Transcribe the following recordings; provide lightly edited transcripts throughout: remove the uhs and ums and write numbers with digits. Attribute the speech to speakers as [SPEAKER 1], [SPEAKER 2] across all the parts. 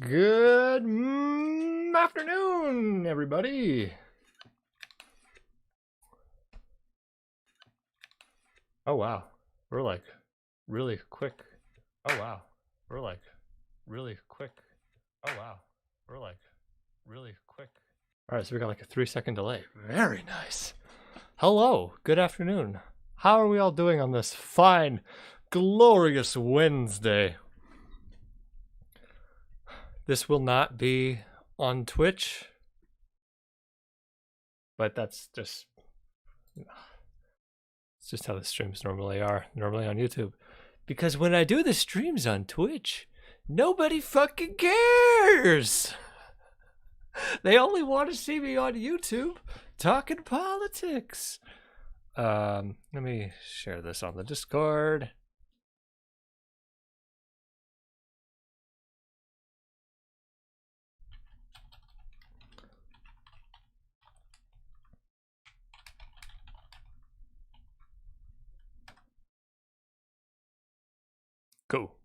[SPEAKER 1] Good afternoon, everybody. Oh, wow. We're like really quick. Oh, wow. We're like really quick. Oh, wow. We're like really quick. All right, so we got like a 3-second delay. Very nice. Hello. Good afternoon. How are we all doing on this fine, glorious Wednesday? This will not be on Twitch, but that's just it's just how the streams normally are, normally on YouTube. Because when I do the streams on Twitch, nobody fucking cares. They only want to see me on YouTube talking politics. Let me share this on the Discord. Cool.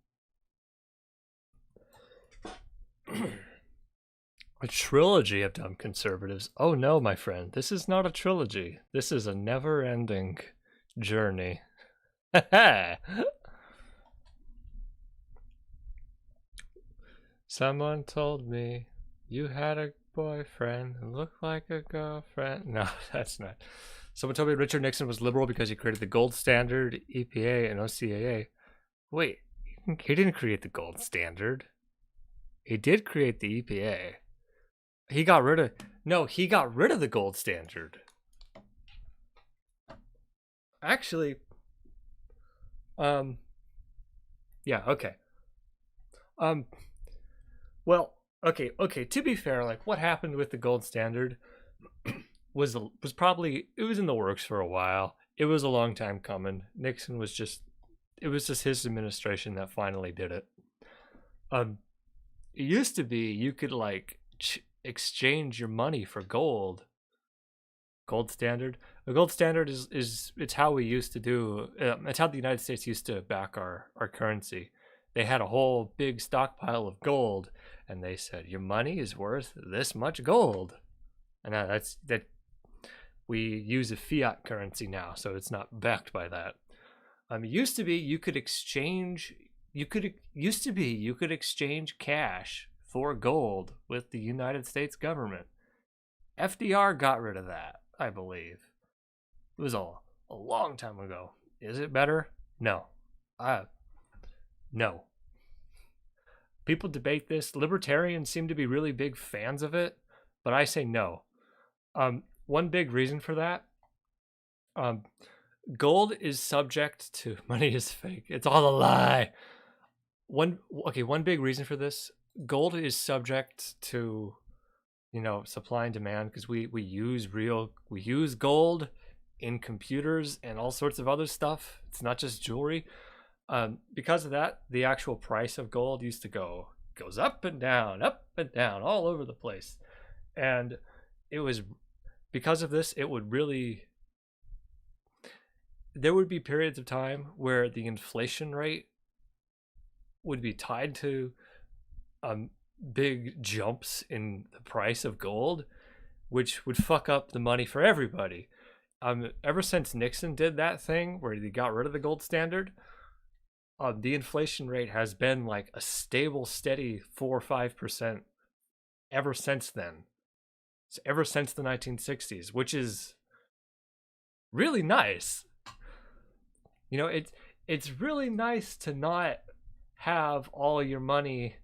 [SPEAKER 1] A trilogy of dumb conservatives. Oh no, my friend. This is not a trilogy. This is a never-ending journey. Someone told me you had a boyfriend who looked like a girlfriend. No, that's not. Someone told me Richard Nixon was liberal because he created the gold standard, EPA, and OCAA. Wait, he didn't create the gold standard. He did create the EPA. He got rid of the gold standard. Actually, yeah, okay. Well, okay. To be fair, like what happened with the gold standard was probably, it was in the works for a while. It was a long time coming. Nixon was just, it was just his administration that finally did it. It used to be you could like exchange your money for gold. Gold standard. The gold standard is it's how we used to do. It's how the United States used to back our currency. They had a whole big stockpile of gold, and they said your money is worth this much gold, and that's that. We use a fiat currency now, so it's not backed by that. It used to be you could exchange. You could exchange cash for gold with the United States government. FDR got rid of that, I believe. It was a long time ago. Is it better? No. No. People debate this. Libertarians seem to be really big fans of it, but I say no. One big reason for that, gold is subject to money is fake. It's all a lie. One big reason for this, gold is subject to, supply and demand, because we use gold in computers and all sorts of other stuff. It's not just jewelry. Because of that, the actual price of gold used to goes up and down, all over the place. And it was because of this, it would really, there would be periods of time where the inflation rate would be tied to big jumps in the price of gold, which would fuck up the money for everybody. Ever since Nixon did that thing where he got rid of the gold standard, the inflation rate has been like a stable, steady 4 or 5% ever since then. So ever since the 1960s, which is really nice. It's really nice to not have all your money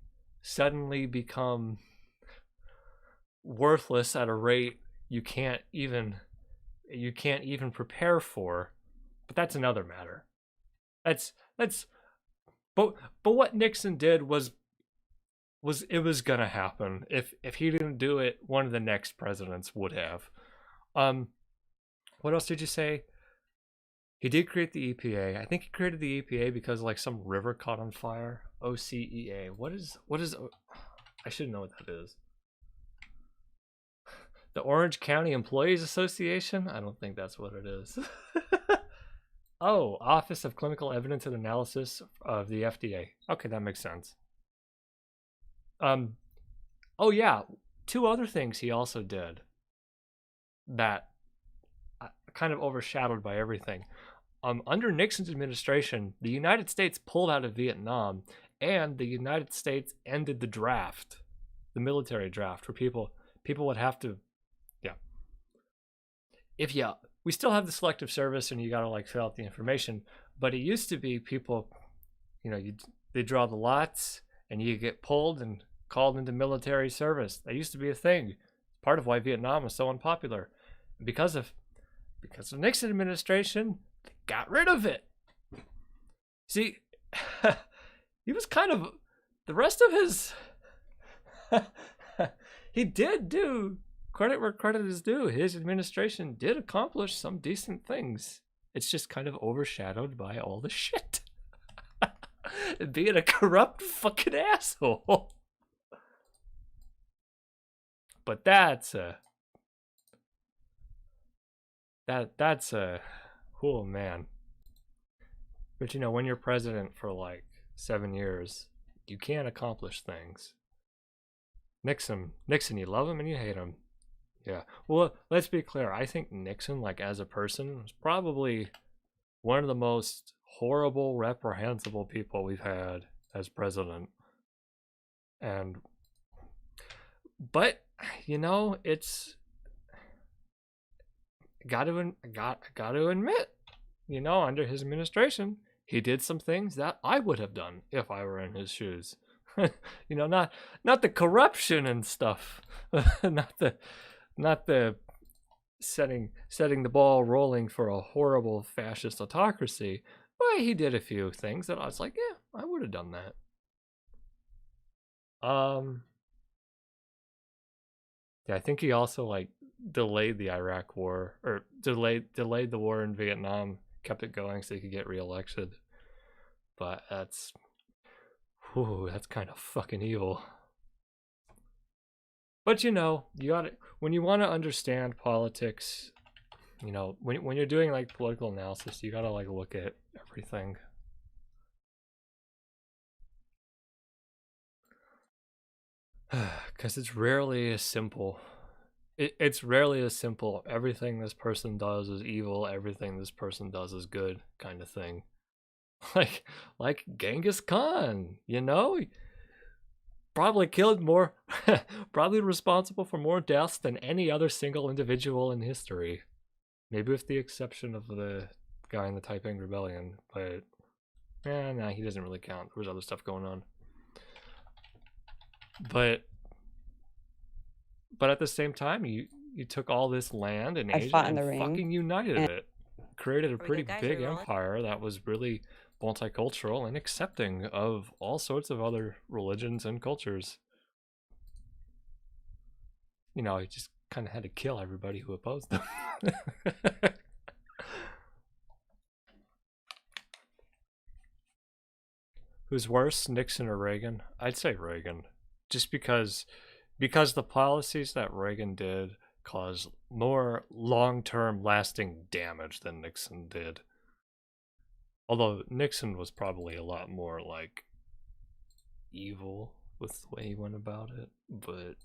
[SPEAKER 1] suddenly become worthless at a rate you can't even prepare for. But that's another matter. But what Nixon did was it was gonna happen. If he didn't do it, one of the next presidents would have. What else did you say? He did create the EPA. I think he created the EPA because like some river caught on fire. OCEA. What is? I should know what that is. The Orange County Employees Association? I don't think that's what it is. Oh, Office of Clinical Evidence and Analysis of the FDA. Okay, that makes sense. Um, oh yeah, two other things he also did that kind of overshadowed by everything. Under Nixon's administration, the United States pulled out of Vietnam, and the United States ended the draft, the military draft, where people would have to, yeah. If you, we still have the selective service, and you got to like fill out the information. But it used to be people, they draw the lots, and you get pulled and called into military service. That used to be a thing. Part of why Vietnam was so unpopular, because of Nixon administration, they got rid of it. See, he was kind of the rest of his. He did do credit where credit is due. His administration did accomplish some decent things. It's just kind of overshadowed by all the shit. Being a corrupt fucking asshole. But that's a oh man. But when you're president for like 7 years, you can't accomplish things. Nixon, you love him and you hate him. Yeah. Well, let's be clear. I think Nixon, like as a person, was probably one of the most horrible, reprehensible people we've had as president. But it's got to admit, under his administration, he did some things that I would have done if I were in his shoes. Not the corruption and stuff, not the setting the ball rolling for a horrible fascist autocracy. But he did a few things that I was like, yeah, I would have done that. Yeah, I think he also like delayed the Iraq War, or delayed the war in Vietnam, kept it going so he could get reelected. But that's kind of fucking evil. But you gotta, when you want to understand politics, when you're doing like political analysis, you gotta like look at everything. Because it's rarely as simple. It's rarely as simple. Everything this person does is evil. Everything this person does is good, kind of thing. Like Genghis Khan, probably killed more, probably responsible for more deaths than any other single individual in history. Maybe with the exception of the guy in the Taiping Rebellion, but nah, he doesn't really count. There was other stuff going on. But at the same time, you took all this land in Asia and fucking united it. Created a pretty big empire that was really multicultural and accepting of all sorts of other religions and cultures. He just kind of had to kill everybody who opposed them. Who's worse, Nixon or Reagan? I'd say Reagan. Just because the policies that Reagan did caused more long-term lasting damage than Nixon did. Although Nixon was probably a lot more like evil with the way he went about it, but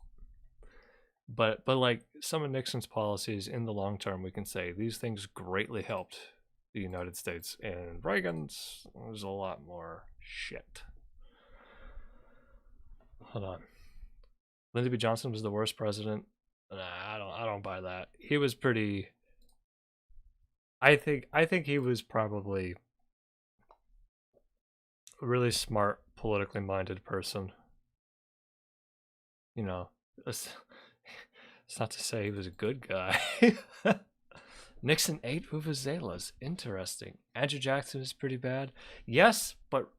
[SPEAKER 1] like some of Nixon's policies in the long term, we can say these things greatly helped the United States, and Reagan's was a lot more shit. Hold on. Lyndon B. Johnson was the worst president. Nah, I don't buy that. He was pretty. I think he was probably a really smart, politically minded person. It's not to say he was a good guy. Nixon ate vuvuzelas. Interesting. Andrew Jackson is pretty bad. Yes, but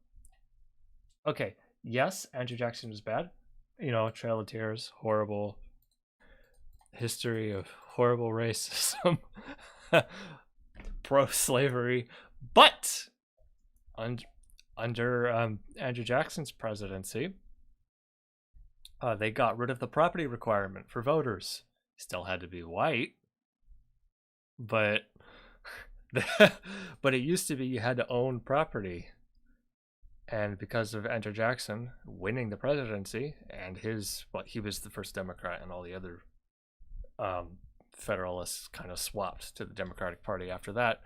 [SPEAKER 1] okay. Yes, Andrew Jackson was bad. Trail of Tears, horrible history of horrible racism, pro-slavery. But under Andrew Jackson's presidency, they got rid of the property requirement for voters. Still had to be white, but but it used to be you had to own property, And because of Andrew Jackson winning the presidency and he was the first Democrat, and all the other Federalists kind of swapped to the Democratic Party after that.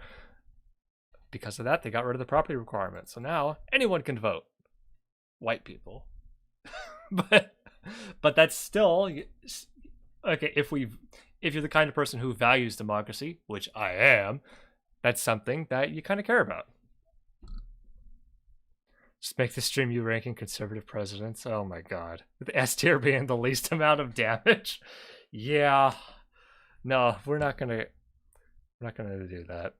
[SPEAKER 1] Because of that, they got rid of the property requirement. So now anyone can vote. White people. but that's still okay. If you're the kind of person who values democracy, which I am, that's something that you kind of care about. Just make the stream you ranking conservative presidents. Oh my god. With S tier being the least amount of damage. Yeah. No, we're not gonna do that.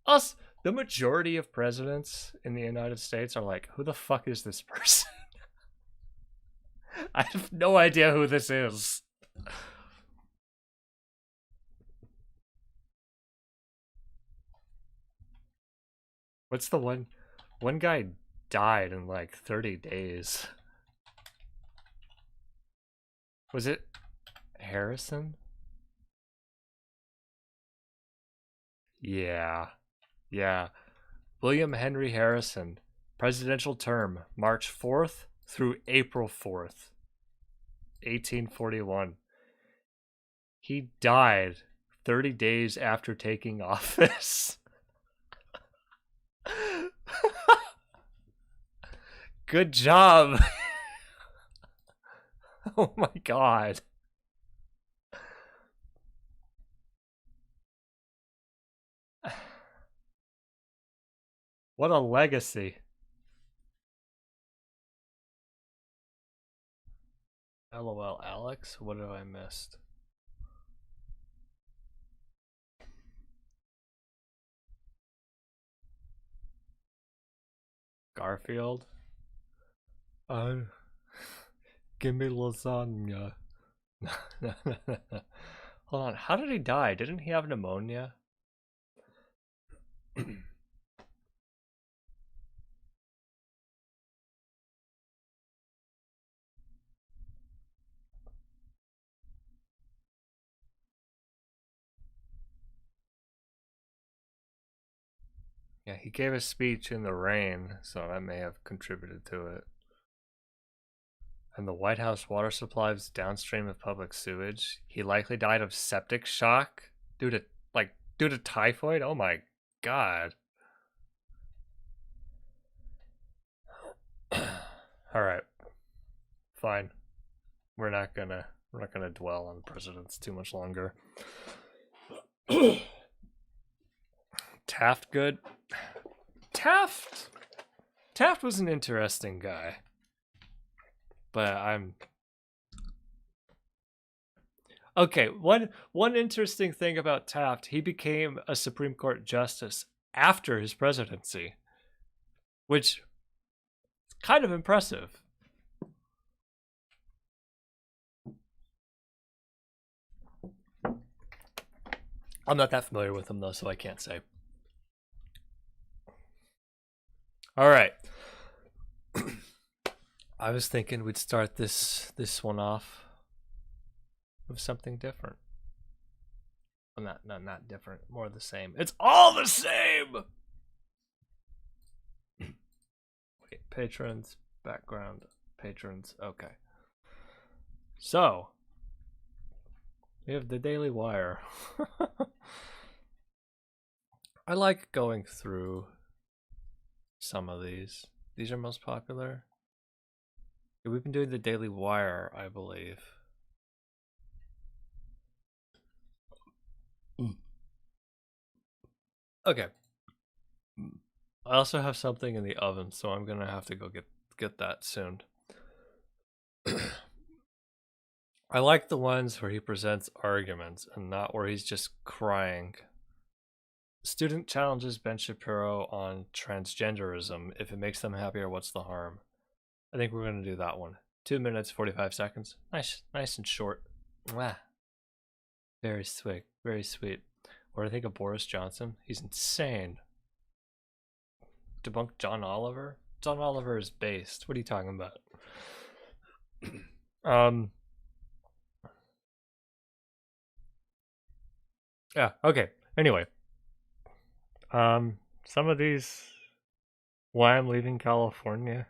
[SPEAKER 1] Us, the majority of presidents in the United States are like, who the fuck is this person? I have no idea who this is. What's the one guy died in like 30 days. Was it Harrison? Yeah. William Henry Harrison, presidential term, March 4th through April 4th, 1841. He died 30 days after taking office. Good job. Oh my god. What a legacy. LOL, Alex? What have I missed? Garfield? Give me lasagna. Hold on, how did he die? Didn't he have pneumonia? Yeah, he gave a speech in the rain, so that may have contributed to it. And the White House water supply is downstream of public sewage. He likely died of septic shock due to typhoid. Oh my god. All right. Fine. We're not gonna dwell on presidents too much longer. Taft good. Taft was an interesting guy. But I'm okay. One interesting thing about Taft, he became a Supreme Court justice after his presidency, which is kind of impressive. I'm not that familiar with him though, so I can't say. All right. I was thinking we'd start this one off with something different. Well, not different, more the same. It's all the same. Wait, patrons, background, patrons. Okay. So, we have the Daily Wire. I like going through some of these. These are most popular. We've been doing the Daily Wire, I believe. Okay. I also have something in the oven, so I'm gonna have to go get that soon. I like the ones where he presents arguments and not where he's just crying. Student challenges Ben Shapiro on transgenderism. If it makes them happier, what's the harm? I think we're gonna do that one. 2 minutes 45 seconds. Nice and short. Mwah. Very sweet, very sweet. What do I think of Boris Johnson? He's insane. Debunk John Oliver? John Oliver is based. What are you talking about? Yeah, okay. Anyway. Some of these Why I'm leaving California?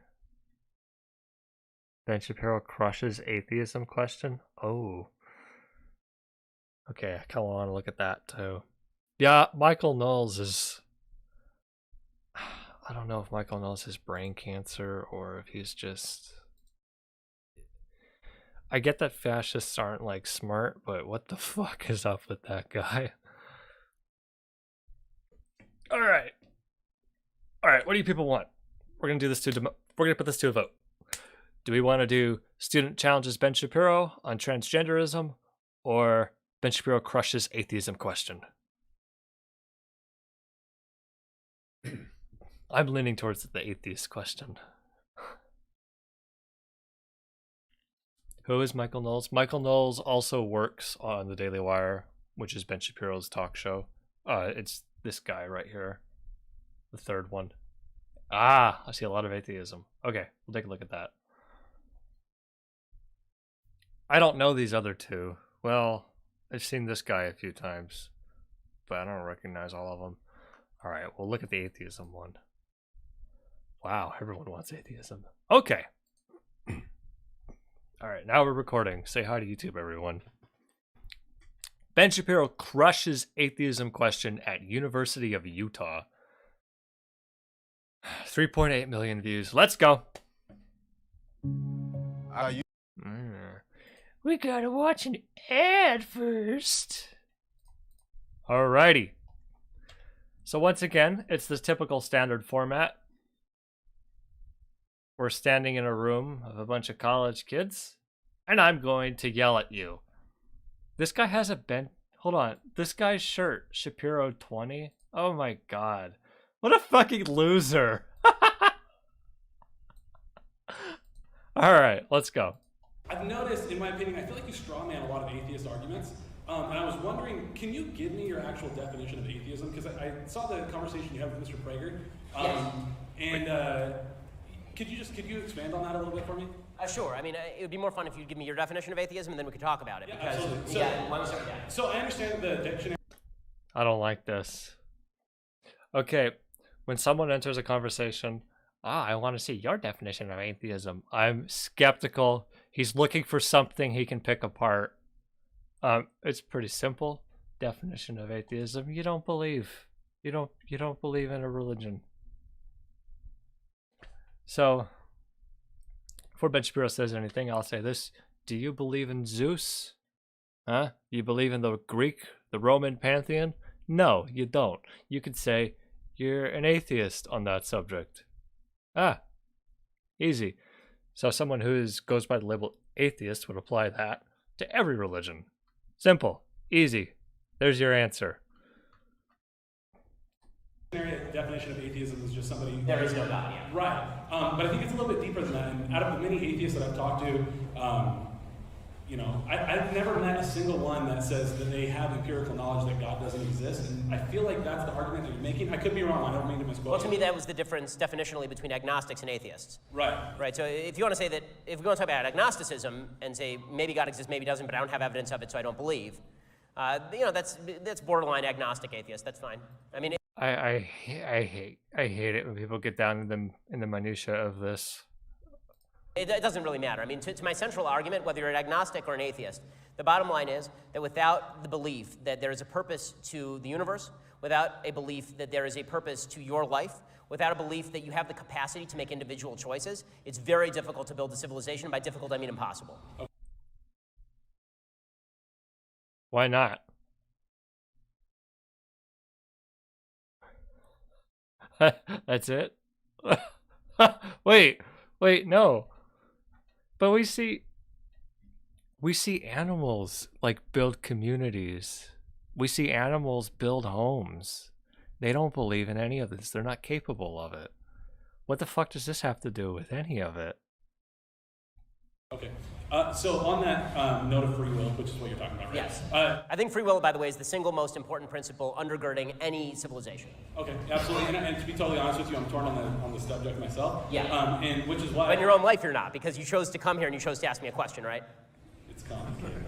[SPEAKER 1] Ben Shapiro crushes atheism question? Oh. Okay, I kind of want to look at that too. Yeah, Michael Knowles is... I don't know if Michael Knowles has brain cancer or if he's just... I get that fascists aren't like smart, but what the fuck is up with that guy? All right, what do you people want? We're gonna do this we're gonna put this to a vote. Do we want to do student challenges Ben Shapiro on transgenderism, or Ben Shapiro crushes atheism question? I'm leaning towards the atheist question. Who is Michael Knowles? Michael Knowles also works on the Daily Wire, which is Ben Shapiro's talk show. It's this guy right here, the third one. Ah, I see a lot of atheism. Okay, we'll take a look at that. I don't know these other two. Well, I've seen this guy a few times, but I don't recognize all of them. All right, we'll look at the atheism one. Wow, everyone wants atheism. Okay. All right, now we're recording. Say hi to YouTube, everyone. Ben Shapiro crushes atheism question at University of Utah. 3.8 million views. Let's go. We gotta watch an ad first. Alrighty. So once again, it's the typical standard format. We're standing in a room of a bunch of college kids, and I'm going to yell at you. This guy has a bent. Hold on. This guy's shirt, Shapiro 20. Oh my god. What a fucking loser. Alright, let's go.
[SPEAKER 2] I've noticed, in my opinion, I feel like you strawman a lot of atheist arguments. And I was wondering, can you give me your actual definition of atheism? Because I saw the conversation you had with Mr. Prager.
[SPEAKER 3] Yes.
[SPEAKER 2] And could you expand on that a little bit for me?
[SPEAKER 3] Sure. I mean, it would be more fun if you'd give me your definition of atheism, and then we could talk about it.
[SPEAKER 2] Yeah,
[SPEAKER 3] because,
[SPEAKER 2] absolutely.
[SPEAKER 3] why don't we start with that?
[SPEAKER 2] So I understand the dictionary.
[SPEAKER 1] I don't like this. Okay, when someone enters a conversation, I want to see your definition of atheism. I'm skeptical. He's looking for something he can pick apart. It's pretty simple. Definition of atheism: you don't believe. You don't believe in a religion. So, before Ben Shapiro says anything, I'll say this: do you believe in Zeus? Huh? You believe in the Greek, the Roman pantheon? No, you don't. You could say you're an atheist on that subject. Ah, easy. So someone who goes by the label atheist would apply that to every religion. Simple, easy. There's your answer.
[SPEAKER 2] Definition of atheism is just somebody.
[SPEAKER 3] There is no God, yeah.
[SPEAKER 2] Right. But I think it's a little bit deeper than that. And out of the many atheists that I've talked to, I've never met a single one that says that they have empirical knowledge that God doesn't exist. And I feel like that's the argument that you're making. I could be wrong. I don't mean to misquote.
[SPEAKER 3] Well, to me, that was the difference definitionally between agnostics and atheists.
[SPEAKER 2] Right.
[SPEAKER 3] Right. So if you want to say that, if we want to talk about agnosticism and say maybe God exists, maybe doesn't, but I don't have evidence of it, so I don't believe. That's borderline agnostic atheist. That's fine. I mean.
[SPEAKER 1] I hate it when people get down in the minutia of this.
[SPEAKER 3] It doesn't really matter. I mean, to my central argument, whether you're an agnostic or an atheist, the bottom line is that without the belief that there is a purpose to the universe, without a belief that there is a purpose to your life, without a belief that you have the capacity to make individual choices, it's very difficult to build a civilization. And by difficult, I mean impossible.
[SPEAKER 1] Why not? That's it? Wait, no. But we see animals like build communities. We see animals build homes. They don't believe in any of this. They're not capable of it. What the fuck does this have to do with any of it?
[SPEAKER 2] Okay. So on that note of free will, which is what you're talking about, right?
[SPEAKER 3] Yes. I think free will, by the way, is the single most important principle undergirding any civilization.
[SPEAKER 2] Okay, absolutely. And to be totally honest with you, I'm torn on the subject myself.
[SPEAKER 3] Yeah.
[SPEAKER 2] And which is why.
[SPEAKER 3] But in your own life, you're not, because you chose to come here and you chose to ask me a question, right?
[SPEAKER 2] It's complicated.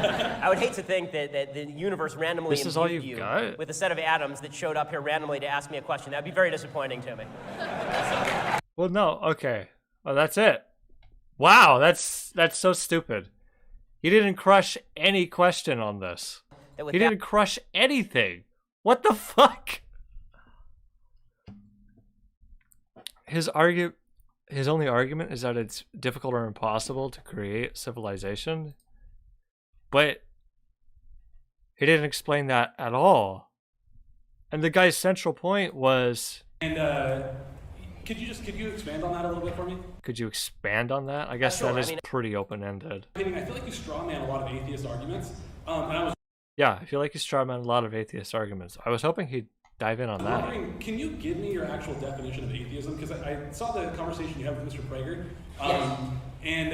[SPEAKER 3] I would hate to think that the universe randomly
[SPEAKER 1] This is all
[SPEAKER 3] imbued
[SPEAKER 1] you've
[SPEAKER 3] you
[SPEAKER 1] got?
[SPEAKER 3] with a set of atoms that showed up here randomly to ask me a question. That would be very disappointing to me.
[SPEAKER 1] Well, no. Okay. Well, that's it. Wow, that's so stupid. He didn't crush any question on this.
[SPEAKER 3] That
[SPEAKER 1] He didn't crush anything. What the fuck? His only argument is that it's difficult or impossible to create civilization. But he didn't explain that at all. And the guy's central point was...
[SPEAKER 2] And could you expand on that a little bit for me?
[SPEAKER 1] Could you expand on that? I guess
[SPEAKER 3] Sure,
[SPEAKER 1] that is
[SPEAKER 3] I mean-
[SPEAKER 1] pretty open-ended.
[SPEAKER 2] I feel like you strawman a lot of atheist arguments, and I was
[SPEAKER 1] Yeah, I feel like you strawman a lot of atheist arguments. I was hoping he'd dive in on that.
[SPEAKER 2] wondering, can you give me your actual definition of atheism? Because I saw the conversation you had with Mr. Prager, and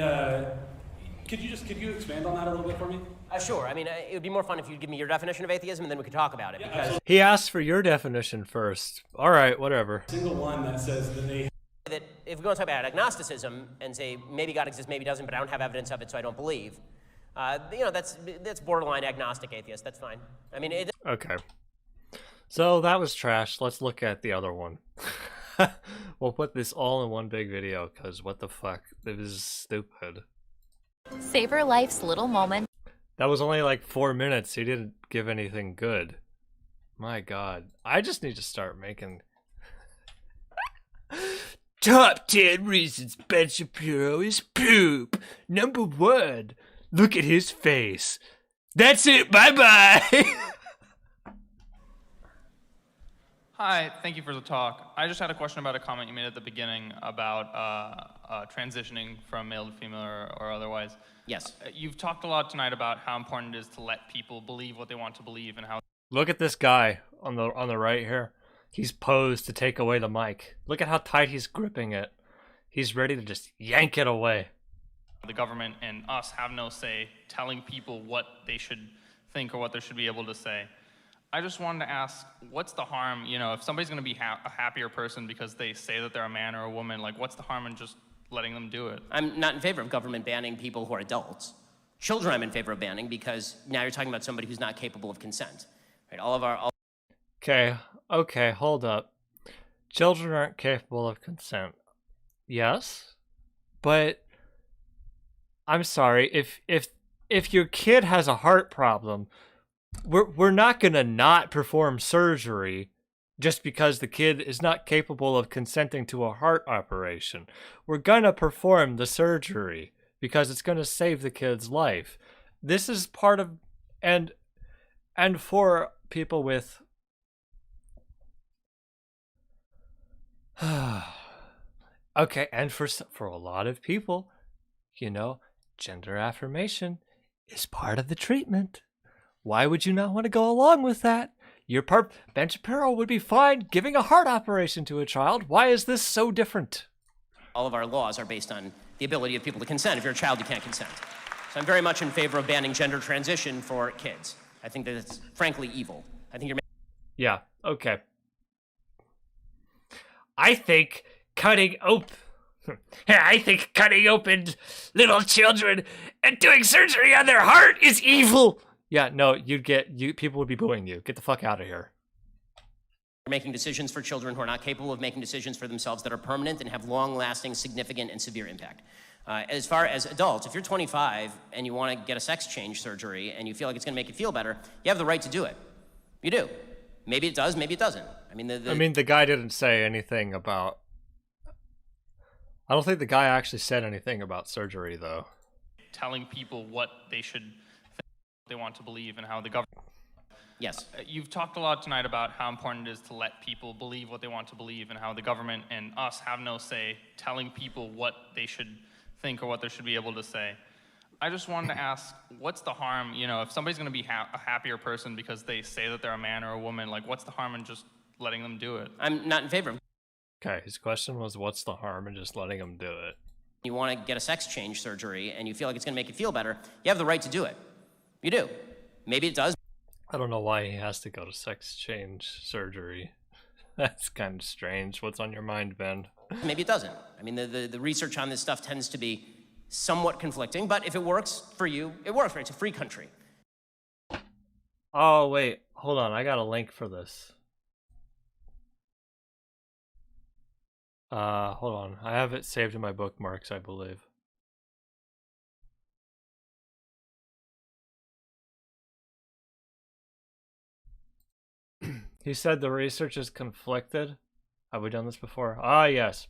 [SPEAKER 2] could you expand on that a little bit for me?
[SPEAKER 3] Sure. I mean, it would be more fun if you'd give me your definition of atheism, and then we could talk about it.
[SPEAKER 2] Yeah,
[SPEAKER 3] Because
[SPEAKER 2] absolutely.
[SPEAKER 1] He asked for your definition first. All right, whatever.
[SPEAKER 2] Single one that says that they
[SPEAKER 3] that if we want to talk about agnosticism and say maybe God exists, maybe doesn't, but I don't have evidence of it, so I don't believe. That's borderline agnostic atheist. That's fine. I mean,
[SPEAKER 1] Okay. So that was trash. Let's look at the other one. We'll put this all in one big video, because what the fuck? This is stupid.
[SPEAKER 4] Savor life's little moments.
[SPEAKER 1] That was only like 4 minutes. He didn't give anything good. My god. I just need to start making... Top 10 reasons Ben Shapiro is poop. Number 1. Look at his face. That's it. Bye-bye.
[SPEAKER 5] Hi, thank you for the talk. I just had a question about a comment you made at the beginning about transitioning from male to female or otherwise.
[SPEAKER 3] yes.
[SPEAKER 5] You've talked a lot tonight about how important it is to let people believe what they want to believe and how
[SPEAKER 1] Look at this guy on the right here. He's posed to take away the mic. Look at how tight he's gripping it. He's ready to just yank it away.
[SPEAKER 5] the government and us have no say telling people what they should think or what they should be able to say. I just wanted to ask, what's the harm, if somebody's going to be a happier person because they say that they're a man or a woman, like what's the harm in just letting them do it?
[SPEAKER 3] I'm not in favor of government banning people who are adults. Children I'm in favor of banning because now you're talking about somebody who's not capable of consent. Right?
[SPEAKER 1] Okay, hold up. Children aren't capable of consent. Yes, but I'm sorry, if your kid has a heart problem, we're not gonna not perform surgery just because the kid is not capable of consenting to a heart operation. We're gonna perform the surgery because it's gonna save the kid's life. This is part of, and for people with okay, and for a lot of people, gender affirmation is part of the treatment. Why would you not want to go along with that? Ben Shapiro would be fine giving a heart operation to a child. Why is this so different?
[SPEAKER 3] All of our laws are based on the ability of people to consent. If you're a child, you can't consent. So I'm very much in favor of banning gender transition for kids. I think that it's frankly evil. I think you're
[SPEAKER 1] Yeah, okay. I think cutting open little children and doing surgery on their heart is evil. Yeah, no, people would be booing you. Get the fuck out of here.
[SPEAKER 3] making decisions for children who are not capable of making decisions for themselves that are permanent and have long-lasting, significant, and severe impact. As far as adults, if you're 25 and you want to get a sex change surgery and you feel like it's going to make you feel better, you have the right to do it. You do. Maybe it does, maybe it doesn't. I mean, the guy
[SPEAKER 1] didn't say anything about... I don't think the guy actually said anything about surgery, though.
[SPEAKER 5] Telling people what they should think, what they want to believe, and how the government...
[SPEAKER 3] Yes.
[SPEAKER 5] You've talked a lot tonight about how important it is to let people believe what they want to believe and how the government and us have no say telling people what they should think or what they should be able to say. I just wanted to ask, what's the harm, if somebody's going to be a happier person because they say that they're a man or a woman, like what's the harm in just letting them do it?
[SPEAKER 3] I'm not in favor of...
[SPEAKER 1] Okay, his question was, what's the harm in just letting him do it?
[SPEAKER 3] You want to get a sex change surgery and you feel like it's going to make you feel better, you have the right to do it. You do. Maybe it does.
[SPEAKER 1] I don't know why he has to go to sex change surgery. That's kind of strange. What's on your mind, Ben?
[SPEAKER 3] Maybe it doesn't. I mean, the research on this stuff tends to be somewhat conflicting, but if it works for you, it works, right? It's a free country.
[SPEAKER 1] Oh, wait. Hold on. I got a link for this. Hold on. I have it saved in my bookmarks, I believe. He said the research is conflicted. Have we done this before? Ah, yes.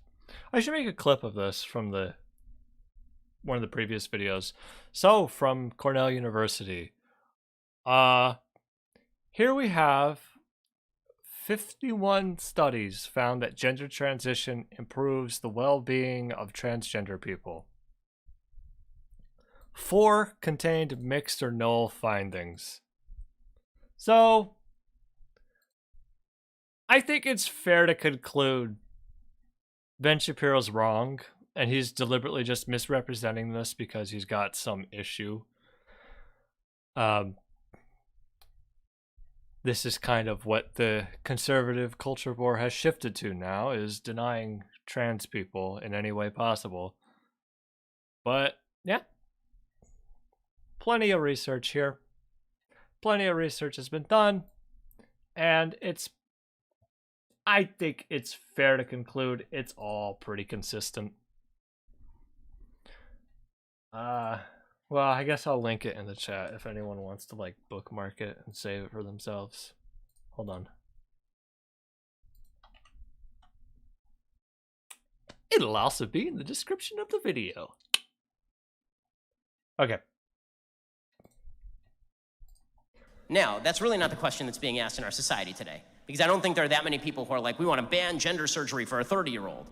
[SPEAKER 1] I should make a clip of this from one of the previous videos. So, from Cornell University. Here we have 51 studies found that gender transition improves the well-being of transgender people. 4 contained mixed or null findings. So, I think it's fair to conclude Ben Shapiro's wrong, and he's deliberately just misrepresenting this because he's got some issue. This is kind of what the conservative culture war has shifted to now, is denying trans people in any way possible. But, yeah. Plenty of research here. Plenty of research has been done. And I think it's fair to conclude it's all pretty consistent. Well, I guess I'll link it in the chat if anyone wants to like bookmark it and save it for themselves. Hold on. It'll also be in the description of the video. Okay.
[SPEAKER 3] Now, that's really not the question that's being asked in our society today, because I don't think there are that many people who are like, we want to ban gender surgery for a 30-year-old.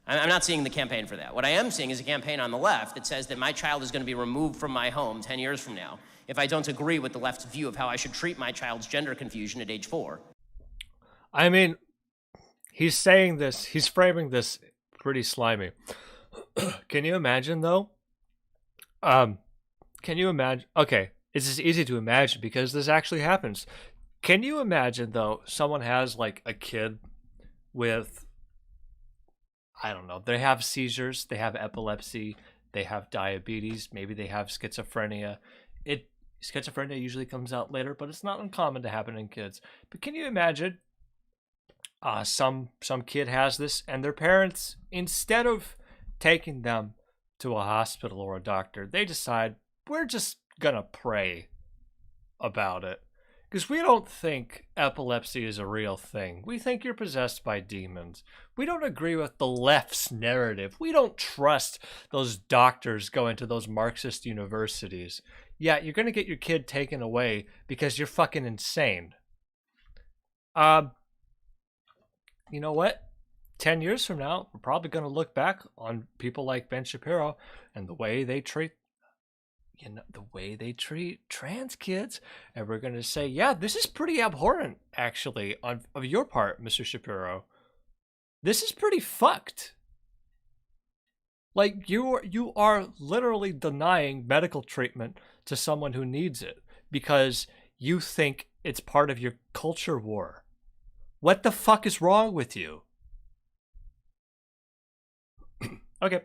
[SPEAKER 3] I'm not seeing the campaign for that. What I am seeing is a campaign on the left that says that my child is going to be removed from my home 10 years from now if I don't agree with the left's view of how I should treat my child's gender confusion at age 4.
[SPEAKER 1] I mean, he's saying this, he's framing this pretty slimy. Can you imagine, though? Can you imagine? Okay, it's just easy to imagine because this actually happens. Can you imagine, though, someone has like a kid with, I don't know, they have seizures, they have epilepsy, they have diabetes, maybe they have schizophrenia. Schizophrenia usually comes out later, but it's not uncommon to happen in kids. But can you imagine some kid has this and their parents, instead of taking them to a hospital or a doctor, they decide, we're just gonna pray about it. Because we don't think epilepsy is a real thing. We think you're possessed by demons. We don't agree with the left's narrative. We don't trust those doctors going to those Marxist universities. Yeah, you're going to get your kid taken away because you're fucking insane. You know what? 10 years from now, we're probably going to look back on people like Ben Shapiro and the way they treat trans kids, and we're going to say, yeah, this is pretty abhorrent, actually, of your part, Mr. Shapiro. This is pretty fucked. Like, you are literally denying medical treatment to someone who needs it because you think it's part of your culture war. What the fuck is wrong with you? Okay.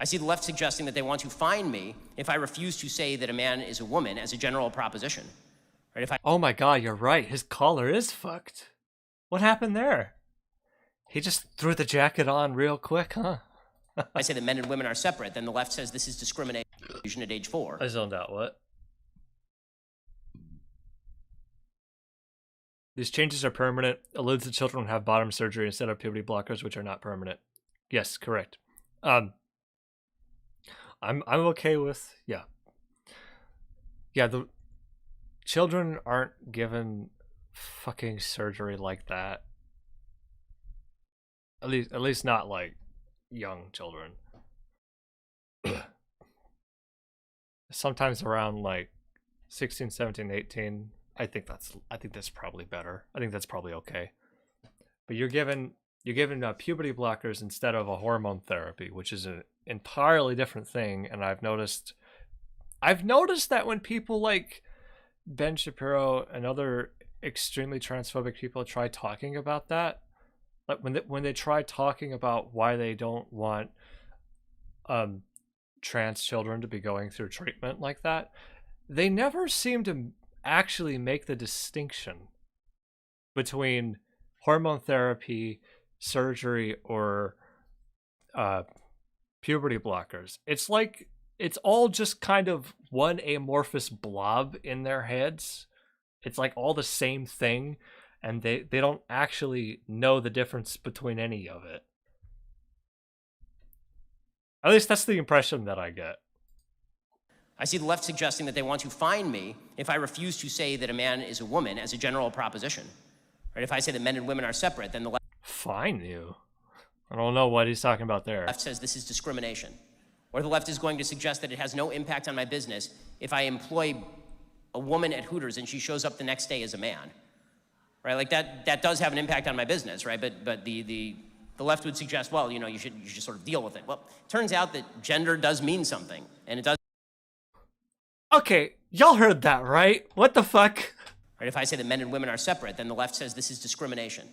[SPEAKER 3] I see the left suggesting that they want to fine me if I refuse to say that a man is a woman as a general proposition. Right?
[SPEAKER 1] Oh my god, you're right. His collar is fucked. What happened there? He just threw the jacket on real quick, huh?
[SPEAKER 3] I say that men and women are separate, then the left says this is discrimination at age 4.
[SPEAKER 1] I zoned out. What? These changes are permanent. Alludes to children who have bottom surgery instead of puberty blockers, which are not permanent. Yes, correct. I'm okay with, yeah, the children aren't given fucking surgery like that. At least not like young children. Sometimes around like 16, 17, 18. I think that's probably better. I think that's probably okay. But you're given puberty blockers instead of a hormone therapy, which is an entirely different thing. And I've noticed that when people like Ben Shapiro and other extremely transphobic people try talking about that, like when they try talking about why they don't want trans children to be going through treatment like that, they never seem to actually make the distinction between hormone therapy, surgery, or puberty blockers. It's like it's all just kind of one amorphous blob in their heads. It's like all the same thing, and they don't actually know the difference between any of it. At least that's the impression that I get.
[SPEAKER 3] I see the left suggesting that they want to fine me if I refuse to say that a man is a woman as a general proposition. Right? If I say that men and women are separate, then the
[SPEAKER 1] Fine you. I don't know what he's talking about there.
[SPEAKER 3] left says this is discrimination. Or the left is going to suggest that it has no impact on my business if I employ a woman at Hooters and she shows up the next day as a man. Right? Like that does have an impact on my business, right? But the left would suggest, well, you know, you should sort of deal with it. Well, it turns out that gender does mean something, and it does.
[SPEAKER 1] Okay, y'all heard that, right? What the fuck?
[SPEAKER 3] Right? If I say that men and women are separate, then the left says this is discrimination.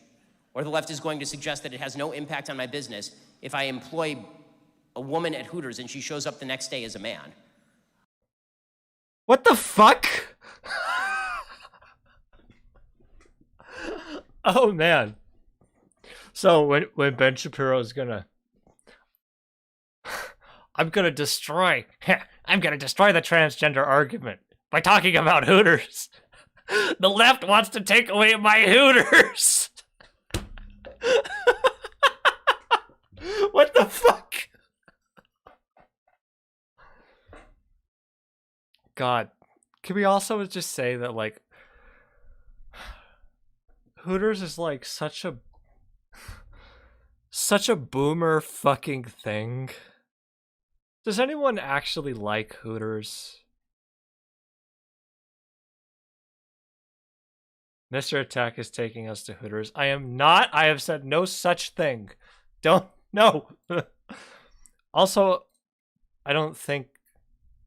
[SPEAKER 3] Or the left is going to suggest that it has no impact on my business if I employ a woman at Hooters and she shows up the next day as a man.
[SPEAKER 1] What the fuck? Oh man. So when Ben Shapiro is gonna I'm gonna destroy the transgender argument by talking about Hooters. The left wants to take away my Hooters. What the fuck? God, can we also just say that, like, Hooters is like such a boomer fucking thing. Does anyone actually like Hooters? Mr. Attack is taking us to Hooters. I am not. I have said no such thing. Don't. No. Also, I don't think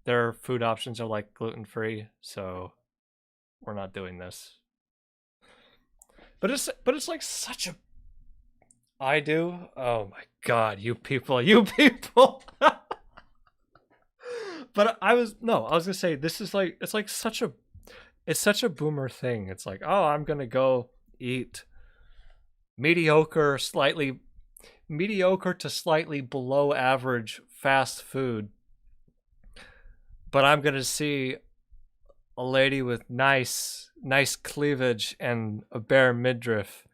[SPEAKER 1] their food options are like gluten-free, so we're not doing this. But it's like such a I do. Oh my god, you people. But I was gonna say this is like it's such a boomer thing. It's like, oh, I'm gonna go eat mediocre to slightly below average fast food, but I'm gonna see a lady with nice cleavage and a bare midriff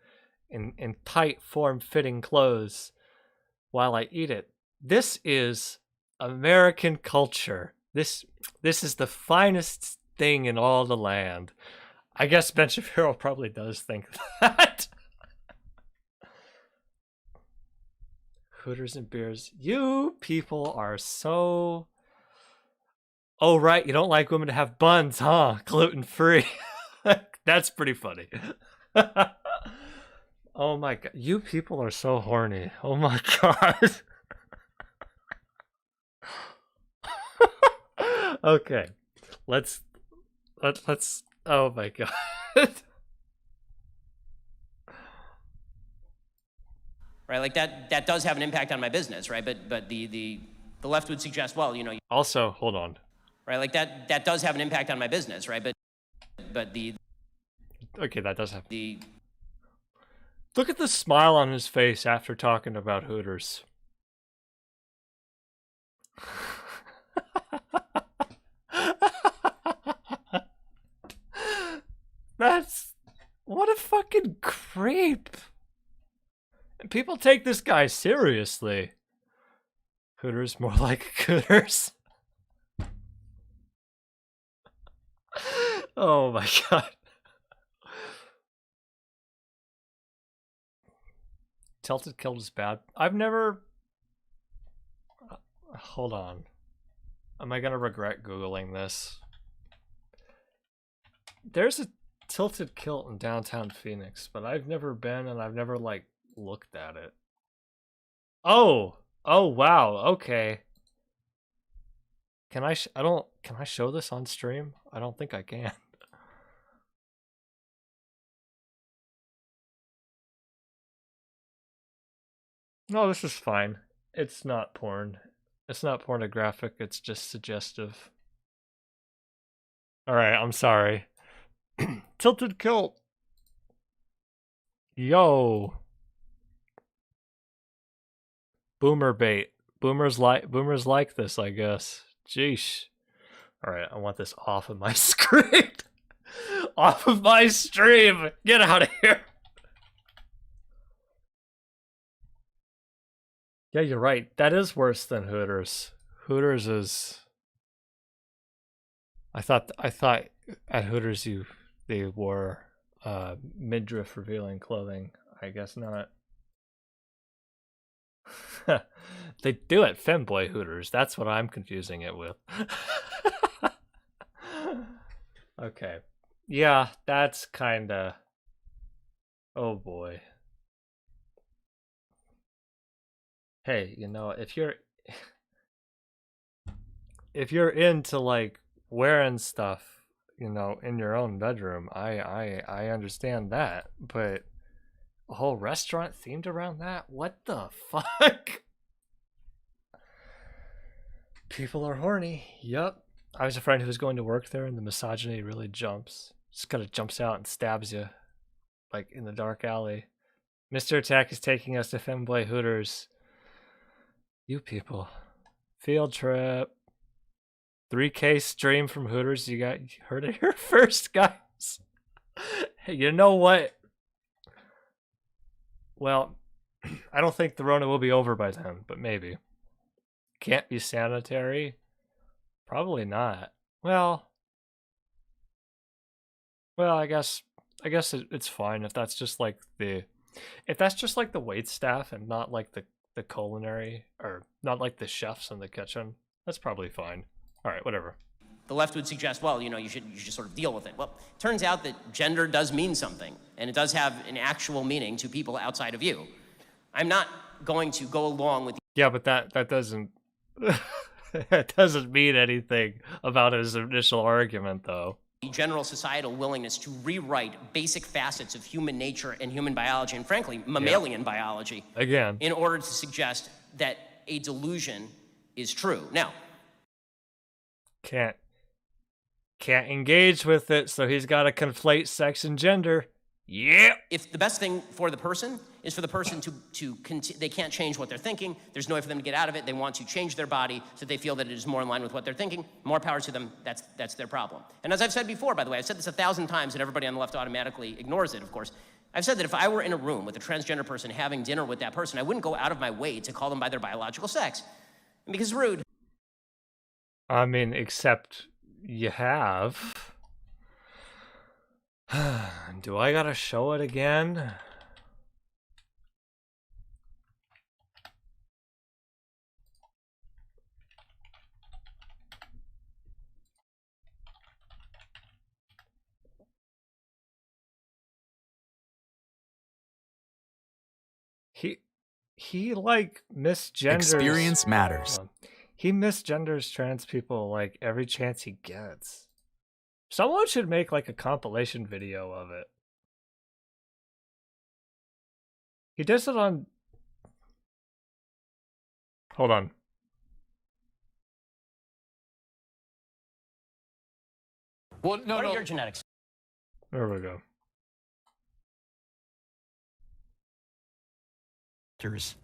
[SPEAKER 1] in tight form-fitting clothes while I eat it. This is American culture. This is the finest thing in all the land. I guess Ben Shapiro probably does think that. Hooters and beers. You people are so... Oh, right, you don't like women to have buns, huh? Gluten-free. That's pretty funny. Oh my god. You people are so horny. Oh my god. Okay. Let's oh my god.
[SPEAKER 3] Right? Like that does have an impact on my business, right? But the left would suggest, well, you know.
[SPEAKER 1] Also, hold on.
[SPEAKER 3] Right? Like that does have an impact on my business, right? But the
[SPEAKER 1] Okay, that does have Look at the smile on his face after talking about Hooters. That's... What a fucking creep. People take this guy seriously. Hooters more like Cooters. Oh my god. Tilted Kilt is bad. I've never... Hold on. Am I gonna regret Googling this? There's a Tilted Kilt in downtown Phoenix, but I've never been and I've never, like, looked at it. Oh! Oh, wow, okay. Can I show this on stream? I don't think I can. No, this is fine. It's not porn. It's not pornographic, it's just suggestive. Alright, I'm sorry. Tilted Kilt. Yo. Boomer bait. Boomers like this, I guess. Jeesh. Alright, I want this off of my screen. Off of my stream. Get out of here. Yeah, you're right. That is worse than Hooters. Hooters is. I thought at Hooters they wore midriff revealing clothing. I guess not. They do at Femboy Hooters. That's what I'm confusing it with. Okay. Yeah, that's kinda. Oh boy. Hey, you know, if you're into like wearing stuff, you know, in your own bedroom, I understand that, but a whole restaurant themed around that? What the fuck? People are horny. Yup. I was a friend who was going to work there and the misogyny really jumps. Just kind of jumps out and stabs you. Like in the dark alley. Mr. Attack is taking us to Femboy Hooters. You people. Field trip. 3K stream from Hooters. You heard it here first, guys. Hey, you know what? Well, I don't think the Rona will be over by then, but maybe. Can't be sanitary? Probably not. Well, I guess it's fine if that's just like the wait staff and not like the culinary, or not like the chefs in the kitchen. That's probably fine. All right, whatever.
[SPEAKER 3] The left would suggest, well, you know, you should sort of deal with it. Well, it turns out that gender does mean something, and it does have an actual meaning to people outside of you. I'm not going to go along with.
[SPEAKER 1] Yeah, but that doesn't that doesn't mean anything about his initial argument, though.
[SPEAKER 3] The general societal willingness to rewrite basic facets of human nature and human biology, and frankly, mammalian biology,
[SPEAKER 1] again,
[SPEAKER 3] in order to suggest that a delusion is true. Now,
[SPEAKER 1] can't engage with it, so he's got to conflate sex and gender. Yeah.
[SPEAKER 3] If the best thing for the person is for the person they can't change what they're thinking, there's no way for them to get out of it, they want to change their body so that they feel that it is more in line with what they're thinking, more power to them, that's their problem. And as I've said before, by the way, I've said this 1,000 times and everybody on the left automatically ignores it, of course. I've said that if I were in a room with a transgender person having dinner with that person, I wouldn't go out of my way to call them by their biological sex. Because it's rude.
[SPEAKER 1] I mean, except you have. Do I gotta show it again? He like misgenders.
[SPEAKER 6] Experience matters.
[SPEAKER 1] He misgenders trans people like every chance he gets. Someone should make like a compilation video of it. He does it on. Hold on.
[SPEAKER 7] Well, no,
[SPEAKER 3] What
[SPEAKER 7] no.
[SPEAKER 3] are your genetics?
[SPEAKER 1] There we go.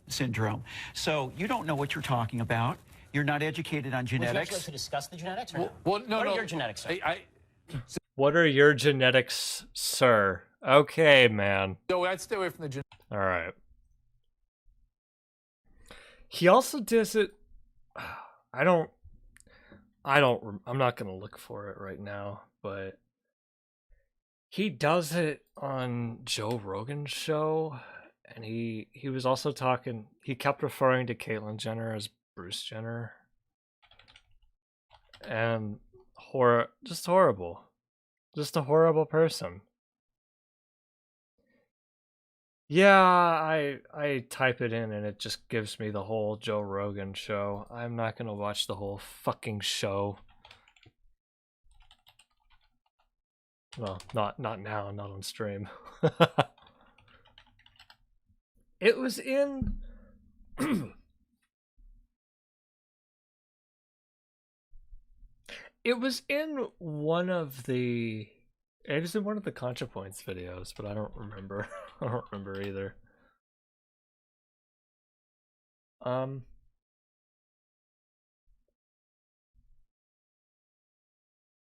[SPEAKER 8] Syndrome. So you don't know what you're talking about. You're not educated on
[SPEAKER 3] Would you
[SPEAKER 8] genetics.
[SPEAKER 3] like to discuss the genetics or
[SPEAKER 7] Well,
[SPEAKER 3] no?
[SPEAKER 7] well, no,
[SPEAKER 3] What
[SPEAKER 7] no.
[SPEAKER 3] are your genetics, sir?
[SPEAKER 1] What are your genetics, sir? Okay, man.
[SPEAKER 7] No, I'd stay away from the
[SPEAKER 1] All right. He also does it. I'm not gonna look for it right now, but he does it on Joe Rogan's show, and he was also talking. He kept referring to Caitlyn Jenner as Bruce Jenner, and just horrible, just a horrible person. Yeah, I type it in and it just gives me the whole Joe Rogan show. I'm not gonna watch the whole fucking show. Well, not now, not on stream. It was in It was in one of the. It was in one of the ContraPoints videos, but I don't remember. I don't remember either.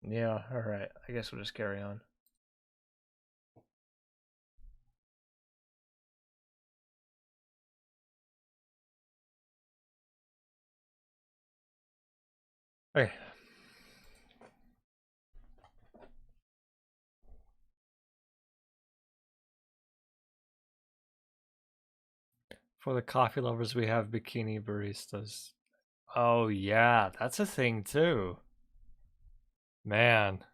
[SPEAKER 1] Yeah, alright. I guess we'll just carry on. Okay. For the coffee lovers, we have bikini baristas. Oh yeah, that's a thing too. Man.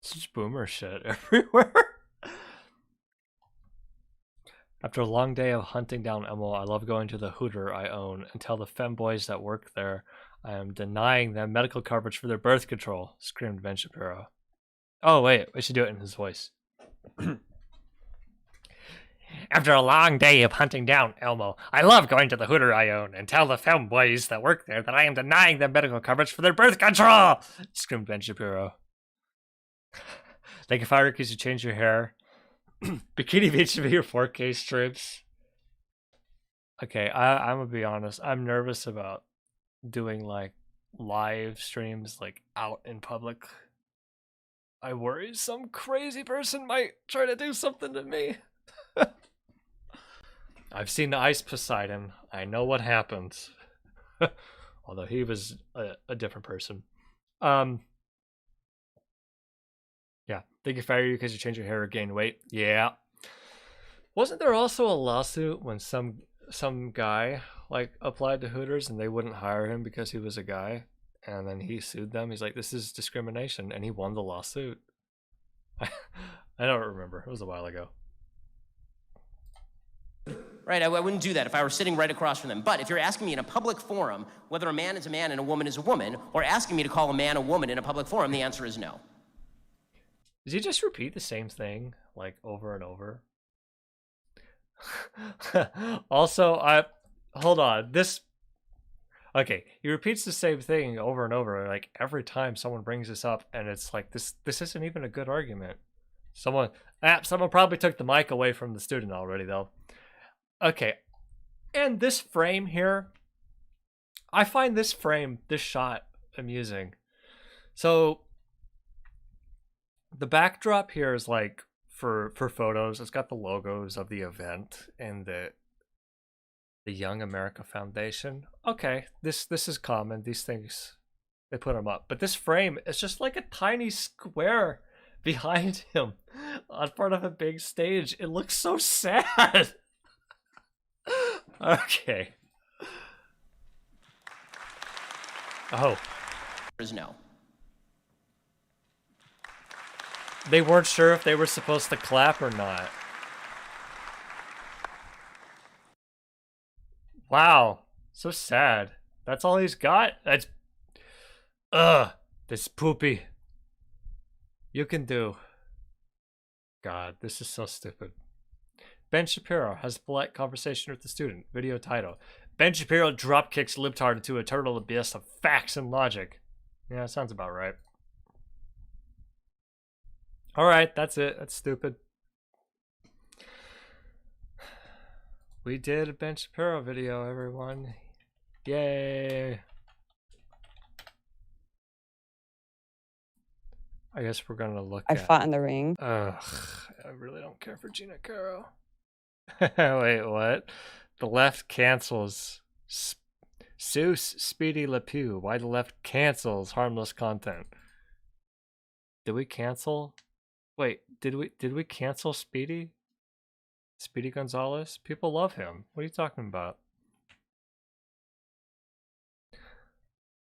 [SPEAKER 1] Such boomer shit everywhere. After a long day of hunting down Emil, I love going to the Hooter I own and tell the femboys that work there I am denying them medical coverage for their birth control, screamed Ben Shapiro. Oh wait, we should do it in his voice. After a long day of hunting down Elmo, I love going to the Hooter I own and tell the femboys that work there that I am denying them medical coverage for their birth control, screamed Ben Shapiro. They can fire because you change your hair. Bikini Beach should be your 4K strips. Okay, I'm gonna be honest. I'm nervous about doing like live streams like out in public. I worry some crazy person might try to do something to me. I've seen the Ice Poseidon. I know what happened. Although he was a different person. Yeah, they can fire you because you change your hair or gain weight. Yeah. Wasn't there also a lawsuit when some guy like applied to Hooters and they wouldn't hire him because he was a guy, and then he sued them? He's like, this is discrimination, and he won the lawsuit. I don't remember. It was a while ago.
[SPEAKER 3] Right, I wouldn't do that if I were sitting right across from them. But if you're asking me in a public forum whether a man is a man and a woman is a woman, or asking me to call a man a woman in a public forum, the answer is no.
[SPEAKER 1] Did you just repeat the same thing like over and over? Also, hold on. Okay, he repeats the same thing over and over, like every time someone brings this up, and it's like this isn't even a good argument. Someone probably took the mic away from the student already though. Okay. And this frame here, I find this shot amusing. So the backdrop here is like for photos. It's got the logos of the event and the Young America Foundation. Okay, this is common. These things, they put them up. But this frame is just like a tiny square behind him on part of a big stage. It looks so sad. Okay. Oh.
[SPEAKER 3] Is no.
[SPEAKER 1] They weren't sure if they were supposed to clap or not. Wow. So sad. That's all he's got? That's... This poopy. You can do. God, this is so stupid. Ben Shapiro has a polite conversation with the student. Video title. Ben Shapiro dropkicks libtard into a eternal abyss of facts and logic. Yeah, sounds about right. Alright, that's it. That's stupid. We did a Ben Shapiro video, everyone. Yay! I guess we're gonna look
[SPEAKER 6] I
[SPEAKER 1] at...
[SPEAKER 6] fought in the ring.
[SPEAKER 1] Ugh, I really don't care for Gina Carano. Wait, what? The left cancels Seuss Speedy Le Pew. Why the left cancels harmless content? Did we cancel? Wait, did we cancel Speedy? Speedy Gonzalez? People love him. What are you talking about?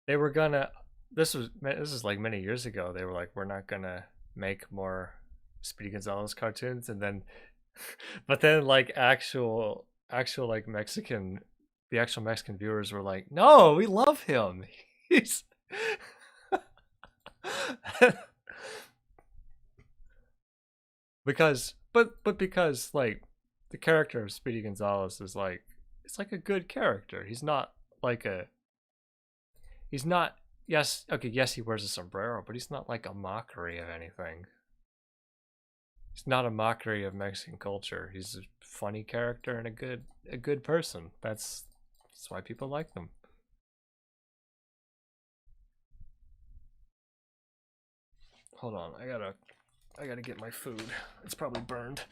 [SPEAKER 1] They were gonna... This is like many years ago. They were like, we're not gonna make more Speedy Gonzalez cartoons, and then but then like actual like Mexican viewers were like, no, we love him. He's because like the character of Speedy Gonzalez is like, it's like a good character. He's not like He's not. Yes, okay, yes, he wears a sombrero, but he's not like a mockery of anything. He's not a mockery of Mexican culture. He's a funny character and a good person. That's why people like them. Hold on, I gotta get my food. It's probably burned.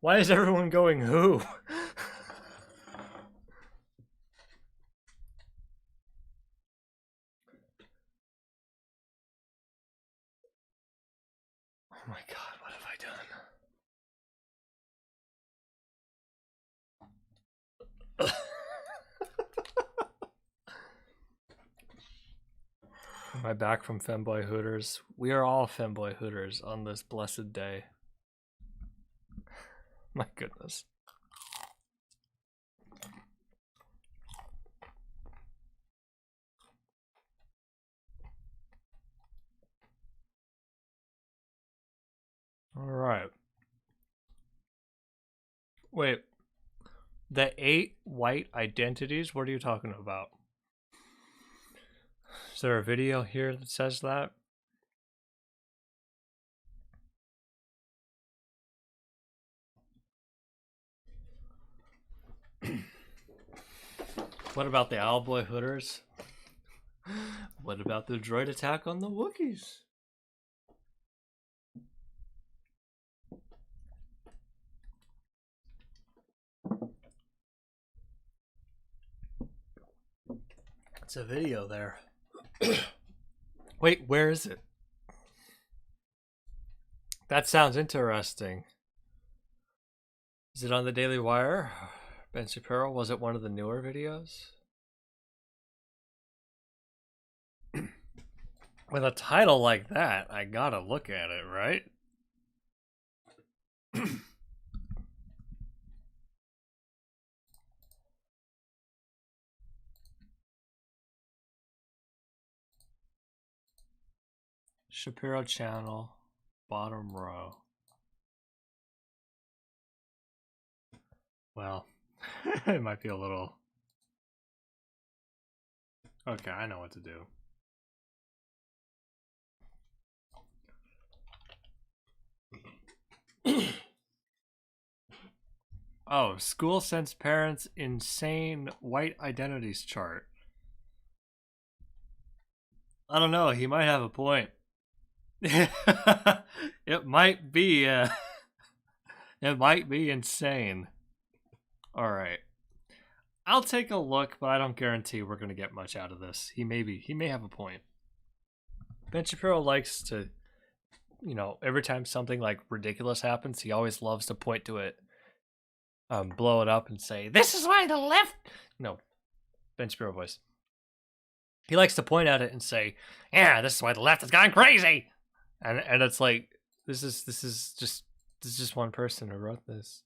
[SPEAKER 1] Why is everyone going who? Oh my god, what have I done? Am I back from Femboy Hooters? We are all Femboy Hooters on this blessed day. My goodness. All right. Wait. The 8 white identities? What are you talking about? Is there a video here that says that? What about the Owlboy Hooters? What about the droid attack on the Wookiees? It's a video there. Wait, where is it? That sounds interesting. Is it on the Daily Wire? Ben Shapiro? Was it one of the newer videos? With a title like that, I gotta look at it, right? Shapiro channel, bottom row. Well, it might be a little Okay, I know what to do. Oh, school sends parents insane white identities chart. I don't know. He might have a point. It might be. It might be insane. All right. I'll take a look, but I don't guarantee we're gonna get much out of this. He may have a point. Ben Shapiro likes to, every time something like ridiculous happens, he always loves to point to it, blow it up, and say, "This is why the left." No, Ben Shapiro voice. He likes to point at it and say, "Yeah, this is why the left has gone crazy," and it's like this is just one person who wrote this.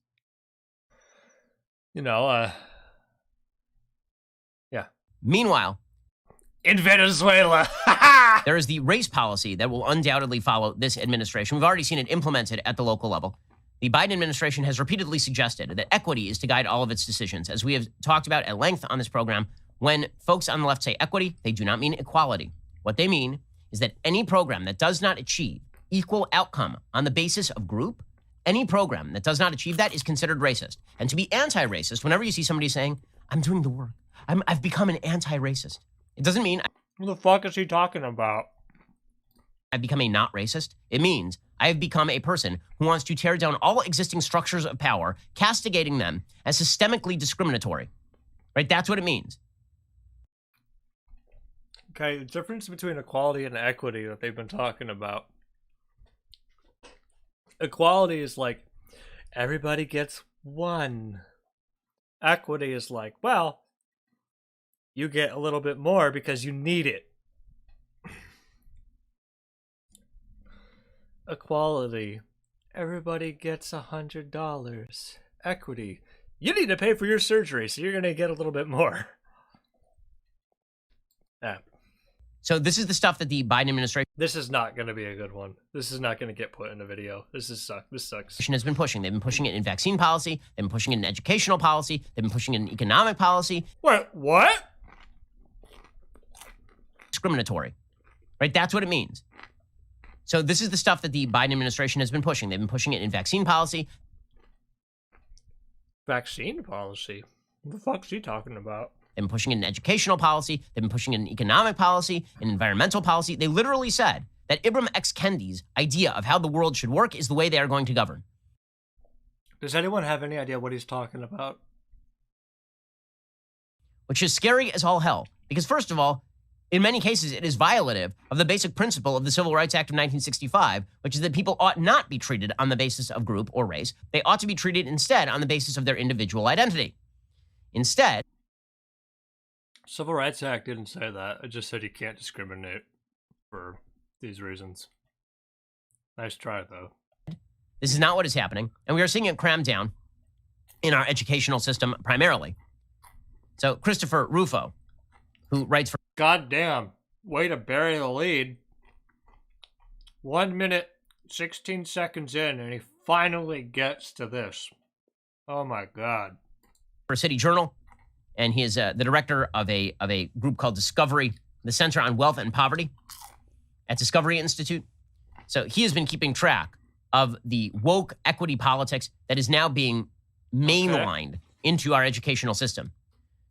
[SPEAKER 1] Yeah.
[SPEAKER 3] Meanwhile,
[SPEAKER 1] In Venezuela,
[SPEAKER 3] there is the race policy that will undoubtedly follow this administration. We've already seen it implemented at the local level. The Biden administration has repeatedly suggested that equity is to guide all of its decisions. As we have talked about at length on this program, when folks on the left say equity, they do not mean equality. What they mean is that any program that does not achieve equal outcome on the basis of group, any program that does not achieve that is considered racist. And to be anti-racist, whenever you see somebody saying, "I'm doing the work, I've become an anti-racist," it doesn't mean
[SPEAKER 1] what the fuck is he talking about?
[SPEAKER 3] I've become a not racist. It means I have become a person who wants to tear down all existing structures of power, castigating them as systemically discriminatory. Right? That's what it means.
[SPEAKER 1] Okay, the difference between equality and equity that they've been talking about. Equality is like everybody gets one. Equity is like, well, you get a little bit more because you need it. Equality, everybody gets $100. Equity, you need to pay for your surgery, so you're going to get a little bit more. Yeah.
[SPEAKER 3] So this is the stuff that the Biden administration
[SPEAKER 1] This is not going to be a good one. This is not going to get put in a video. This sucks.
[SPEAKER 3] has been pushing. They've been pushing it in vaccine policy. They've been pushing it in educational policy. They've been pushing it in economic policy.
[SPEAKER 1] What?
[SPEAKER 3] Discriminatory. Right? That's what it means. So this is the stuff that the Biden administration has been pushing. They've been pushing it in vaccine policy.
[SPEAKER 1] Vaccine policy? What the fuck's he talking about?
[SPEAKER 3] They've been pushing it in educational policy. They've been pushing it in economic policy, in environmental policy. They literally said that Ibram X. Kendi's idea of how the world should work is the way they are going to govern.
[SPEAKER 1] Does anyone have any idea what he's talking about?
[SPEAKER 3] Which is scary as all hell. Because first of all, in many cases, it is violative of the basic principle of the Civil Rights Act of 1965, which is that people ought not be treated on the basis of group or race. They ought to be treated instead on the basis of their individual identity. Instead,
[SPEAKER 1] Civil Rights Act didn't say that. It just said you can't discriminate for these reasons. Nice try, though.
[SPEAKER 3] this is not what is happening, and we are seeing it crammed down in our educational system primarily. So Christopher Rufo, who writes for
[SPEAKER 1] God damn. Way to bury the lead. 1 minute, 16 seconds in, and he finally gets to this. Oh my God.
[SPEAKER 3] for City Journal, and he is the director of a group called Discovery, the Center on Wealth and Poverty at Discovery Institute. So he has been keeping track of the woke equity politics that is now being mainlined into our educational system.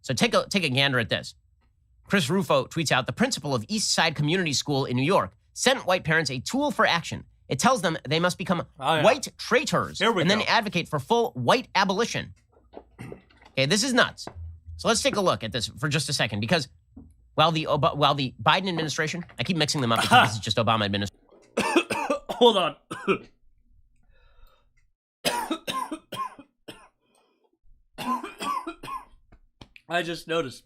[SPEAKER 3] So take a gander at this. Chris Rufo tweets out, the principal of East Side Community School in New York sent white parents a tool for action. It tells them they must become white traitors and then advocate for full white abolition. Okay, this is nuts. So let's take a look at this for just a second, because while the Biden administration, I keep mixing them up because this is just Obama administration.
[SPEAKER 1] Hold on. I just noticed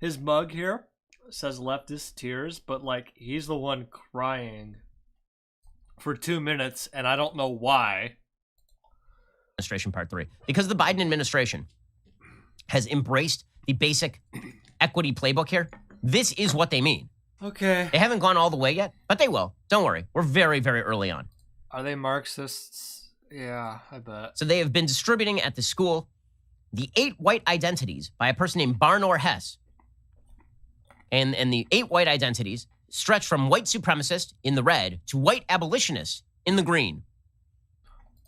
[SPEAKER 1] his mug here says leftist tears, but like he's the one crying for 2 minutes, and I don't know why.
[SPEAKER 3] Administration part 3. Because the Biden administration has embraced the basic equity playbook here, this is what they mean.
[SPEAKER 1] Okay.
[SPEAKER 3] They haven't gone all the way yet, but they will. Don't worry. We're very, very early on.
[SPEAKER 1] Are they Marxists? Yeah, I bet.
[SPEAKER 3] So they have been distributing at the school the 8 white identities by a person named Barnor Hess, And the 8 white identities stretch from white supremacist in the red to white abolitionist in the green.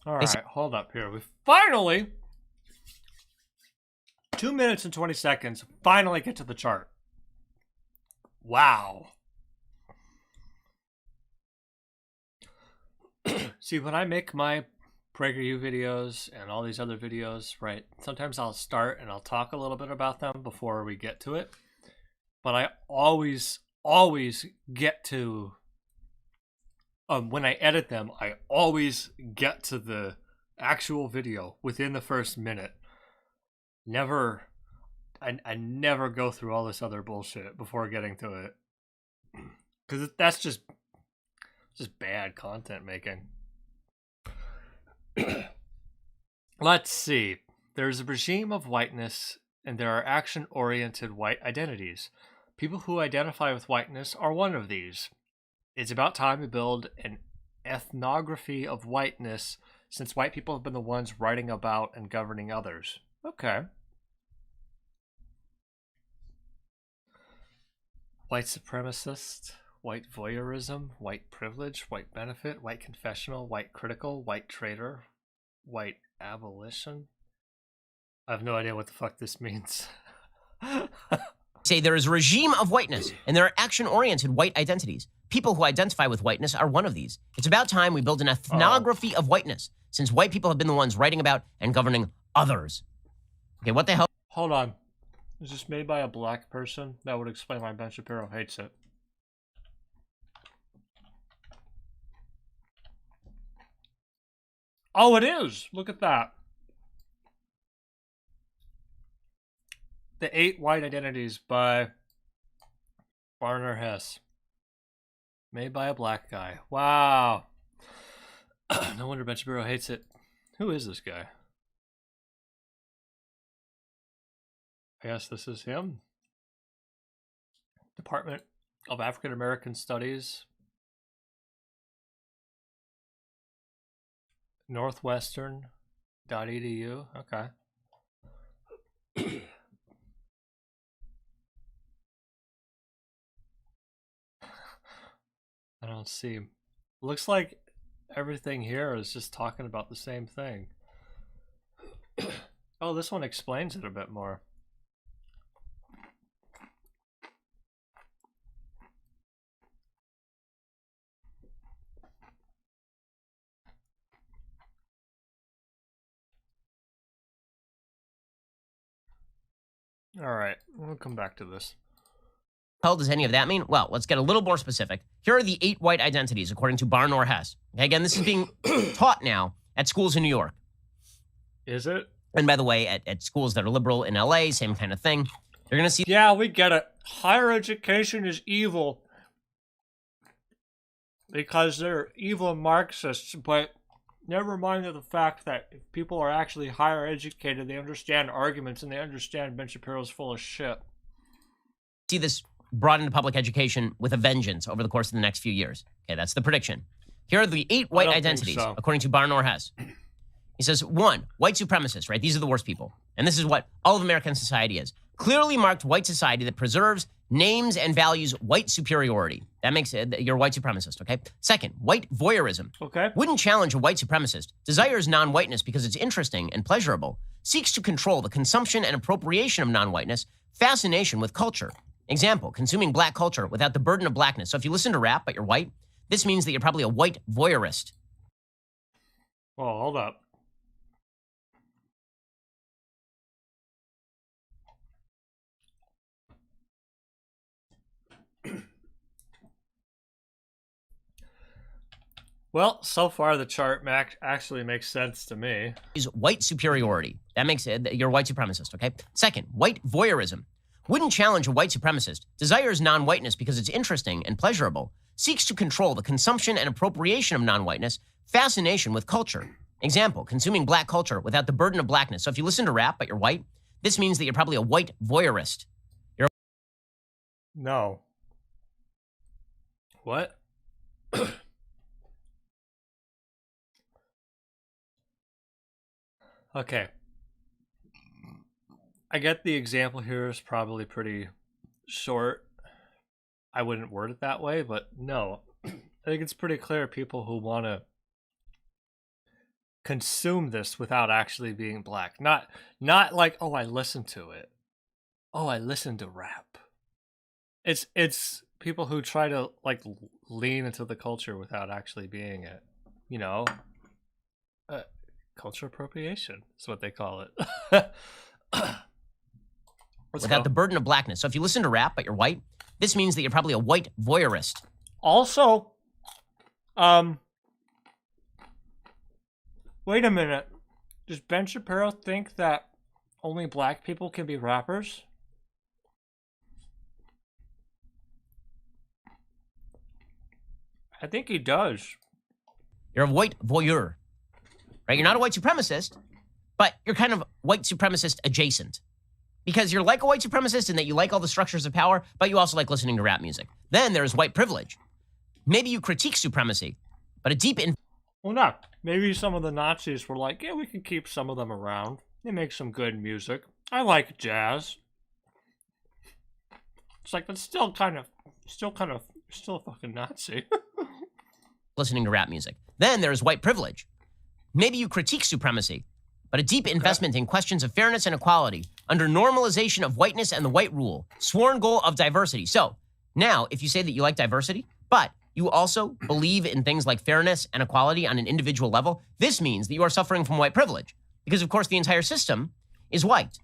[SPEAKER 1] All right, hold up here. We finally, 2 minutes and 20 seconds, finally get to the chart. Wow. See, when I make my PragerU videos and all these other videos, right, sometimes I'll start and I'll talk a little bit about them before we get to it. But I always get to, when I edit them, I always get to the actual video within the first minute. I never go through all this other bullshit before getting to it. Because that's just bad content making. Let's see. There's a regime of whiteness, and there are action-oriented white identities. People who identify with whiteness are one of these. It's about time we build an ethnography of whiteness, since white people have been the ones writing about and governing others. Okay. White supremacist, white voyeurism, white privilege, white benefit, white confessional, white critical, white traitor, white abolition. I have no idea what the fuck this means.
[SPEAKER 3] Say there is a regime of whiteness, and there are action-oriented white identities. People who identify with whiteness are one of these. It's about time we build an ethnography of whiteness, since white people have been the ones writing about and governing others. Okay, what the hell?
[SPEAKER 1] Hold on. Is this made by a black person? That would explain why Ben Shapiro hates it. Oh, it is! Look at that. The 8 White Identities by Barnard Hess. Made by a black guy. Wow. No wonder Ben Shapiro hates it. Who is this guy? I guess this is him. Department of African American Studies. Northwestern.edu. Okay. I don't see. Looks like everything here is just talking about the same thing. Oh, this one explains it a bit more. All right, we'll come back to this.
[SPEAKER 3] Hell does any of that mean? Well, let's get a little more specific. Here are the 8 white identities, according to Barnard Hess. Okay, again, this is being taught now at schools in New York.
[SPEAKER 1] Is it?
[SPEAKER 3] And by the way, at schools that are liberal in LA, same kind of thing. You're going to see...
[SPEAKER 1] Yeah, we get it. Higher education is evil. Because they're evil Marxists, but never mind the fact that if people are actually higher educated, they understand arguments and they understand Ben Shapiro's full of shit.
[SPEAKER 3] See this brought into public education with a vengeance over the course of the next few years. Okay, that's the prediction. Here are the 8 white identities, according to Barnard Hess. He says, 1, white supremacists, right? These are the worst people. And this is what all of American society is. Clearly marked white society that preserves, names, and values white superiority. That makes it, you're a white supremacist, okay? 2nd, white voyeurism.
[SPEAKER 1] Okay.
[SPEAKER 3] Wouldn't challenge a white supremacist, desires non-whiteness because it's interesting and pleasurable, seeks to control the consumption and appropriation of non-whiteness, fascination with culture. Example, consuming black culture without the burden of blackness. So if you listen to rap, but you're white, this means that you're probably a white voyeurist.
[SPEAKER 1] Well, hold up. Well, so far the chart actually makes sense to me.
[SPEAKER 3] Is white superiority. That makes it, you're a white supremacist, okay? 2nd, white voyeurism. Wouldn't challenge a white supremacist, desires non-whiteness because it's interesting and pleasurable, seeks to control the consumption and appropriation of non-whiteness, fascination with culture. Example, consuming black culture without the burden of blackness. So if you listen to rap, but you're white, this means that you're probably a white voyeurist.
[SPEAKER 1] No. What? Okay. I get the example here is probably pretty short I wouldn't word it that way, but no. I think it's pretty clear people who want to consume this without actually being black. Not like, oh, I listen to it. Oh, I listen to rap. It's people who try to like lean into the culture without actually being it. You know, culture appropriation is what they call it.
[SPEAKER 3] Without the burden of blackness. So if you listen to rap but you're white, this means that you're probably a white voyeurist.
[SPEAKER 1] Also, wait a minute. Does Ben Shapiro think that only black people can be rappers? I think he does.
[SPEAKER 3] You're a white voyeur, right? You're not a white supremacist, but you're kind of white supremacist adjacent. Because you're like a white supremacist in that you like all the structures of power, but you also like listening to rap music. Then there's white privilege. Maybe you critique supremacy, but a deep...
[SPEAKER 1] Well, no. Maybe some of the Nazis were like, yeah, we can keep some of them around. They make some good music. I like jazz. It's like, that's still a fucking Nazi.
[SPEAKER 3] listening to rap music. Then there's white privilege. Maybe you critique supremacy, but a deep investment in questions of fairness and equality under normalization of whiteness and the white rule, sworn goal of diversity. So now, if you say that you like diversity, but you also believe in things like fairness and equality on an individual level, this means that you are suffering from white privilege. Because, of course, the entire system is white.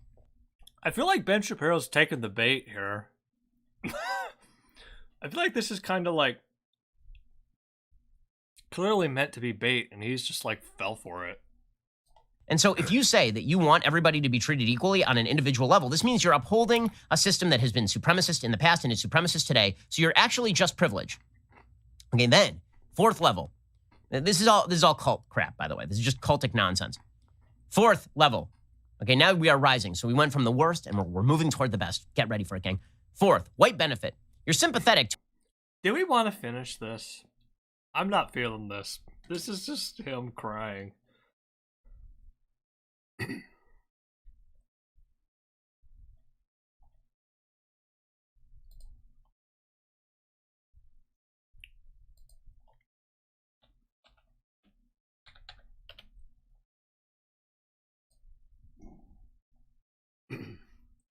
[SPEAKER 1] I feel like Ben Shapiro's taking the bait here. I feel like this is kind of like clearly meant to be bait, and he's just like fell for it.
[SPEAKER 3] And so if you say that you want everybody to be treated equally on an individual level, this means you're upholding a system that has been supremacist in the past and is supremacist today. So you're actually just privileged. Okay, then, fourth level. This is all cult crap, by the way. This is just cultic nonsense. Fourth level. Okay, now we are rising. So we went from the worst and we're moving toward the best. Get ready for it, gang. Fourth, white benefit. You're sympathetic to...
[SPEAKER 1] Do we want to finish this? I'm not feeling this. This is just him crying.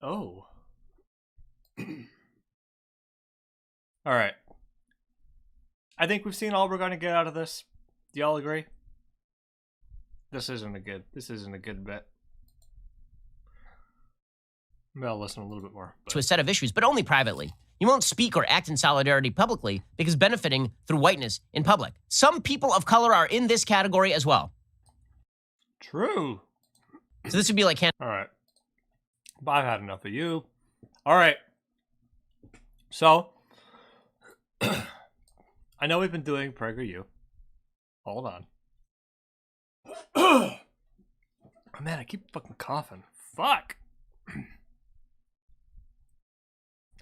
[SPEAKER 1] Oh. All right. I think we've seen all we're going to get out of this. Do y'all agree? This isn't a good bet. Maybe I'll listen a little bit more.
[SPEAKER 3] To a set of issues, but only privately. You won't speak or act in solidarity publicly because benefiting through whiteness in public. Some people of color are in this category as well.
[SPEAKER 1] True.
[SPEAKER 3] So this would be like...
[SPEAKER 1] All right. But I've had enough of you. All right. So, I know we've been doing PragerU. Hold on. Oh, man, I keep fucking coughing. Fuck.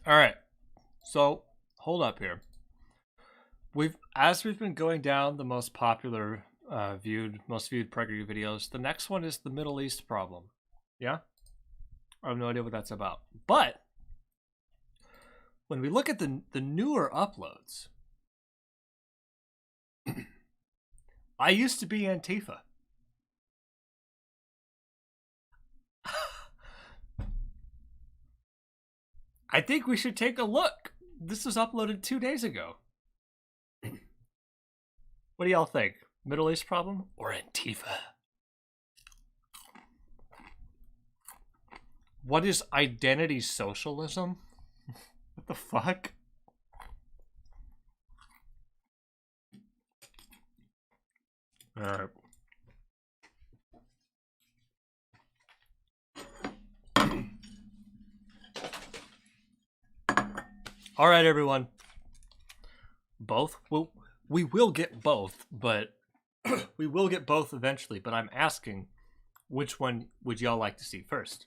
[SPEAKER 1] All right. So, hold up here. As we've been going down the most popular, most viewed PragerU videos, the next one is the Middle East problem. Yeah? I have no idea what that's about. But when we look at the newer uploads, I used to be Antifa. I think we should take a look. This was uploaded 2 days ago. What do y'all think? Middle East problem or Antifa? What is identity socialism? What the fuck? Alright. Alright, everyone. Both? Well, we will get both, but we will get both eventually, but I'm asking which one would y'all like to see first?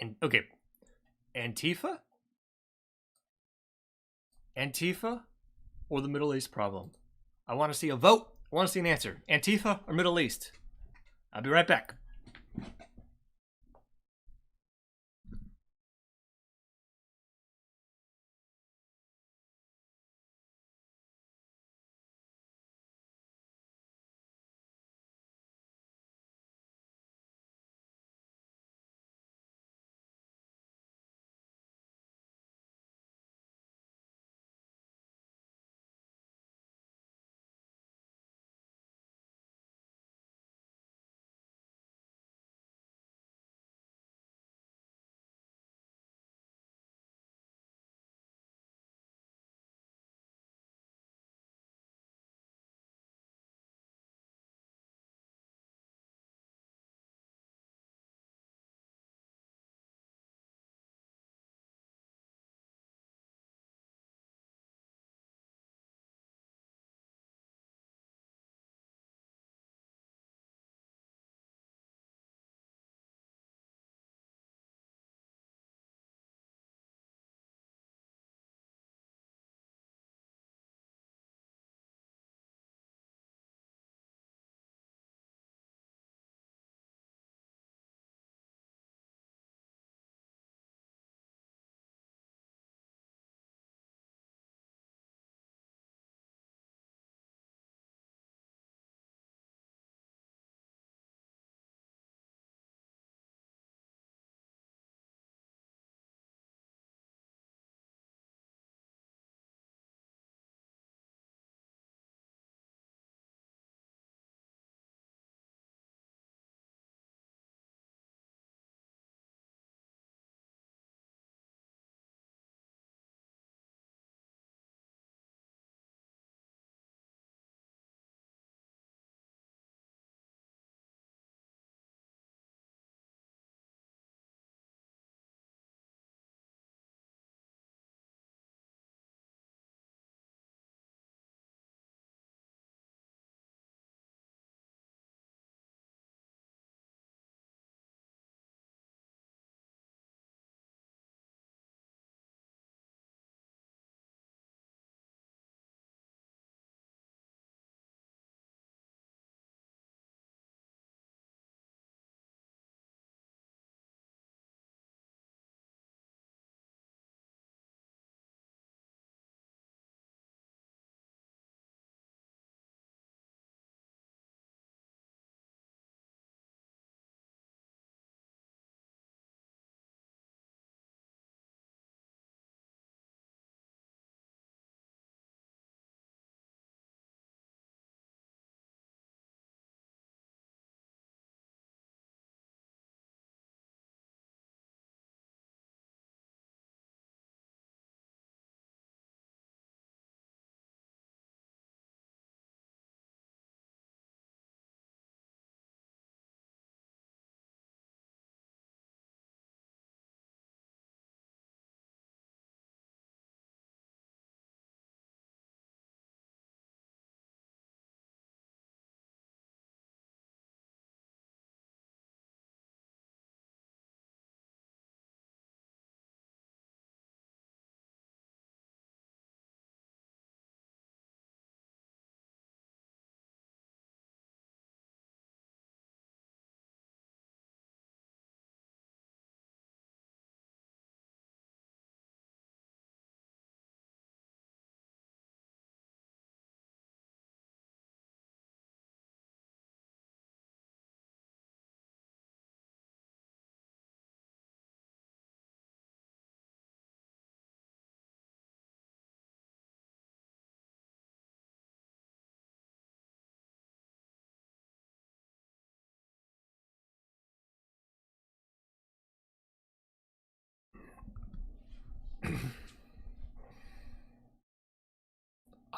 [SPEAKER 1] And okay, Antifa? Antifa or the Middle East problem? I want to see a vote. I want to see an answer. Antifa or Middle East? I'll be right back.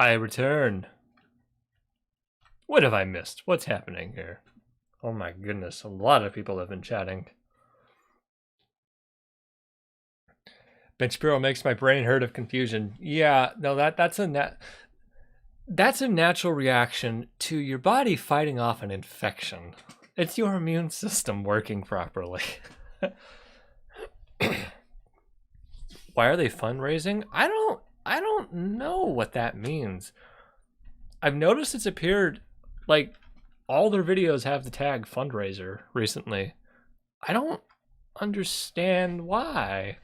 [SPEAKER 1] I return. What have I missed? What's happening here? Oh my goodness, a lot of people have been chatting. Bench Bureau makes my brain hurt of confusion. Yeah, no, that's a natural reaction to your body fighting off an infection. It's your immune system working properly. Why are they fundraising? I don't know what that means. I've noticed it's appeared like all their videos have the tag fundraiser recently. I don't understand why.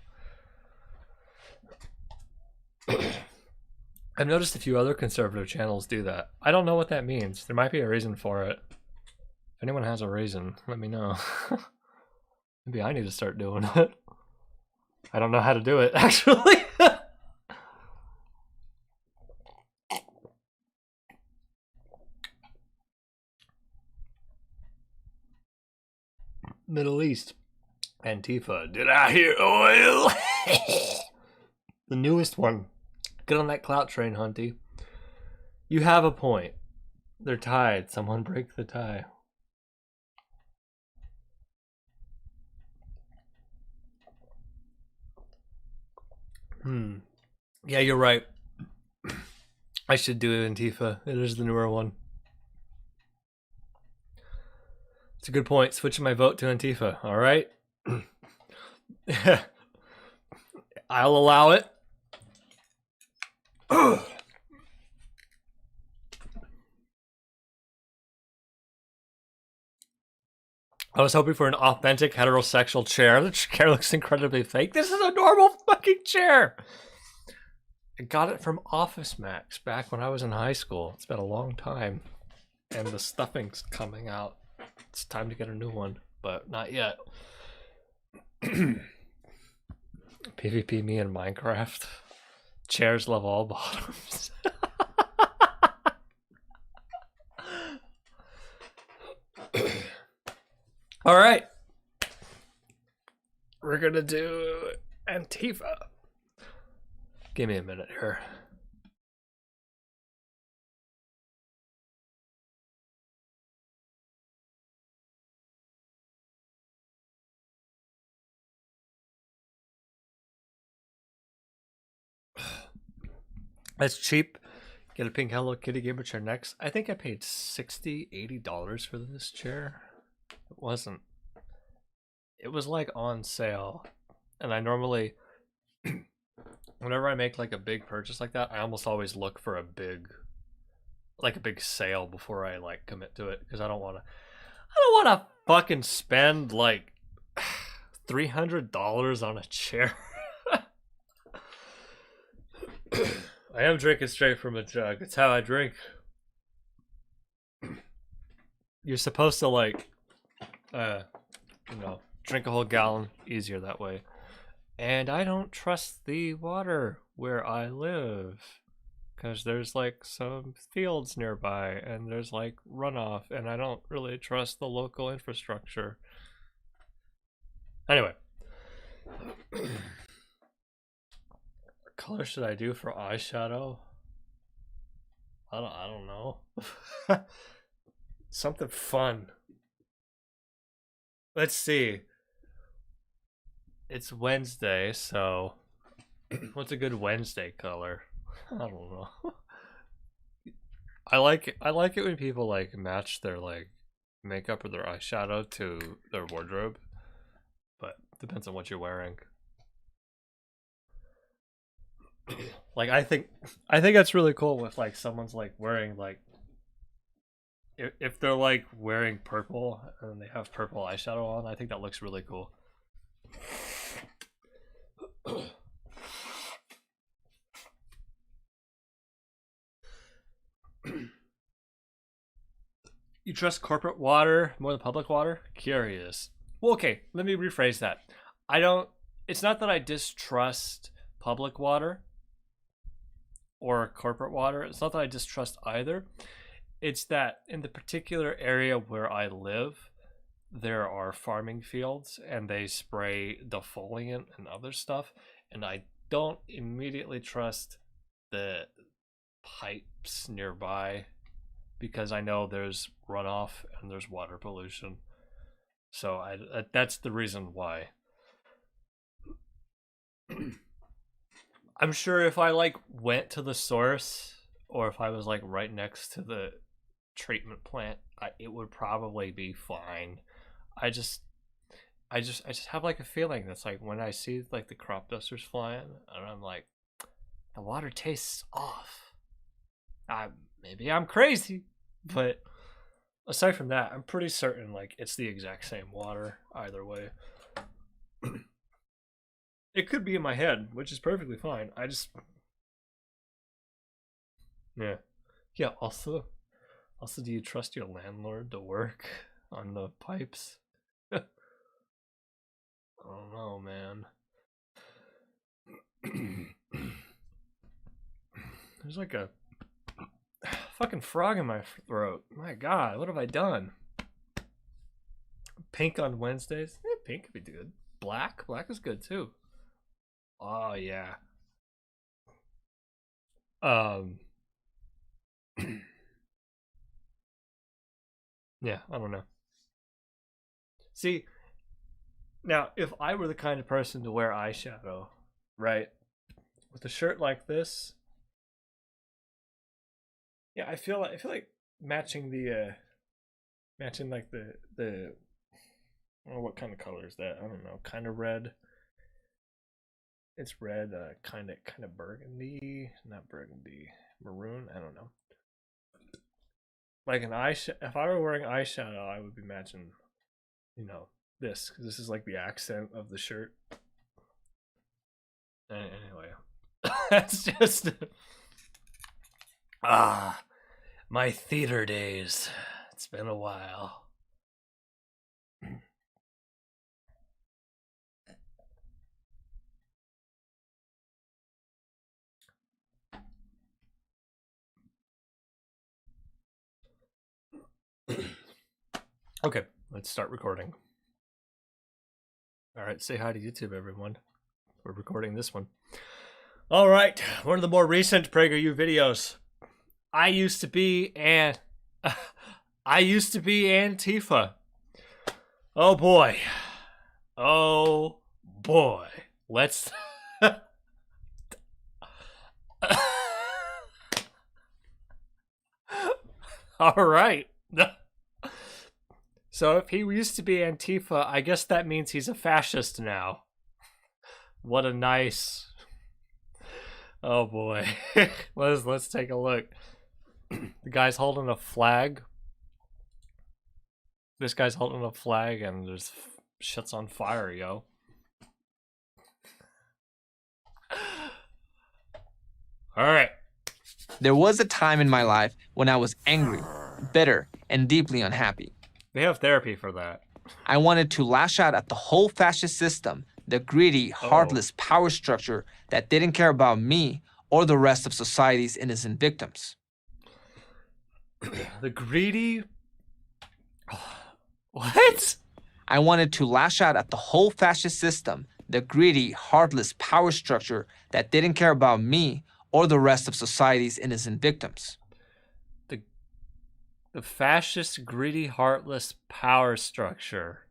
[SPEAKER 1] I've noticed a few other conservative channels do that. I don't know what that means. There might be a reason for it. If anyone has a reason, let me know. Maybe I need to start doing it. I don't know how to do it, actually. Middle East. Antifa. Did I hear oil? The newest one. Get on that clout train, Hunty. You have a point. They're tied. Someone break the tie. Yeah, you're right. I should do Antifa. It is the newer one. It's a good point. Switching my vote to Antifa. All right. I'll allow it. I was hoping for an authentic heterosexual chair. The chair looks incredibly fake. This is a normal fucking chair. I got it from Office Max back when I was in high school. It's been a long time. And the stuffing's coming out. It's time to get a new one, but not yet. PvP me in Minecraft. Chairs love all bottoms. All right. We're gonna do Antifa. Give me a minute here. That's cheap. Get a pink Hello Kitty gamer chair next. I think I paid $60, $80 for this chair. It wasn't. It was like on sale. And I normally, whenever I make like a big purchase like that, I almost always look for a big sale before I like commit to it. Because I don't want to fucking spend like $300 on a chair. I am drinking straight from a jug. It's how I drink. You're supposed to like, drink a whole gallon. Easier that way. And I don't trust the water where I live. Because there's like some fields nearby and there's like runoff. And I don't really trust the local infrastructure. Anyway. What color should I do for eyeshadow? I don't know. Something fun. Let's see. It's Wednesday, so what's a good Wednesday color? I don't know. I like it when people like match their like makeup or their eyeshadow to their wardrobe, but depends on what you're wearing. Like I think that's really cool if like someone's like wearing like if they're like wearing purple and they have purple eyeshadow on. I think that looks really cool. You trust corporate water more than public water? Curious. Well, okay, let me rephrase that. It's not that I distrust public water or corporate water. It's not that I distrust either. It's that in the particular area where I live, there are farming fields and they spray defoliant and other stuff, and I don't immediately trust the pipes nearby because I know there's runoff and there's water pollution. So that's the reason why. I'm sure if I like went to the source or if I was like right next to the treatment plant, it would probably be fine. I just have like a feeling that's like when I see like the crop dusters flying and I'm like, the water tastes off. Maybe I'm crazy, but aside from that, I'm pretty certain like it's the exact same water either way. It could be in my head, which is perfectly fine. Yeah. Also, do you trust your landlord to work on the pipes? I don't know, man. There's like a fucking frog in my throat. My God, what have I done? Pink on Wednesdays? Pink could be good. Black is good too. Oh yeah. Yeah, I don't know. See, now if I were the kind of person to wear eyeshadow, right, with a shirt like this, yeah, I feel like matching like the I don't know what kind of color is that? I don't know, kind of red. It's red, kind of burgundy, not burgundy, maroon. I don't know. Like if I were wearing eyeshadow, I would be matching, this, because this is like the accent of the shirt. Anyway, that's just my theater days. It's been a while. Okay, let's start recording. All right, say hi to YouTube, everyone. We're recording this one. All right, one of the more recent PragerU videos. I used to be Antifa. Oh boy. Let's all right. So if he used to be Antifa, I guess that means he's a fascist now. What a nice... Oh boy. Let's take a look. The guy's holding a flag. This guy's holding a flag and there's shit's on fire, yo. All right.
[SPEAKER 6] There was a time in my life when I was angry, bitter, and deeply unhappy.
[SPEAKER 1] They have therapy for that.
[SPEAKER 6] I wanted to lash out at the whole fascist system, the greedy, heartless power structure that didn't care about me or the rest of society's innocent victims.
[SPEAKER 1] The greedy... What?
[SPEAKER 6] I wanted to lash out at the whole fascist system, the greedy, heartless power structure that didn't care about me or the rest of society's innocent victims.
[SPEAKER 1] The fascist, greedy, heartless power structure.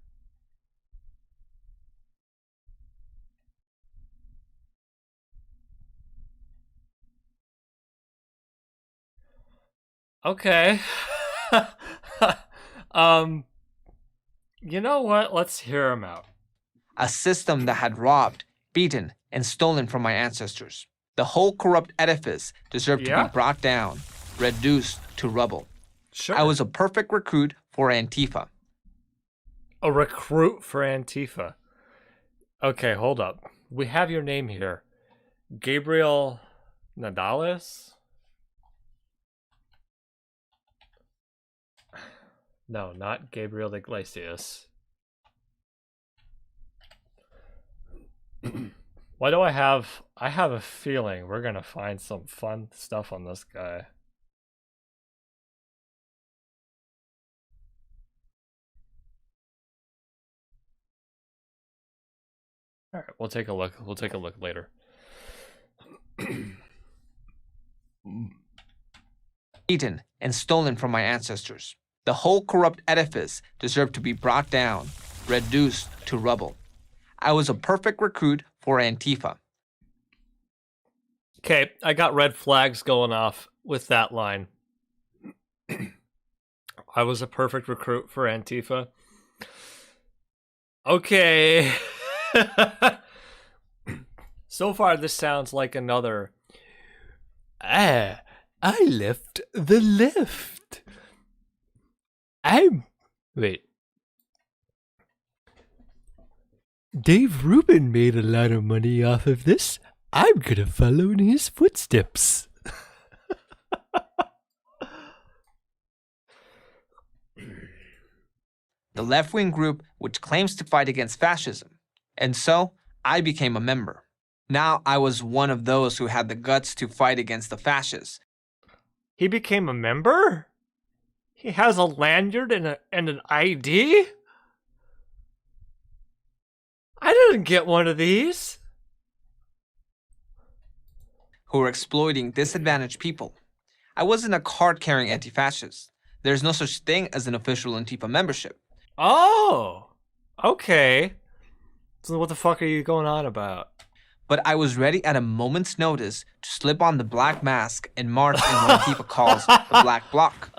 [SPEAKER 1] Okay. You know what? Let's hear him out.
[SPEAKER 6] A system that had robbed, beaten, and stolen from my ancestors. The whole corrupt edifice deserved to be brought down, reduced to rubble.
[SPEAKER 1] Sure.
[SPEAKER 6] I was a perfect recruit for Antifa.
[SPEAKER 1] A recruit for Antifa. Okay, hold up. We have your name here. Gabriel Nadales? No, not Gabriel Iglesias. Why do I have a feeling we're gonna find some fun stuff on this guy. All right, we'll take a look. We'll take a look later.
[SPEAKER 6] eaten and stolen from my ancestors. The whole corrupt edifice deserved to be brought down, reduced to rubble. I was a perfect recruit for Antifa.
[SPEAKER 1] Okay, I got red flags going off with that line. I was a perfect recruit for Antifa. Okay. So far, this sounds like another. I left the left. Wait. Dave Rubin made a lot of money off of this. I'm gonna follow in his footsteps.
[SPEAKER 6] The left-wing group which claims to fight against fascism. And so, I became a member. Now I was one of those who had the guts to fight against the fascists.
[SPEAKER 1] He became a member? He has a lanyard and an ID? I didn't get one of these.
[SPEAKER 6] Who were exploiting disadvantaged people. I wasn't a card-carrying anti-fascist. There's no such thing as an official Antifa membership.
[SPEAKER 1] Oh, okay. So what the fuck are you going on about?
[SPEAKER 6] But I was ready at a moment's notice to slip on the black mask and march in what Antifa calls the Black Bloc.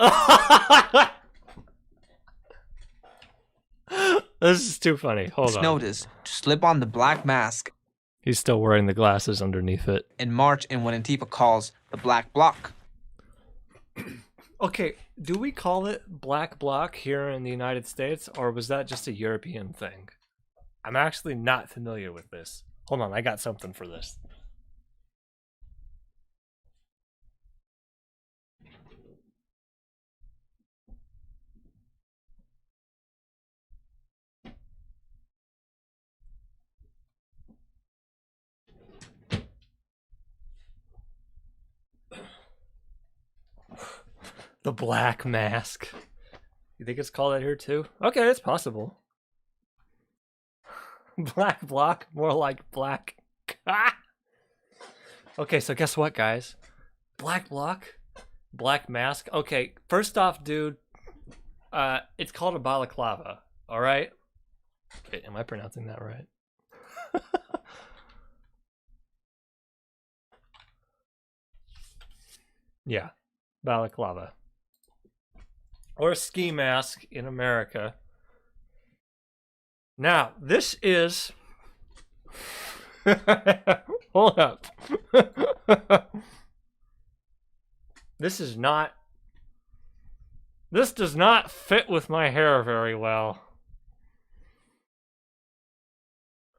[SPEAKER 1] This is too funny. Hold on.
[SPEAKER 6] Notice to slip on the black mask.
[SPEAKER 1] He's still wearing the glasses underneath it.
[SPEAKER 6] And march in what Antifa calls the Black Bloc.
[SPEAKER 1] Okay, do we call it Black Bloc here in the United States, or was that just a European thing? I'm actually not familiar with this. Hold on, I got something for this. The Black Mask. You think it's called that here too? Okay, it's possible. Black Bloc, more like black. Okay, so guess what, guys? Black Bloc, Black Mask. Okay, first off, dude, it's called a balaclava. All right. Wait, am I pronouncing that right? Yeah, balaclava. Or a ski mask in America. Now, this is... Hold up. This is not... This does not fit with my hair very well.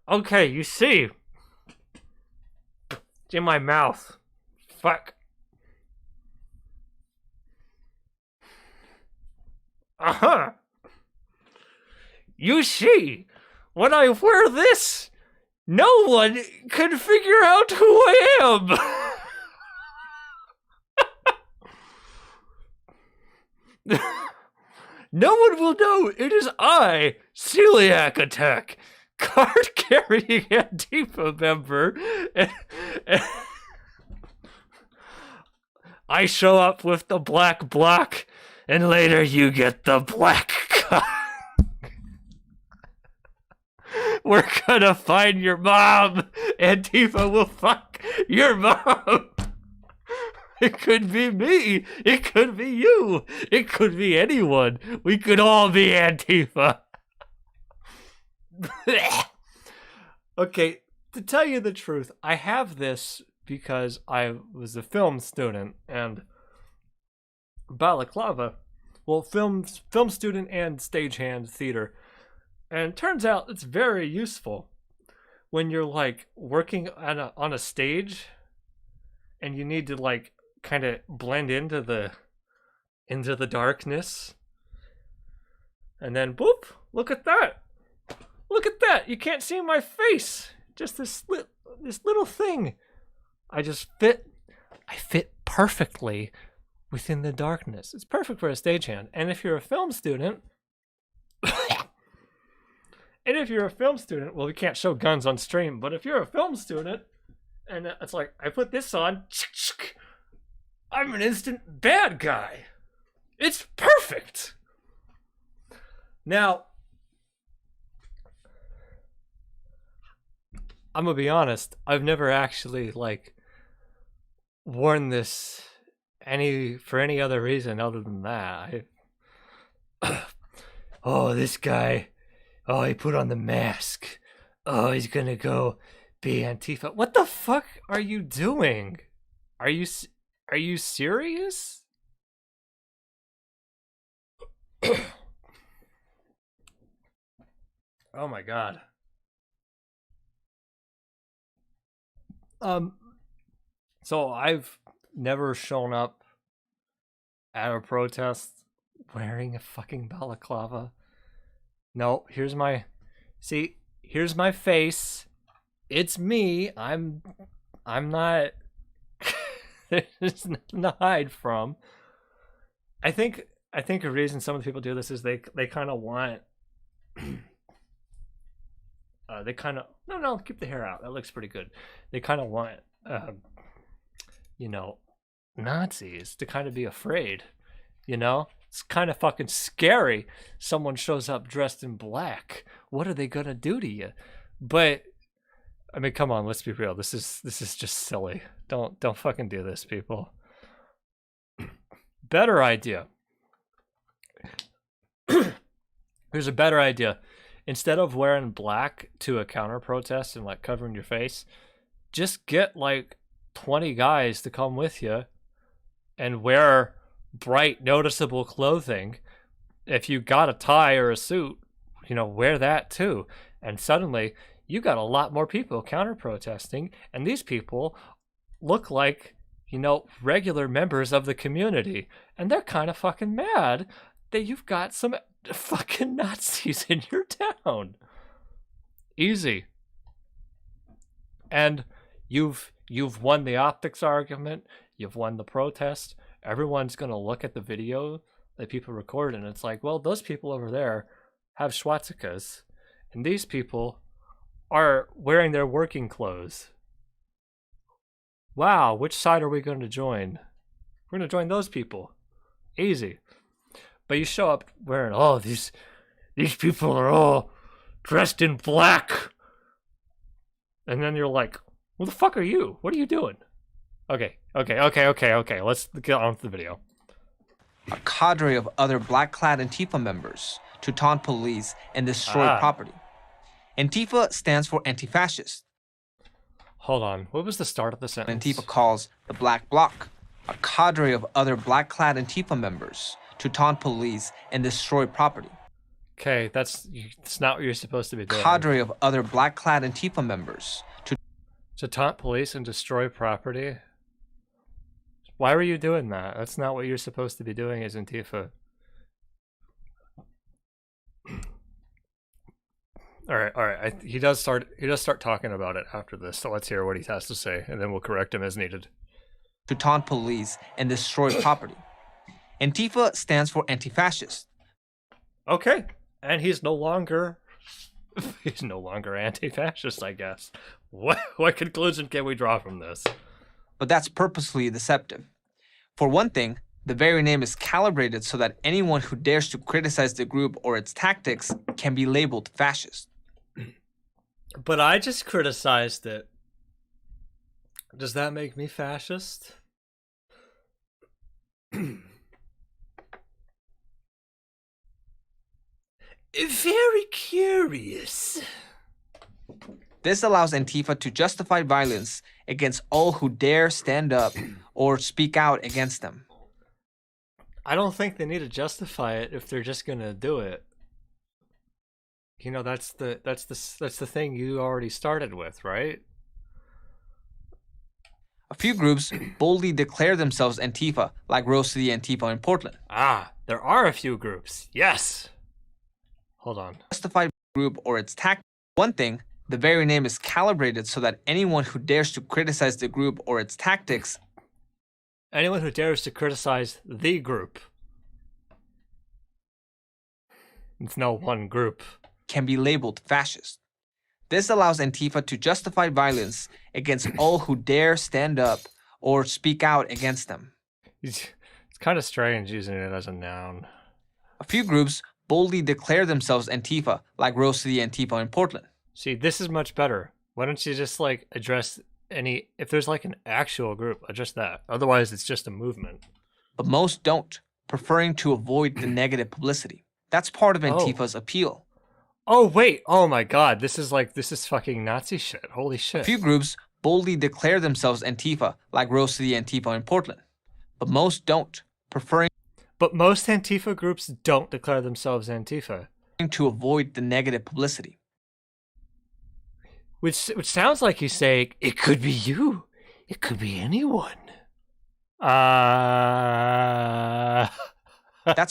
[SPEAKER 1] Okay, you see. It's in my mouth. Fuck. Uh-huh. You see, when I wear this, no one can figure out who I am. No one will know it is I, Celiac Attack, card-carrying Antifa member. I show up with the Black Bloc, and later you get the Black Cock. We're gonna find your mom. Antifa will fuck your mom. It could be me. It could be you. It could be anyone. We could all be Antifa. Okay, to tell you the truth, I have this because I was a film student and balaclava. Well, film student and stagehand theater. And it turns out it's very useful when you're like working on a stage and you need to like kind of blend into the darkness. And then boop, look at that. Look at that. You can't see my face. Just this little thing. I fit perfectly within the darkness. It's perfect for a stagehand. And if you're a film student, well, we can't show guns on stream, but if you're a film student, and it's like, I put this on, I'm an instant bad guy. It's perfect. Now, I'm gonna be honest, I've never actually like worn this for any other reason other than that. Oh, this guy. Oh, he put on the mask. Oh, he's gonna go be Antifa. What the fuck are you doing? Are you serious? Oh my god. So I've never shown up at a protest wearing a fucking balaclava. No, here's my face. It's me. I'm not there's nothing to hide from. I think a reason some of the people do this is they kind of want they kind of no, keep the hair out. That looks pretty good. They kind of want Nazis to kind of be afraid. It's kind of fucking scary. Someone shows up dressed in black. What are they gonna do to you? But I mean, come on, let's be real. This is just silly. Don't fucking do this, people. Better idea. Here's a better idea. Instead of wearing black to a counter protest and like covering your face, just get like 20 guys to come with you and wear bright, noticeable clothing. If you got a tie or a suit, wear that too. And suddenly you got a lot more people counter protesting, and these people look like, regular members of the community, and they're kind of fucking mad that you've got some fucking Nazis in your town. Easy. And you've won the optics argument, you've won the protest. Everyone's going to look at the video that people record, and it's like, well, those people over there have swastikas, and these people are wearing their working clothes. Wow, which side are we going to join? We're going to join those people. Easy. But you show up wearing, oh, these people are all dressed in black. And then you're like, who the fuck are you? What are you doing? Okay. Let's get on with the video.
[SPEAKER 6] A cadre of other black-clad Antifa members to taunt police and destroy property. Antifa stands for anti-fascist.
[SPEAKER 1] Hold on. What was the start of the sentence?
[SPEAKER 6] Antifa calls the Black Bloc. A cadre of other black-clad Antifa members to taunt police and destroy property.
[SPEAKER 1] Okay, that's not what you're supposed to be doing.
[SPEAKER 6] Cadre of other black-clad Antifa members
[SPEAKER 1] to taunt police and destroy property? Why were you doing that? That's not what you're supposed to be doing as Antifa. All right. He does start talking about it after this, so let's hear what he has to say, and then we'll correct him as needed.
[SPEAKER 6] To taunt police and destroy property. Antifa stands for anti-fascist.
[SPEAKER 1] Okay, and he's no longer anti-fascist, I guess. What conclusion can we draw from this?
[SPEAKER 6] But that's purposely deceptive. For one thing, the very name is calibrated so that anyone who dares to criticize the group or its tactics can be labeled fascist.
[SPEAKER 1] But I just criticized it. Does that make me fascist? Very curious.
[SPEAKER 6] This allows Antifa to justify violence against all who dare stand up or speak out against them.
[SPEAKER 1] I don't think they need to justify it if they're just gonna do it. That's the thing you already started with, right?
[SPEAKER 6] A few groups boldly declare themselves Antifa, like Rose City Antifa in Portland.
[SPEAKER 1] There are a few groups. Yes. Hold on.
[SPEAKER 6] Justified group or its tactics. One thing, the very name is calibrated so that anyone who dares to criticize the group or its tactics.
[SPEAKER 1] Anyone who dares to criticize the group. It's no one group.
[SPEAKER 6] Can be labeled fascist. This allows Antifa to justify violence against all who dare stand up or speak out against them.
[SPEAKER 1] It's kind of strange using it as a noun.
[SPEAKER 6] A few groups boldly declare themselves Antifa, like Rose City Antifa in Portland.
[SPEAKER 1] See, this is much better. Why don't you just like address any, if there's like an actual group, address that. Otherwise, it's just a movement.
[SPEAKER 6] But most don't, preferring to avoid the negative publicity. That's part of Antifa's appeal.
[SPEAKER 1] Oh, wait. Oh my God. This is fucking Nazi shit. Holy shit.
[SPEAKER 6] A few groups boldly declare themselves Antifa, like Rose City Antifa in Portland. But most don't, preferring
[SPEAKER 1] But most Antifa groups don't declare themselves Antifa.
[SPEAKER 6] to avoid the negative publicity.
[SPEAKER 1] Which sounds like he's saying, it could be you. It could be anyone.
[SPEAKER 6] That's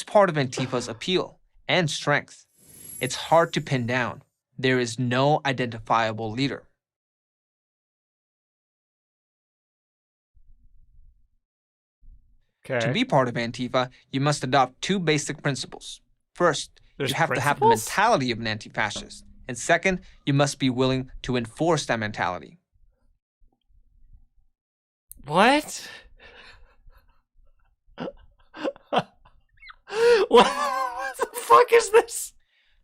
[SPEAKER 6] part of Antifa's appeal and strength. It's hard to pin down. There is no identifiable leader.
[SPEAKER 1] Okay.
[SPEAKER 6] To be part of Antifa, you must adopt two basic principles. First,
[SPEAKER 1] There's
[SPEAKER 6] you have to have the
[SPEAKER 1] principles?
[SPEAKER 6] mentality of an anti-fascist. And second, you must be willing to enforce that mentality.
[SPEAKER 1] What? What the fuck is this?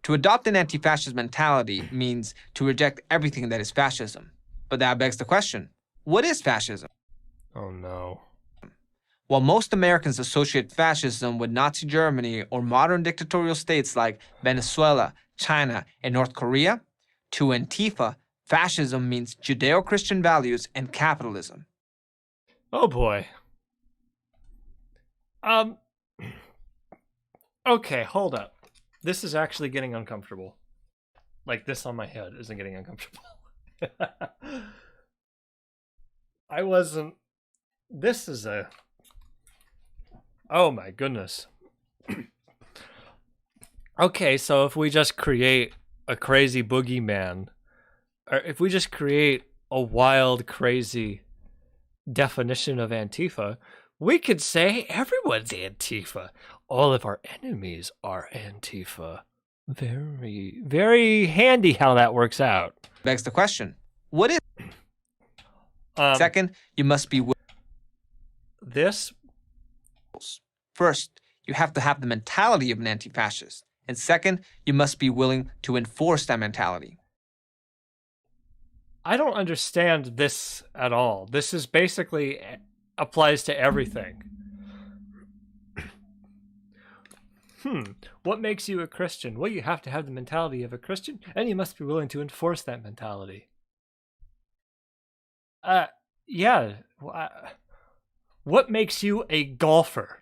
[SPEAKER 6] To adopt an anti-fascist mentality means to reject everything that is fascism. But that begs the question, what is fascism?
[SPEAKER 1] Oh no.
[SPEAKER 6] While most Americans associate fascism with Nazi Germany or modern dictatorial states like Venezuela, China, and North Korea, to Antifa, fascism means Judeo-Christian values and capitalism.
[SPEAKER 1] Oh boy. Okay, hold up. This is actually getting uncomfortable. Like this on my head isn't getting uncomfortable. I wasn't. This is a. Oh my goodness. Okay, so if we just create a crazy boogeyman, or if we just create a wild, crazy definition of Antifa, we could say everyone's Antifa. All of our enemies are Antifa. Very, very handy how that works out.
[SPEAKER 6] Begs the question, what is? Second, you must be willing.
[SPEAKER 1] This?
[SPEAKER 6] First, you have to have the mentality of an anti-fascist. And second, you must be willing to enforce that mentality.
[SPEAKER 1] I don't understand this at all. This is basically applies to everything. What makes you a Christian? Well, you have to have the mentality of a Christian, and you must be willing to enforce that mentality. Yeah. What makes you a golfer?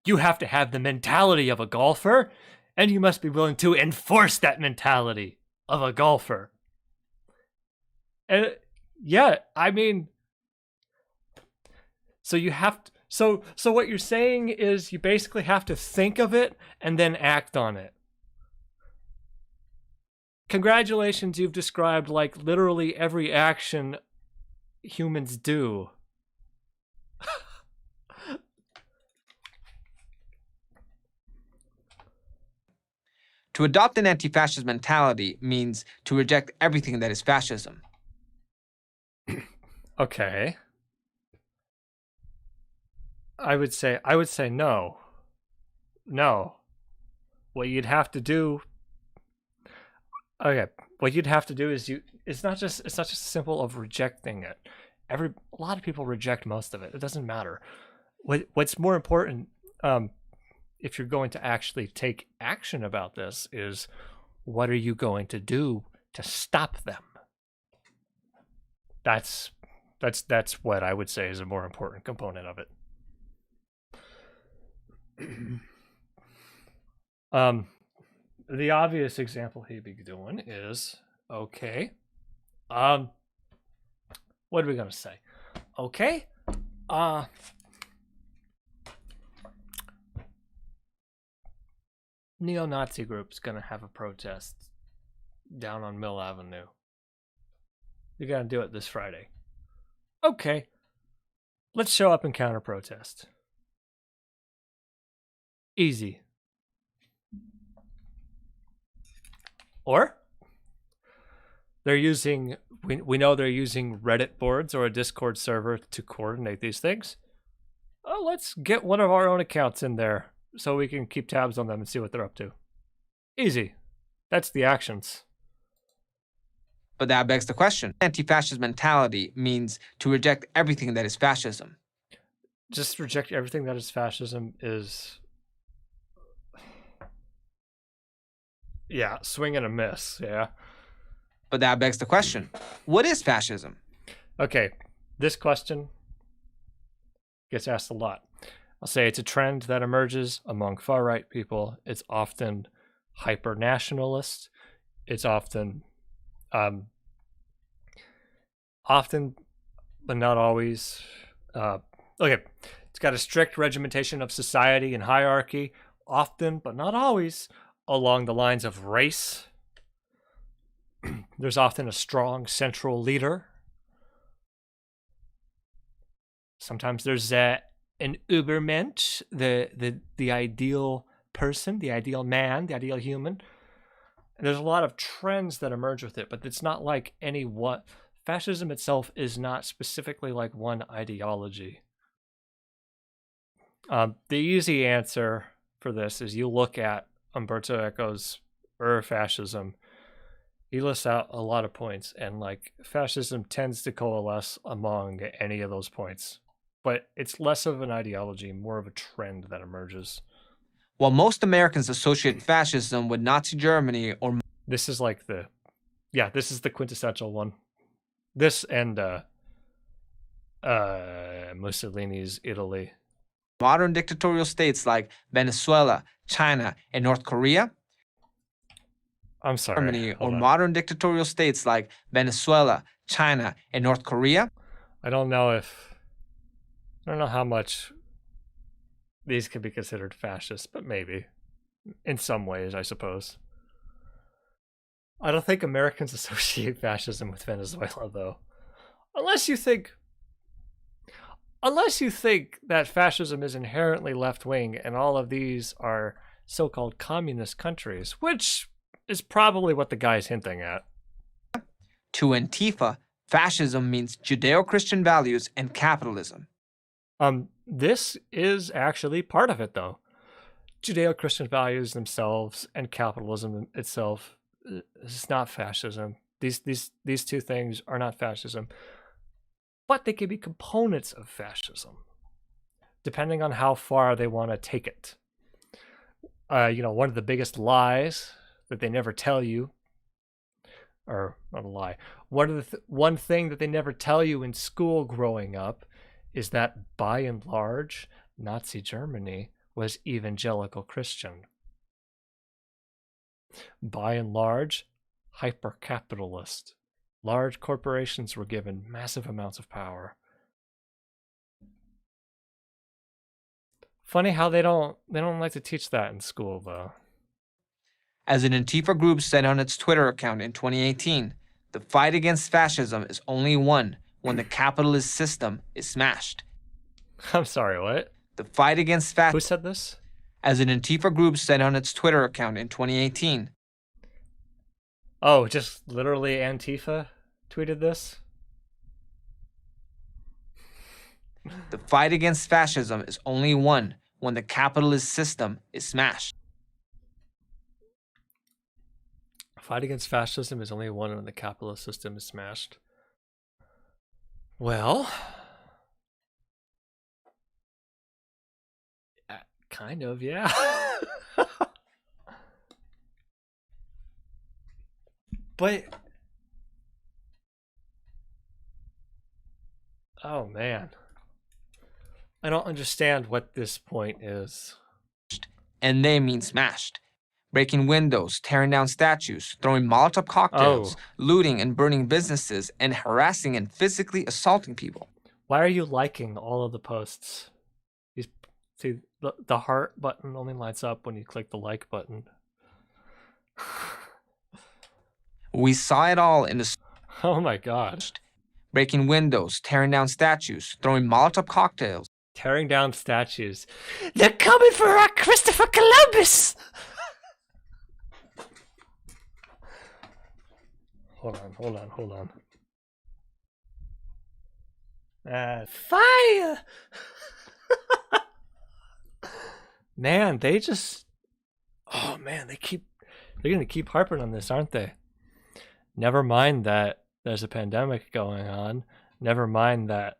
[SPEAKER 1] You have to have the mentality of a golfer, and you must be willing to enforce that mentality of a golfer. And yeah, I mean, so you have to, so what you're saying is you basically have to think of it and then act on it. Congratulations, you've described like literally every action humans do.
[SPEAKER 6] To adopt an anti-fascist mentality means to reject everything that is fascism.
[SPEAKER 1] Okay. I would say no. No. What you'd have to do. Okay. What you'd have to do is it's not just simple of rejecting it. A lot of people reject most of it. It doesn't matter. What's more important, if you're going to actually take action about this, is what are you going to do to stop them? That's what I would say is a more important component of it. The obvious example he'd be doing is, okay, what are we gonna say? Okay, neo-Nazi group's gonna have a protest down on Mill Avenue. You're gonna do it this Friday. Okay, let's show up and counter-protest. Easy. Or they're using, we know they're using Reddit boards or a Discord server to coordinate these things. Oh, let's get one of our own accounts in there so we can keep tabs on them and see what they're up to. Easy. That's the actions.
[SPEAKER 6] But that begs the question. Anti-fascist mentality means to reject everything that is fascism.
[SPEAKER 1] Just reject everything that is fascism is... Yeah, swing and a miss, yeah.
[SPEAKER 6] But that begs the question. What is fascism?
[SPEAKER 1] Okay, this question gets asked a lot. I'll say it's a trend that emerges among far-right people. It's often hyper-nationalist. It's often, but not always. Okay, it's got a strict regimentation of society and hierarchy, often, but not always, along the lines of race. There's often a strong central leader. Sometimes there's an Übermensch, the ideal person, the ideal man, the ideal human. And there's a lot of trends that emerge with it, but it's not like any one. Fascism itself is not specifically like one ideology. The easy answer for this is you look at Umberto Eco's Fascism. He lists out a lot of points, and like fascism tends to coalesce among any of those points. But it's less of an ideology, more of a trend that emerges.
[SPEAKER 6] While most Americans associate fascism with Nazi Germany or
[SPEAKER 1] This is like this is the quintessential one. This and Mussolini's Italy.
[SPEAKER 6] modern dictatorial states like Venezuela, China, and North Korea,
[SPEAKER 1] I'm sorry.
[SPEAKER 6] Germany, or
[SPEAKER 1] hold on.
[SPEAKER 6] modern dictatorial states like Venezuela, China, and North Korea,
[SPEAKER 1] I don't know how much these could be considered fascist, but maybe. In some ways, I suppose. I don't think Americans associate fascism with Venezuela, though. Unless you think that fascism is inherently left-wing and all of these are so-called communist countries, which is probably what the guy's hinting at.
[SPEAKER 6] to Antifa, fascism means Judeo-Christian values and capitalism.
[SPEAKER 1] This is actually part of it, though. Judeo-Christian values themselves and capitalism itself is not fascism. These two things are not fascism, but they can be components of fascism, depending on how far they want to take it. One of the biggest lies that they never tell you, or not a lie, one thing that they never tell you in school growing up is that by and large, Nazi Germany was evangelical Christian. By and large, hyper-capitalist. Large corporations were given massive amounts of power. Funny how they don't like to teach that in school, though.
[SPEAKER 6] As an Antifa group said on its Twitter account in 2018, the fight against fascism is only won when the capitalist system is smashed.
[SPEAKER 1] I'm sorry, what?
[SPEAKER 6] The fight against
[SPEAKER 1] Who
[SPEAKER 6] fascism,
[SPEAKER 1] said this?
[SPEAKER 6] as an Antifa group said on its Twitter account in 2018,
[SPEAKER 1] Oh, just literally Antifa tweeted this?
[SPEAKER 6] the fight against fascism is only won when the capitalist system is smashed.
[SPEAKER 1] Fight against fascism is only won when the capitalist system is smashed. Well, kind of, yeah. But, oh man, I don't understand what this point is.
[SPEAKER 6] And they mean smashed. Breaking windows, tearing down statues, throwing Molotov cocktails, looting and burning businesses, and harassing and physically assaulting people.
[SPEAKER 1] Why are you liking all of the posts? See, the heart button only lights up when you click the like button.
[SPEAKER 6] We saw it all in the
[SPEAKER 1] Oh my god.
[SPEAKER 6] breaking windows, tearing down statues, throwing Molotov cocktails,
[SPEAKER 1] Tearing down statues. They're coming for our Christopher Columbus! Hold on. Fire! Man, they just, oh man, they're gonna keep harping on this, aren't they? Never mind that there's a pandemic going on. Never mind that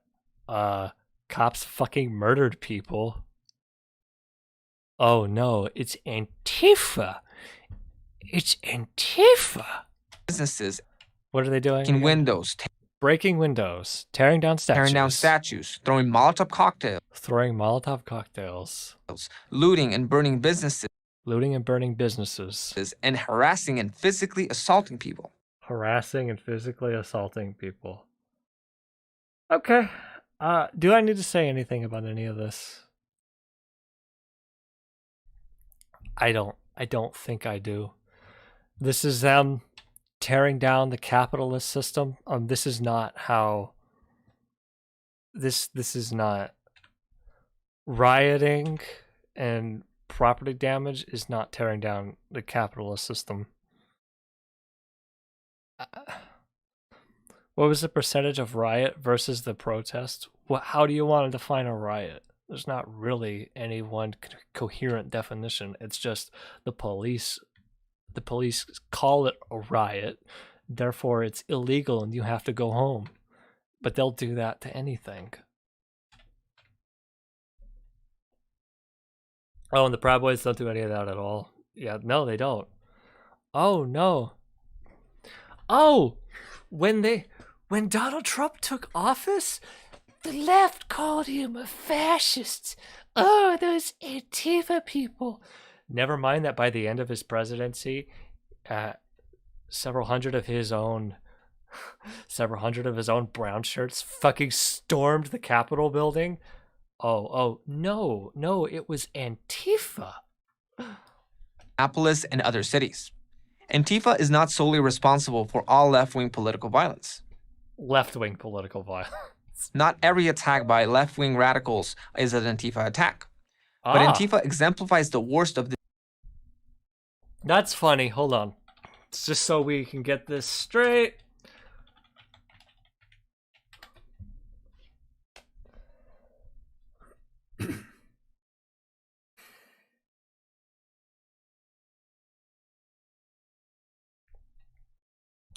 [SPEAKER 1] cops fucking murdered people. Oh no, it's Antifa. It's Antifa.
[SPEAKER 6] businesses,
[SPEAKER 1] What are they doing?
[SPEAKER 6] breaking
[SPEAKER 1] again?
[SPEAKER 6] windows,
[SPEAKER 1] Breaking windows, tearing down statues,
[SPEAKER 6] throwing Molotov cocktails,
[SPEAKER 1] throwing Molotov cocktails,
[SPEAKER 6] looting and burning businesses,
[SPEAKER 1] looting and burning businesses,
[SPEAKER 6] and harassing and physically assaulting people.
[SPEAKER 1] harassing and physically assaulting people. Okay. Do I need to say anything about any of this? I don't think I do. This is them tearing down the capitalist system. This is not how this is not rioting, and property damage is not tearing down the capitalist system. What was the percentage of riot versus the protest? How do you want to define a riot? There's not really any one coherent definition. It's just the police call it a riot, therefore it's illegal and you have to go home. But they'll do that to anything. Oh, and the Proud Boys don't do any of that at all. Yeah, no, they don't. Oh, no. Oh, when Donald Trump took office, the left called him a fascist. Oh, those Antifa people. Never mind that by the end of his presidency, several hundred of his own brown shirts fucking stormed the Capitol building. Oh, no, it was Antifa.
[SPEAKER 6] Minneapolis and other cities. Antifa is not solely responsible for all left-wing political violence.
[SPEAKER 1] Left-wing political violence.
[SPEAKER 6] Not every attack by left-wing radicals is an Antifa attack. But Antifa exemplifies the worst of the...
[SPEAKER 1] That's funny. Hold on. It's just so we can get this straight.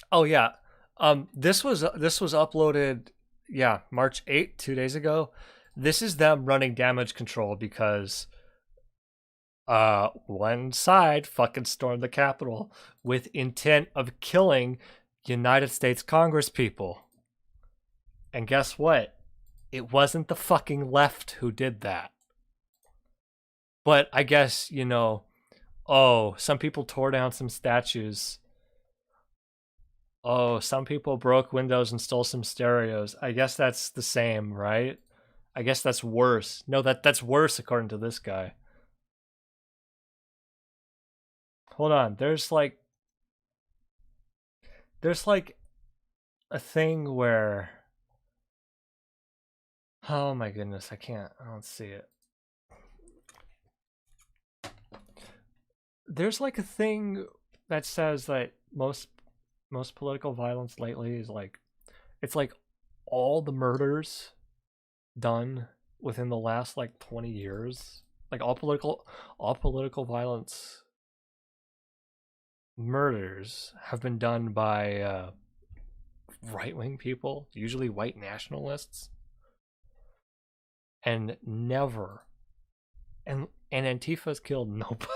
[SPEAKER 1] Oh yeah. This was uploaded, yeah, March 8th, 2 days ago. This is them running damage control because one side fucking stormed the Capitol with intent of killing United States Congress people. And guess what? It wasn't the fucking left who did that. But I guess, some people tore down some statues. Oh, some people broke windows and stole some stereos. I guess that's the same, right? I guess that's worse. No, that's worse according to this guy. Hold on. There's like a thing where, oh my goodness, I don't see it. There's like a thing that says that most political violence lately is like, it's like all the murders done within the last like 20 years, like all political violence murders have been done by right-wing people, usually white nationalists, and Antifa's killed nobody.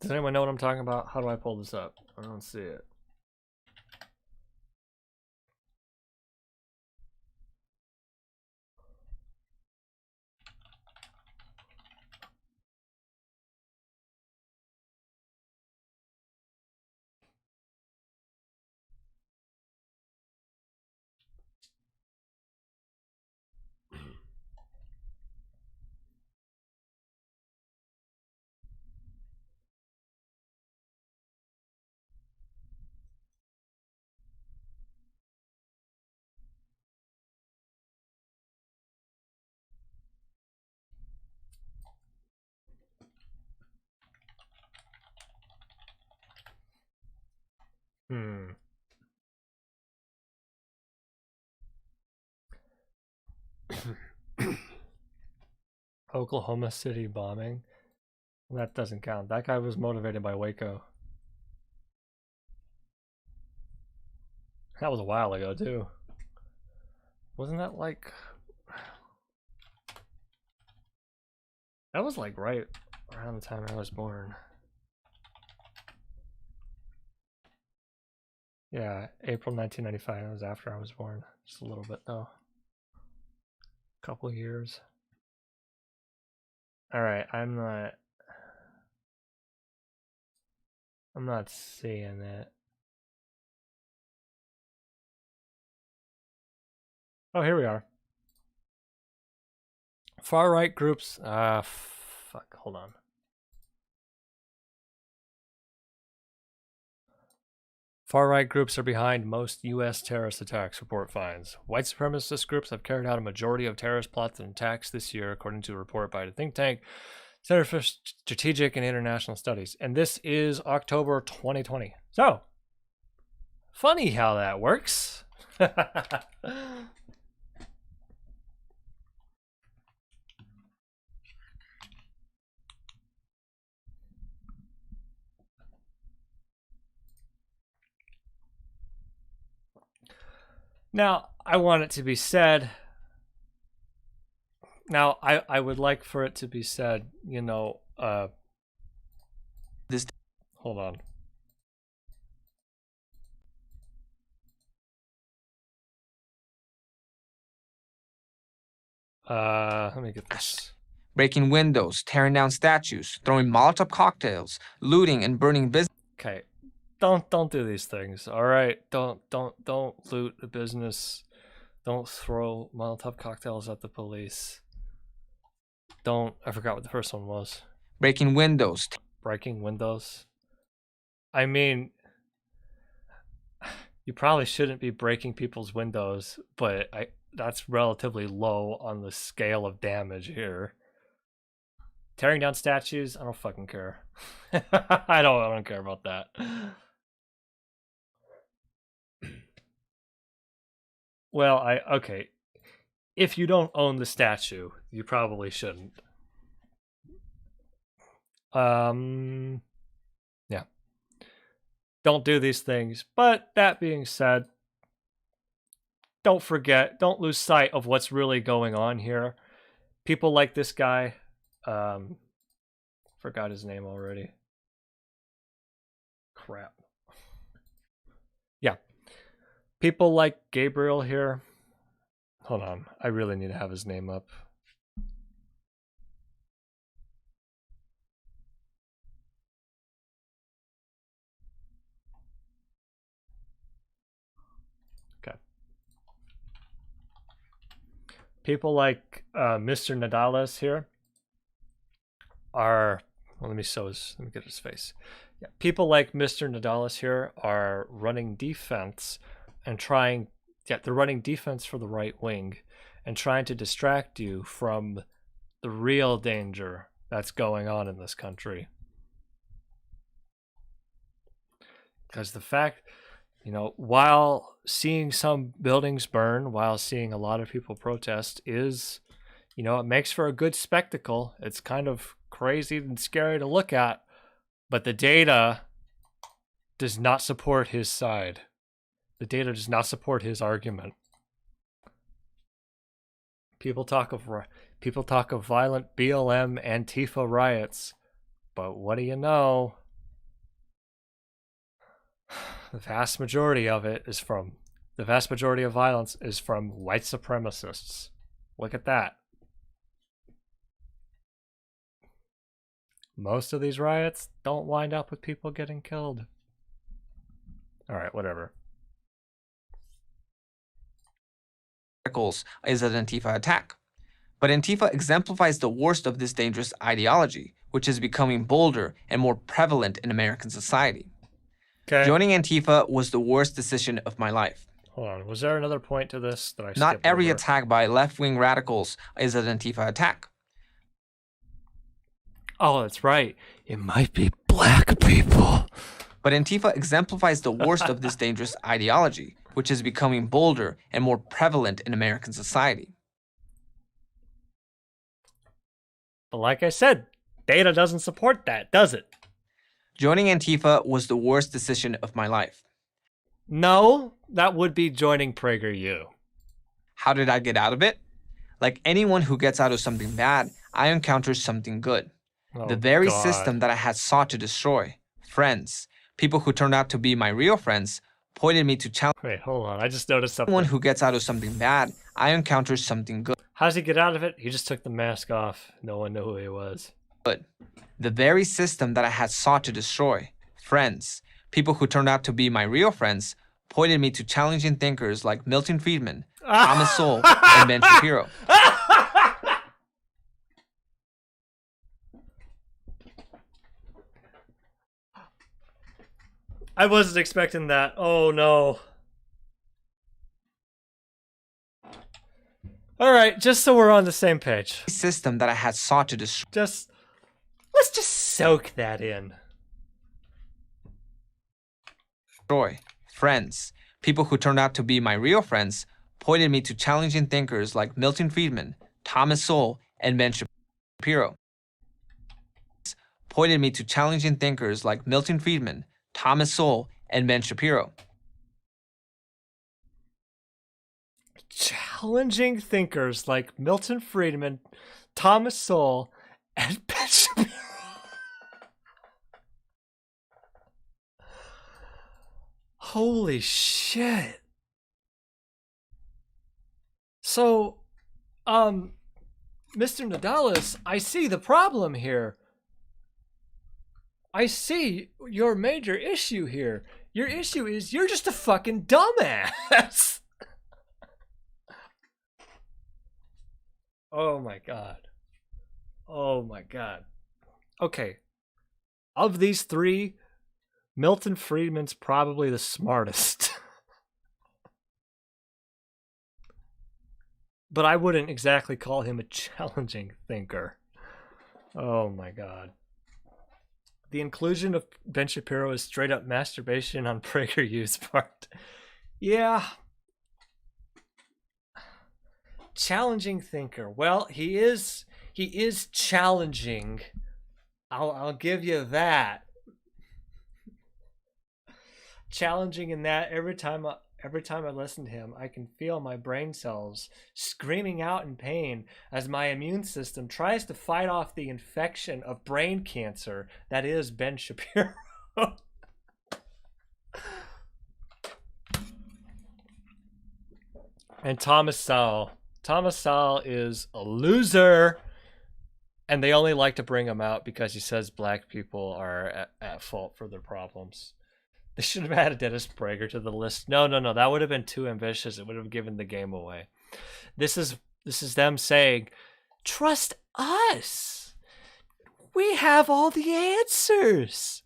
[SPEAKER 1] Does anyone know what I'm talking about? How do I pull this up? I don't see it. Oklahoma City bombing. That doesn't count. That guy was motivated by Waco. That was a while ago, too. Wasn't that like... That was like right around the time I was born. Yeah, April 1995. That was after I was born. Just a little bit, though. Couple years. Alright, I'm not seeing it. Oh, here we are. Far-right groups. Fuck, hold on. Far-right groups are behind most U.S. terrorist attacks, report finds. White supremacist groups have carried out a majority of terrorist plots and attacks this year, according to a report by the think tank Center for Strategic and International Studies. And this is October 2020. So, funny how that works. Now, I want it to be said. Now, I would like for it to be said, you know,
[SPEAKER 6] This
[SPEAKER 1] hold on. Let me get this.
[SPEAKER 6] breaking windows, tearing down statues, throwing Molotov cocktails, looting and burning businesses.
[SPEAKER 1] Okay. Don't do these things. All right. Don't loot the business. Don't throw Molotov cocktails at the police. I forgot what the first one was.
[SPEAKER 6] Breaking windows.
[SPEAKER 1] Breaking windows. I mean, you probably shouldn't be breaking people's windows, but that's relatively low on the scale of damage here. Tearing down statues, I don't fucking care. I don't care about that. Well, okay. If you don't own the statue, you probably shouldn't. Yeah. Don't do these things. But that being said, don't lose sight of what's really going on here. People like this guy, forgot his name already. Crap. Yeah. People like Gabriel here. Hold on. I really need to have his name up. Okay. People like Mr. Nadales here are... Well, let me get his face. Yeah. People like Mr. Nadales here are running defense and they're running defense for the right wing and trying to distract you from the real danger that's going on in this country. Because the fact, while seeing some buildings burn, while seeing a lot of people protest is, it makes for a good spectacle. It's kind of crazy and scary to look at, but the data does not support his side. The data does not support his argument. People talk of violent BLM Antifa riots, but what do you know? The vast majority of violence is from white supremacists. Look at that. Most of these riots don't wind up with people getting killed. All right, whatever.
[SPEAKER 6] Is an Antifa attack. But Antifa exemplifies the worst of this dangerous ideology, which is becoming bolder and more prevalent in American society.
[SPEAKER 1] Okay.
[SPEAKER 6] Joining Antifa was the worst decision of my life.
[SPEAKER 1] Hold on. Was there another point to this that I skipped
[SPEAKER 6] Not every
[SPEAKER 1] over?
[SPEAKER 6] attack by left-wing radicals is an Antifa attack.
[SPEAKER 1] Oh, that's right. It might be black people.
[SPEAKER 6] But Antifa exemplifies the worst of this dangerous ideology, which is becoming bolder and more prevalent in American society.
[SPEAKER 1] But like I said, data doesn't support that, does it?
[SPEAKER 6] Joining Antifa was the worst decision of my life.
[SPEAKER 1] No, that would be joining PragerU.
[SPEAKER 6] How did I get out of it? Like anyone who gets out of something bad, I encountered something good.
[SPEAKER 1] Oh,
[SPEAKER 6] The very
[SPEAKER 1] God.
[SPEAKER 6] system that I had sought to destroy. Friends, people who turned out to be my real friends, pointed me to challenge.
[SPEAKER 1] Wait, hold on. I just noticed something.
[SPEAKER 6] Anyone who gets out of something bad, I encountered something good.
[SPEAKER 1] How's he get out of it? He just took the mask off. No one knew who he was.
[SPEAKER 6] The very system that I had sought to destroy. Friends, people who turned out to be my real friends, pointed me to challenging thinkers like Milton Friedman, Thomas Sowell, and Ben Shapiro.
[SPEAKER 1] I wasn't expecting that. Oh no. All right, just so we're on the same page.
[SPEAKER 6] System that I had sought to destroy.
[SPEAKER 1] Let's just soak that in.
[SPEAKER 6] Friends, people who turned out to be my real friends, pointed me to challenging thinkers like Milton Friedman, Thomas Sowell, and Ben Shapiro. Pointed me to challenging thinkers like Milton Friedman, Thomas Sowell, and Ben Shapiro.
[SPEAKER 1] Challenging thinkers like Milton Friedman, Thomas Sowell, and Ben Shapiro. Holy shit. So, Mr. Nadalis, I see the problem here. I see your major issue here. Your issue is you're just a fucking dumbass. Oh my god. Oh my god. Okay. Of these three, Milton Friedman's probably the smartest. But I wouldn't exactly call him a challenging thinker. Oh my god. The inclusion of Ben Shapiro is straight up masturbation on PragerU's part. Yeah. Challenging thinker. Well, he is challenging. I'll give you that. Challenging in that every time I listen to him, I can feel my brain cells screaming out in pain as my immune system tries to fight off the infection of brain cancer that is Ben Shapiro. And Thomas Sowell. Thomas Sowell is a loser, and they only like to bring him out because he says black people are at fault for their problems. They should have added Dennis Prager to the list. No, that would have been too ambitious. It would have given the game away. This is them saying, trust us. We have all the answers.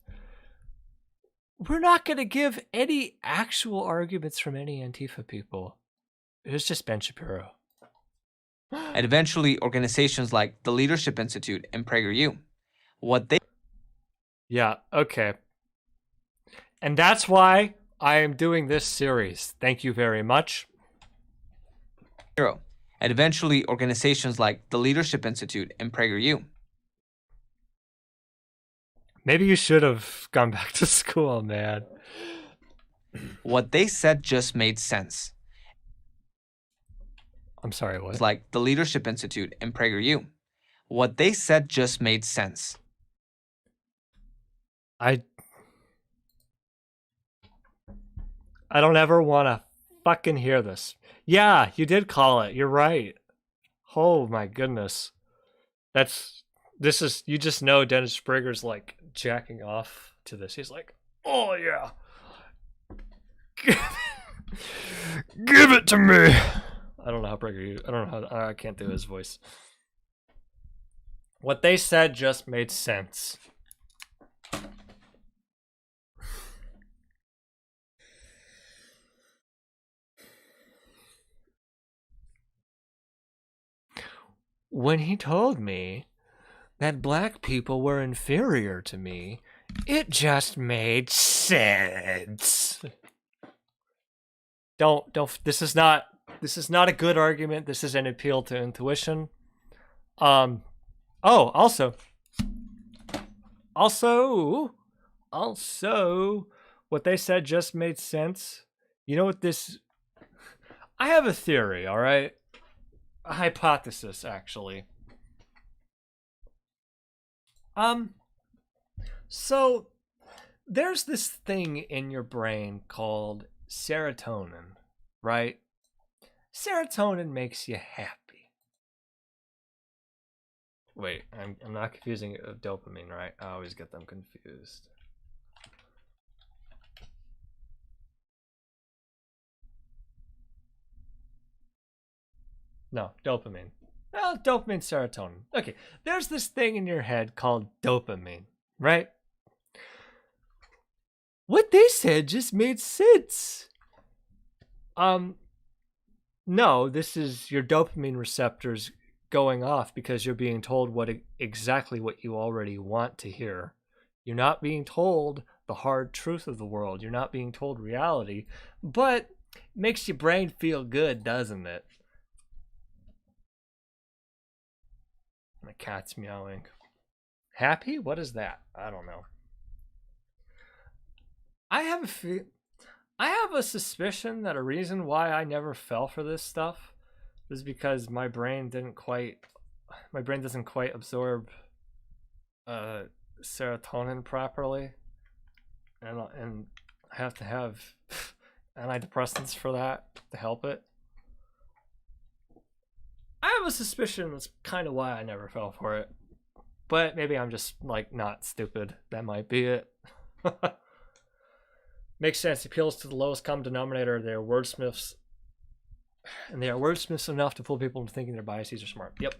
[SPEAKER 1] We're not going to give any actual arguments from any Antifa people. It was just Ben Shapiro.
[SPEAKER 6] And eventually organizations like the Leadership Institute and PragerU.
[SPEAKER 1] Yeah, okay. And that's why I am doing this series. Thank you very much.
[SPEAKER 6] And eventually organizations like the Leadership Institute and PragerU.
[SPEAKER 1] Maybe you should have gone back to school, man.
[SPEAKER 6] What they said just made sense.
[SPEAKER 1] I'm sorry, what?
[SPEAKER 6] Like the Leadership Institute and PragerU. What they said just made sense.
[SPEAKER 1] I don't ever want to fucking hear this. Yeah, you did call it. You're right. Oh my goodness. You just know Dennis Prager's like jacking off to this. He's like, oh yeah. Give it to me. I don't know how Prager, I don't know how, I can't do his voice. What they said just made sense. When he told me that black people were inferior to me, it just made sense. This is not a good argument. This is an appeal to intuition. Oh, also, what they said just made sense. You know what this? I have a theory, all right? A hypothesis, actually. So there's this thing in your brain called serotonin, right? Serotonin makes you happy. Wait, I'm not confusing it with dopamine, right? I always get them confused. No, dopamine. Oh, dopamine, serotonin. Okay, there's this thing in your head called dopamine, right? What they said just made sense. No, this is your dopamine receptors going off because you're being told exactly what you already want to hear. You're not being told the hard truth of the world. You're not being told reality, but it makes your brain feel good, doesn't it? My cat's meowing. Happy? What is that? I don't know. I have a suspicion that a reason why I never fell for this stuff is because my brain doesn't quite absorb serotonin properly, and I have to have antidepressants for that to help it. I have a suspicion that's kind of why I never fell for it, but maybe I'm just like not stupid. That might be it. Makes sense. Appeals to the lowest common denominator. They are wordsmiths, and they are wordsmiths enough to fool people into thinking their biases are smart. Yep.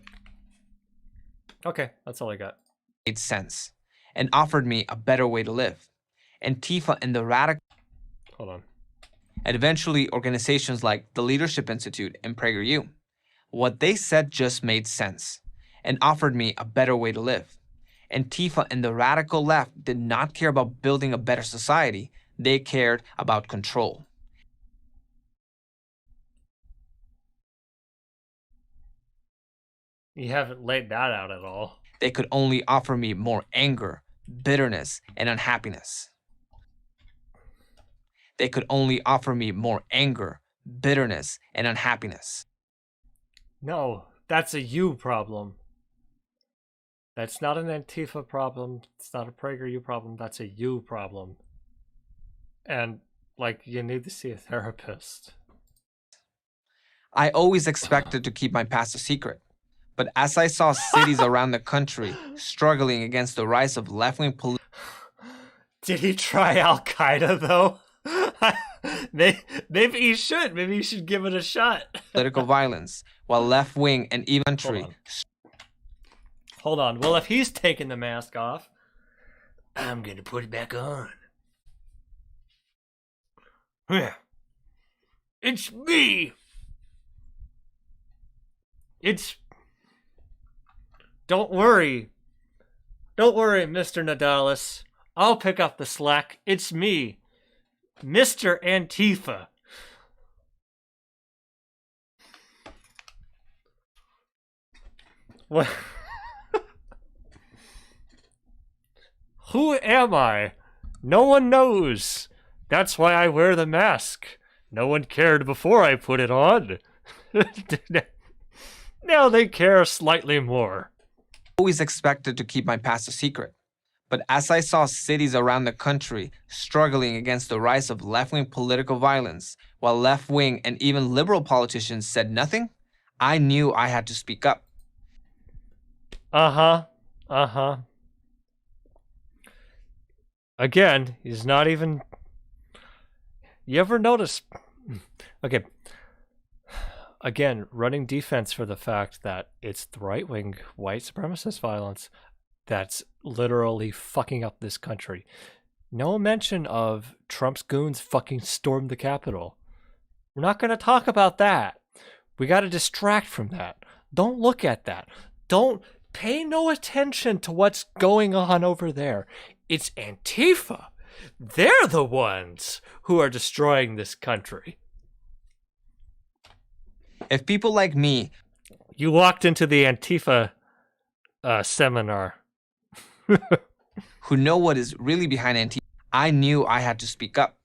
[SPEAKER 1] Okay, that's all I got.
[SPEAKER 6] Made sense and offered me a better way to live. Antifa and the radical.
[SPEAKER 1] Hold on.
[SPEAKER 6] And eventually organizations like the Leadership Institute and PragerU. What they said just made sense and offered me a better way to live. Antifa and the radical left did not care about building a better society. They cared about control.
[SPEAKER 1] You haven't laid that out at all.
[SPEAKER 6] They could only offer me more anger, bitterness, and unhappiness. They could only offer me more anger, bitterness, and unhappiness.
[SPEAKER 1] No, that's a you problem. That's not an Antifa problem. It's not a PragerU problem. That's a you problem. And, like, you need to see a therapist.
[SPEAKER 6] I always expected to keep my past a secret. But as I saw cities around the country struggling against the rise of left-wing political...
[SPEAKER 1] Did he try Al-Qaeda, though? Maybe he should. Maybe he should give it a shot.
[SPEAKER 6] ...political violence, while left-wing and even country...
[SPEAKER 1] Hold on. Well, if he's taking the mask off, I'm going to put it back on. It's me! Don't worry. Don't worry, Mr. Nadalis. I'll pick up the slack. It's me, Mr. Antifa. What? Who am I? No one knows. That's why I wear the mask. No one cared before I put it on. Now they care slightly more.
[SPEAKER 6] Always expected to keep my past a secret. But as I saw cities around the country struggling against the rise of left-wing political violence, while left-wing and even liberal politicians said nothing, I knew I had to speak up.
[SPEAKER 1] Again, he's not even... You ever notice... Okay. Again, running defense for the fact that it's the right-wing white supremacist violence that's literally fucking up this country. No mention of Trump's goons fucking stormed the Capitol. We're not going to talk about that. We got to distract from that. Don't look at that. Don't pay no attention to what's going on over there. It's Antifa. They're the ones who are destroying this country.
[SPEAKER 6] If people like me...
[SPEAKER 1] You walked into the Antifa seminar.
[SPEAKER 6] who know what is really behind Antifa, I knew I had to speak up.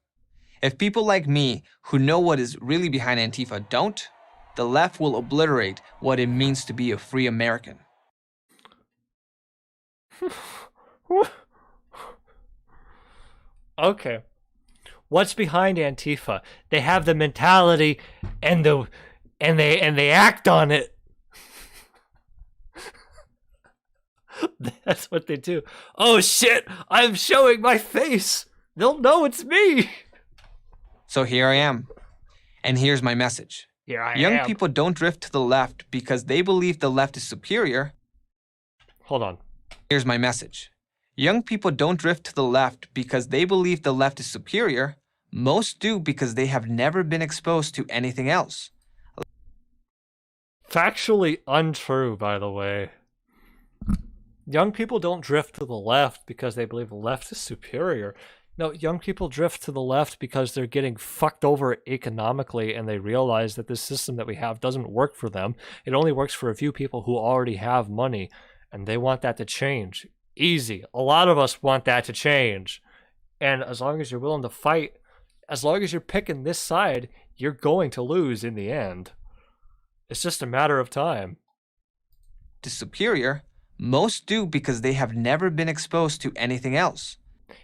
[SPEAKER 6] If people like me who know what is really behind Antifa don't, the left will obliterate what it means to be a free American.
[SPEAKER 1] Okay. What's behind Antifa? They have the mentality and they act on it. That's what they do. Oh shit, I'm showing my face. They'll know it's me.
[SPEAKER 6] So here I am. And here's my message.
[SPEAKER 1] Here I
[SPEAKER 6] Young
[SPEAKER 1] am.
[SPEAKER 6] people don't drift to the left because they believe the left is superior.
[SPEAKER 1] Hold on.
[SPEAKER 6] Here's my message. Young people don't drift to the left because they believe the left is superior. Most do because they have never been exposed to anything else.
[SPEAKER 1] Factually untrue, by the way. Young people don't drift to the left because they believe the left is superior. No, young people drift to the left because they're getting fucked over economically and they realize that this system that we have doesn't work for them. It only works for a few people who already have money, and they want that to change. Easy. A lot of us want that to change. And as long as you're willing to fight, as long as you're picking this side, you're going to lose in the end. It's just a matter of time.
[SPEAKER 6] To superior, most do because they have never been exposed to anything else.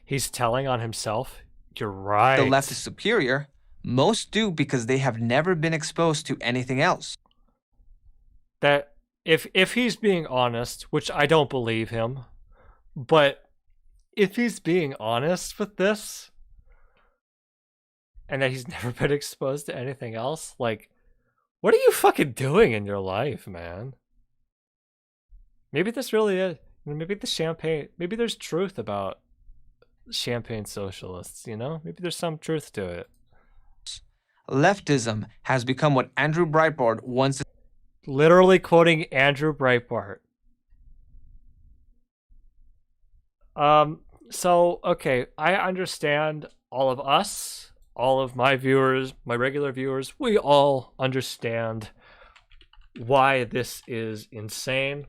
[SPEAKER 1] He's telling on himself. You're right.
[SPEAKER 6] The left is superior. Most do because they have never been exposed to anything else.
[SPEAKER 1] That if he's being honest, which I don't believe him, but if he's being honest with this, and that he's never been exposed to anything else, like, what are you fucking doing in your life, man? Maybe this really is, maybe maybe there's truth about champagne socialists, you know? Maybe there's some truth to it.
[SPEAKER 6] Leftism has become what Andrew Breitbart once...
[SPEAKER 1] Literally quoting Andrew Breitbart. So, okay, I understand all of us, all of my viewers, my regular viewers, we all understand why this is insane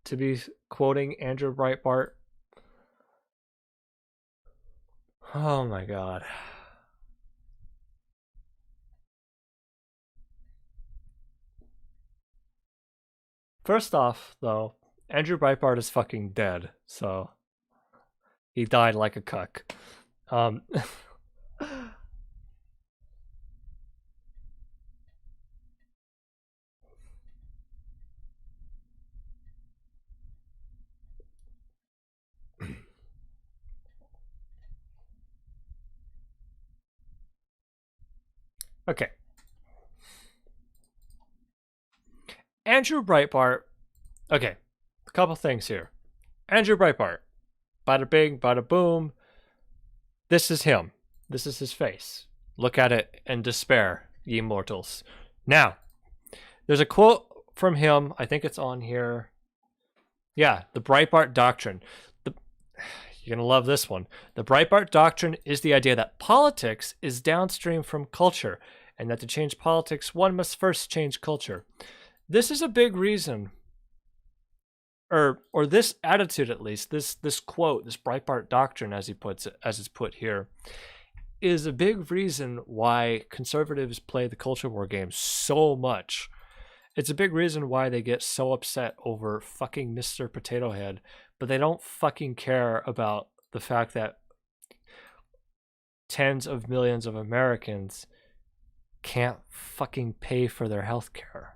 [SPEAKER 1] to be quoting Andrew Breitbart. Oh my god. First off, though, Andrew Breitbart is fucking dead, so he died like a cuck. Okay. Andrew Breitbart. Okay, a couple things here. Andrew Breitbart. Bada bing, bada boom. This is him. This is his face. Look at it and despair, ye mortals. Now, there's a quote from him. I think it's on here. Yeah, the Breitbart Doctrine. You're going to love this one. The Breitbart Doctrine is the idea that politics is downstream from culture, and that to change politics, one must first change culture. This is a big reason, or this attitude at least, this quote, this Breitbart Doctrine, as he puts it, as it's put here, is a big reason why conservatives play the culture war game so much. It's a big reason why they get so upset over fucking Mr. Potato Head, but they don't fucking care about the fact that tens of millions of Americans can't fucking pay for their health care.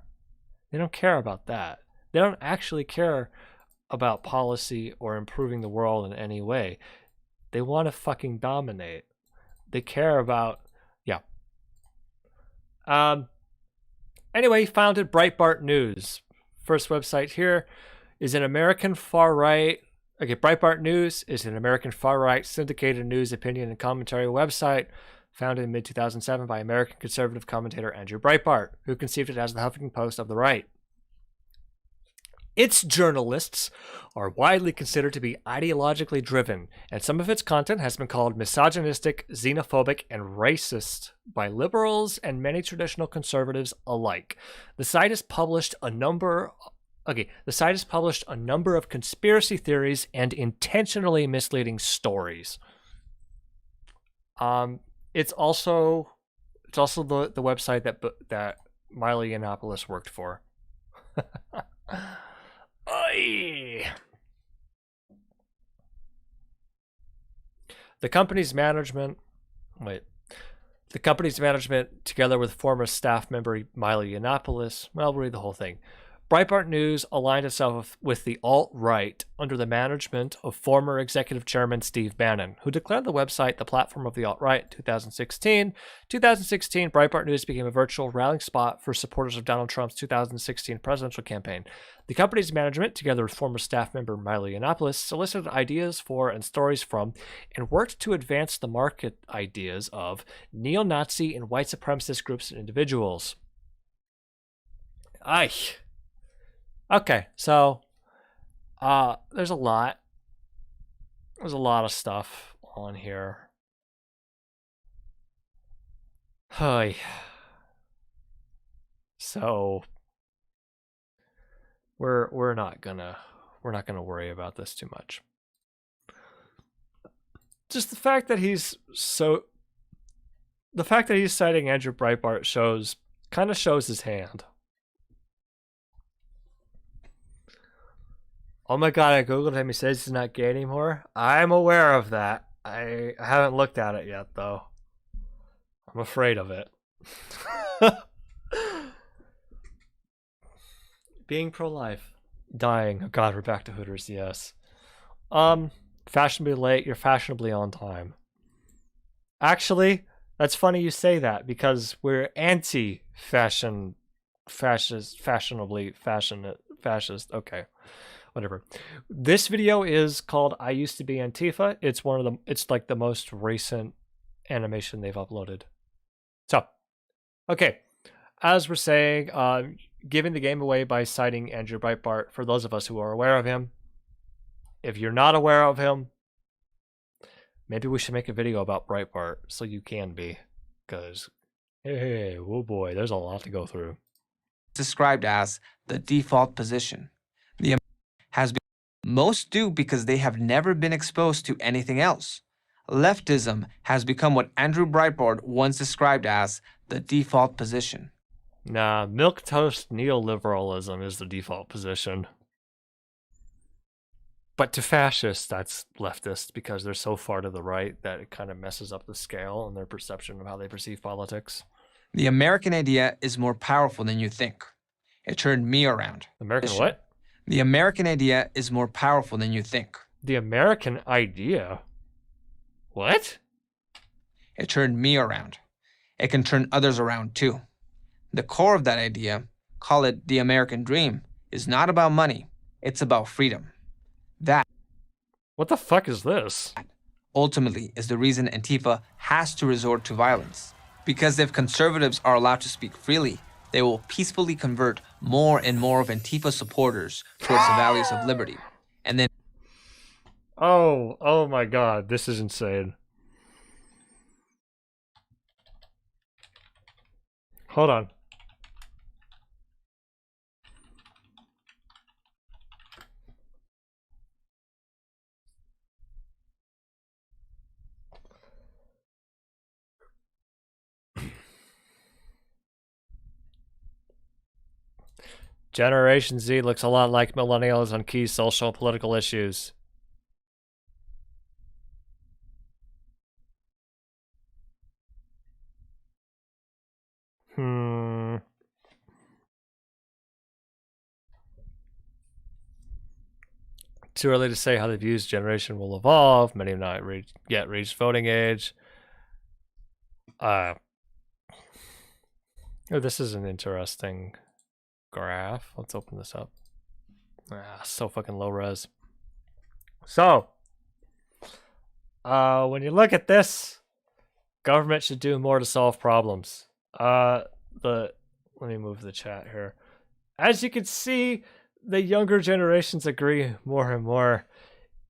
[SPEAKER 1] They don't care about that. They don't actually care about policy or improving the world in any way. They want to fucking dominate. They care about, yeah. Anyway, he founded Breitbart News. First website here is an American far-right. Okay, Breitbart News is an American far-right syndicated news, opinion, and commentary website founded in mid-2007 by American conservative commentator Andrew Breitbart, who conceived it as the Huffington Post of the right. Its journalists are widely considered to be ideologically driven, and some of its content has been called misogynistic, xenophobic, and racist by liberals and many traditional conservatives alike. The site has published a number Okay, the site has published a number of conspiracy theories and intentionally misleading stories. It's also the website that Miley Yiannopoulos worked for. Oy. The company's management, together with former staff member Miley Yiannopoulos, well, we'll read the whole thing. Breitbart News aligned itself with the alt-right under the management of former executive chairman Steve Bannon, who declared the website the platform of the alt-right in 2016. 2016, Breitbart News became a virtual rallying spot for supporters of Donald Trump's 2016 presidential campaign. The company's management, together with former staff member Miley Yiannopoulos, solicited ideas for and stories from, and worked to advance the market ideas of neo-Nazi and white supremacist groups and individuals. Aye. Okay, so there's a lot of stuff on here. Hi. So we're not gonna worry about this too much. Just the fact that he's citing Andrew Breitbart kind of shows his hand. Oh my god, I googled him. He says he's not gay anymore. I'm aware of that. I haven't looked at it yet, though. I'm afraid of it. Being pro-life. Dying. Oh god, we're back to Hooters, yes. Fashionably late, you're fashionably on time. Actually, that's funny you say that, because we're anti-fashion, fashionably fascist. Okay. Whatever. This video is called I Used to Be Antifa. It's like the most recent animation they've uploaded. So, okay. As we're saying, giving the game away by citing Andrew Breitbart for those of us who are aware of him. If you're not aware of him, maybe we should make a video about Breitbart so you can be. Because, hey, oh boy, there's a lot to go through.
[SPEAKER 6] Described as the default position. Most do because they have never been exposed to anything else. Leftism has become what Andrew Breitbart once described as the default position.
[SPEAKER 1] Nah, milquetoast neoliberalism is the default position. But to fascists, that's leftist because they're so far to the right that it kind of messes up the scale and their perception of how they perceive politics.
[SPEAKER 6] The American idea is more powerful than you think. It turned me around.
[SPEAKER 1] American what?
[SPEAKER 6] The American idea is more powerful than you think.
[SPEAKER 1] The American idea? What?
[SPEAKER 6] It turned me around. It can turn others around too. The core of that idea, call it the American dream, is not about money. It's about freedom. That,
[SPEAKER 1] what the fuck is this?
[SPEAKER 6] Ultimately, is the reason Antifa has to resort to violence. Because if conservatives are allowed to speak freely, they will peacefully convert more and more of Antifa supporters towards the values of liberty. And then...
[SPEAKER 1] Oh my god, this is insane. Hold on. Generation Z looks a lot like millennials on key social and political issues. Too early to say how the views generation will evolve. Many have not yet reached voting age. Oh, this is an interesting graph. Let's open this up. So fucking low res. So, when you look at this, government should do more to solve problems. Let me move the chat here. As you can see, the younger generations agree more and more.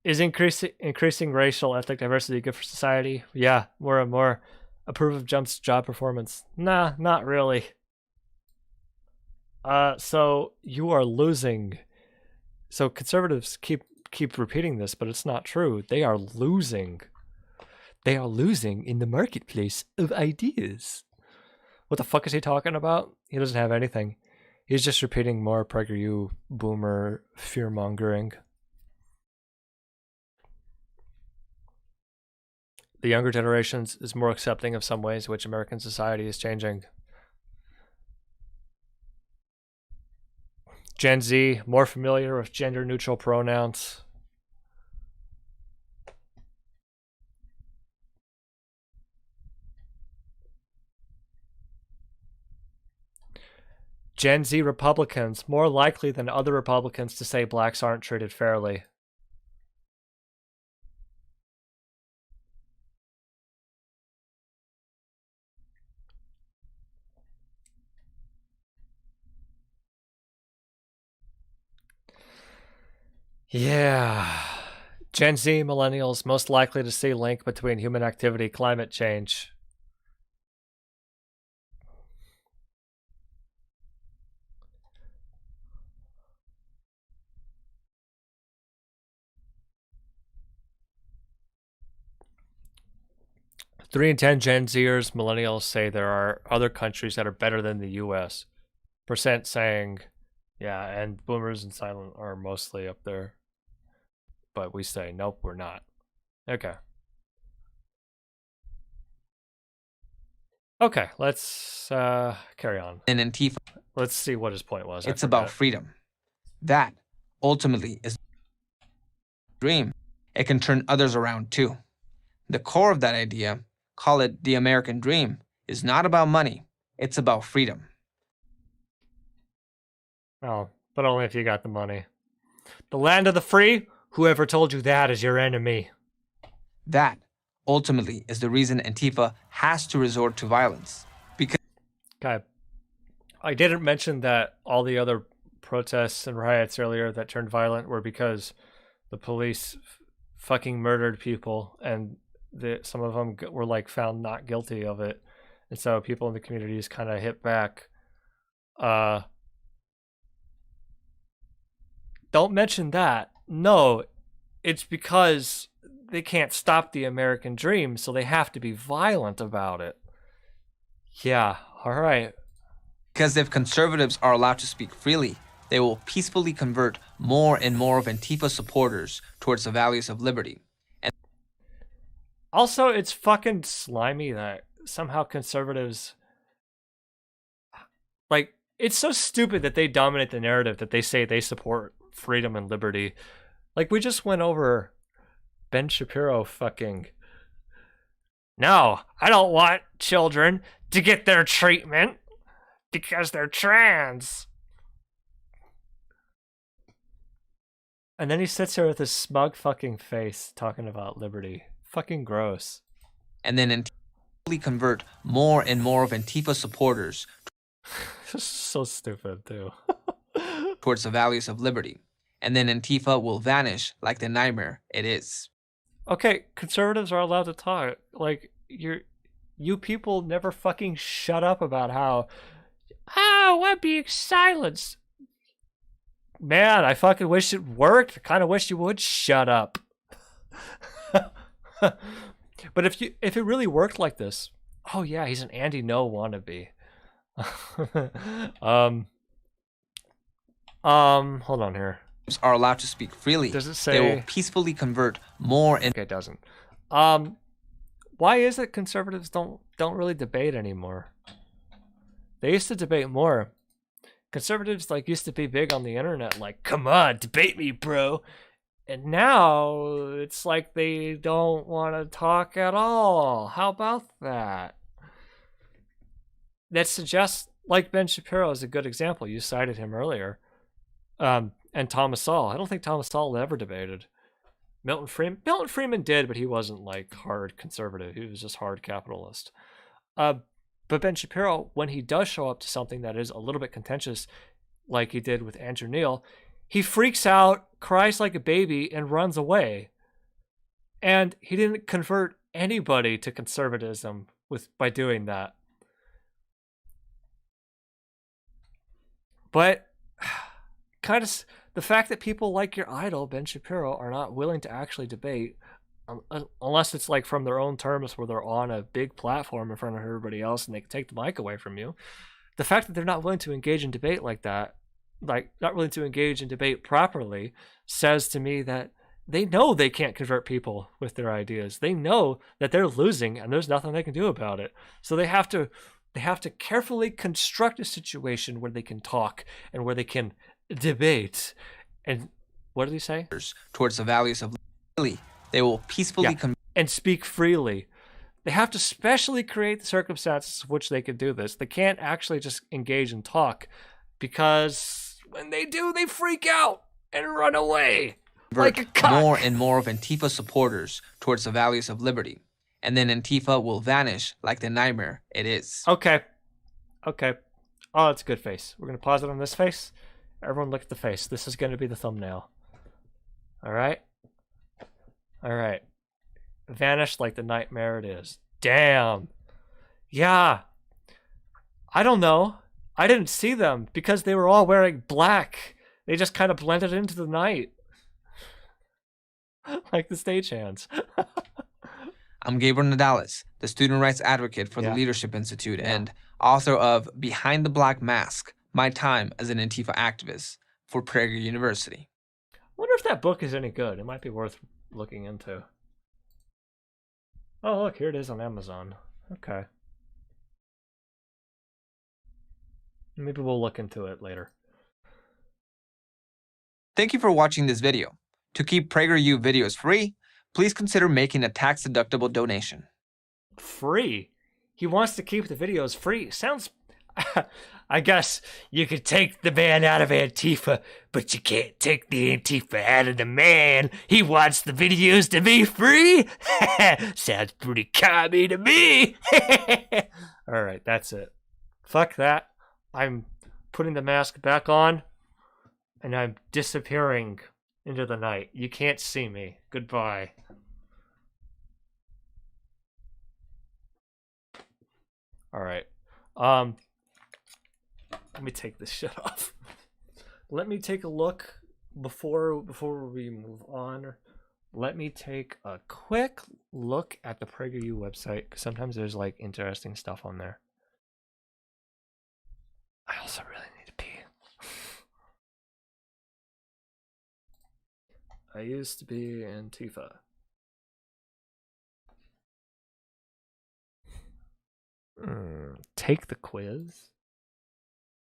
[SPEAKER 1] Is increasing racial ethnic diversity good for society? Yeah, more and more. Approve of Jump's job performance? Nah, not really. So you are losing. So conservatives keep repeating this, but it's not true. They are losing. They are losing in the marketplace of ideas. What the fuck is he talking about? He doesn't have anything. He's just repeating more PragerU boomer fear mongering. The younger generations is more accepting of some ways which American society is changing. Gen Z, more familiar with gender neutral pronouns. Gen Z Republicans, more likely than other Republicans to say blacks aren't treated fairly. Yeah. Gen Z millennials most likely to see link between human activity, climate change. Three in 10 Gen Zers, millennials say there are other countries that are better than the US. Percent saying, yeah, and boomers and silent are mostly up there. But we say, nope, we're not. Okay. Okay, let's carry on.
[SPEAKER 6] And Antifa.
[SPEAKER 1] Let's see what his point was.
[SPEAKER 6] It's about freedom. That, ultimately, is the dream. It can turn others around, too. The core of that idea, call it the American dream, is not about money. It's about freedom.
[SPEAKER 1] Oh, but only if you got the money. The land of the free? Whoever told you that is your enemy.
[SPEAKER 6] That, ultimately, is the reason Antifa has to resort to violence. Because
[SPEAKER 1] Okay. I didn't mention that all the other protests and riots earlier that turned violent were because the police fucking murdered people, and some of them were like found not guilty of it, and so people in the communities kind of hit back. Don't mention that. No, it's because they can't stop the American dream, so they have to be violent about it. Yeah, all right.
[SPEAKER 6] Because if conservatives are allowed to speak freely, they will peacefully convert more and more of Antifa supporters towards the values of liberty. And
[SPEAKER 1] also, it's fucking slimy that somehow conservatives... Like, it's so stupid that they dominate the narrative that they say they support freedom and liberty. Like, we just went over Ben Shapiro fucking... No, I don't want children to get their treatment because they're trans. And then he sits here with his smug fucking face talking about liberty. Fucking gross.
[SPEAKER 6] And then convert more and more of Antifa supporters
[SPEAKER 1] so stupid, too.
[SPEAKER 6] towards the values of liberty. And then Antifa will vanish like the nightmare it is.
[SPEAKER 1] Okay, conservatives are allowed to talk. Like, you people never fucking shut up about how, oh, I'm being silenced. Man, I fucking wish it worked. I kind of wish you would shut up. But if it really worked like this, oh yeah, he's an Andy No wannabe. Hold on here.
[SPEAKER 6] Are allowed to speak freely.
[SPEAKER 1] Does it say
[SPEAKER 6] they will peacefully convert more and
[SPEAKER 1] okay, it doesn't. Why is it conservatives don't really debate anymore? They used to debate more. Conservatives like used to be big on the internet, like, come on, debate me, bro. And now it's like they don't want to talk at all. How about that? That suggests, like Ben Shapiro is a good example. You cited him earlier. And Thomas Sowell. I don't think Thomas Sowell ever debated. Milton Friedman did, but he wasn't like hard conservative. He was just hard capitalist. But Ben Shapiro, when he does show up to something that is a little bit contentious, like he did with Andrew Neil, he freaks out, cries like a baby, and runs away. And he didn't convert anybody to conservatism by doing that. But kind of the fact that people like your idol, Ben Shapiro, are not willing to actually debate, unless it's like from their own terms where they're on a big platform in front of everybody else and they can take the mic away from you. The fact that they're not willing to engage in debate like that, like not willing to engage in debate properly, says to me that they know they can't convert people with their ideas. They know that they're losing and there's nothing they can do about it. So they have to carefully construct a situation where they can talk and where they can debate. And what did he say?
[SPEAKER 6] Towards the values of liberty. They will peacefully
[SPEAKER 1] and speak freely. They have to specially create the circumstances of which they can do this. They can't actually just engage and talk, because when they do, they freak out and run away like a cock.
[SPEAKER 6] More and more of Antifa supporters towards the values of liberty. And then Antifa will vanish like the nightmare it is.
[SPEAKER 1] Okay. Oh, it's a good face. We're going to pause it on this face. Everyone look at the face. This is going to be the thumbnail. All right. Vanish like the nightmare it is. Damn. Yeah. I don't know. I didn't see them because they were all wearing black. They just kind of blended into the night. Like the stagehands.
[SPEAKER 6] I'm Gabriel Nadales, the student rights advocate for the Leadership Institute and author of Behind the Black Mask, My Time as an Antifa Activist for Prager University.
[SPEAKER 1] I wonder if that book is any good. It might be worth looking into. Oh, look, here it is on Amazon. Okay. Maybe we'll look into it later.
[SPEAKER 6] Thank you for watching this video. To keep PragerU videos free, please consider making a tax-deductible donation.
[SPEAKER 1] Free? He wants to keep the videos free. Sounds... I guess you could take the man out of Antifa, but you can't take the Antifa out of the man. He wants the videos to be free? Sounds pretty commie to me. Alright, that's it. Fuck that. I'm putting the mask back on, and I'm disappearing into the night. You can't see me. Goodbye. Alright. Let me take this shit off. Let me take a look before we move on. Let me take a quick look at the PragerU website, because sometimes there's like interesting stuff on there. I also really need to pee. I used to be Antifa. Take the quiz.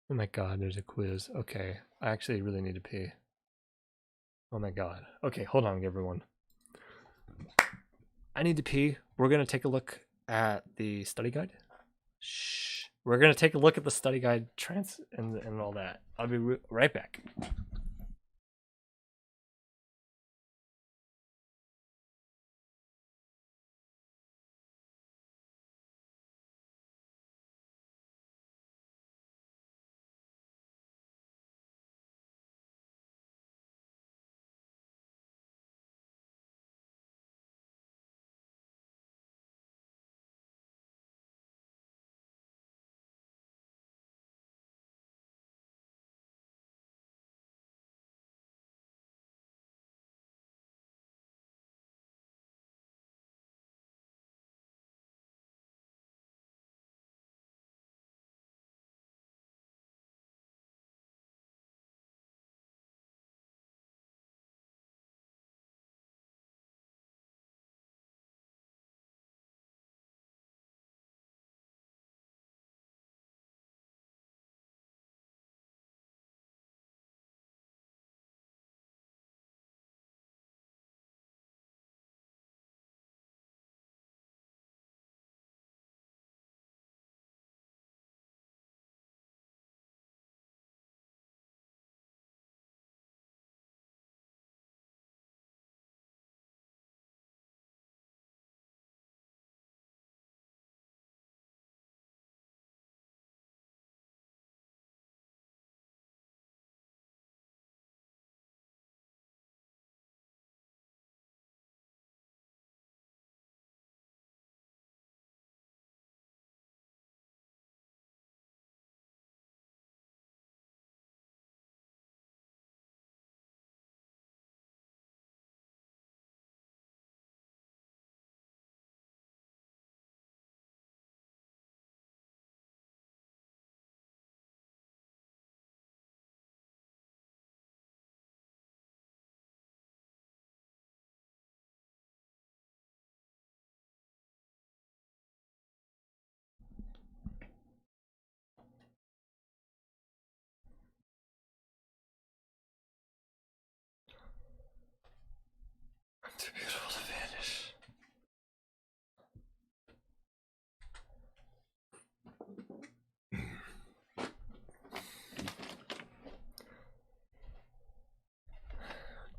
[SPEAKER 1] Oh my god, there's a quiz. Okay, I actually really need to pee. Oh my god. Okay, hold on, everyone. I need to pee. We're gonna take a look at the study guide. Shh. We're gonna take a look at the study guide and all that. I'll be right back.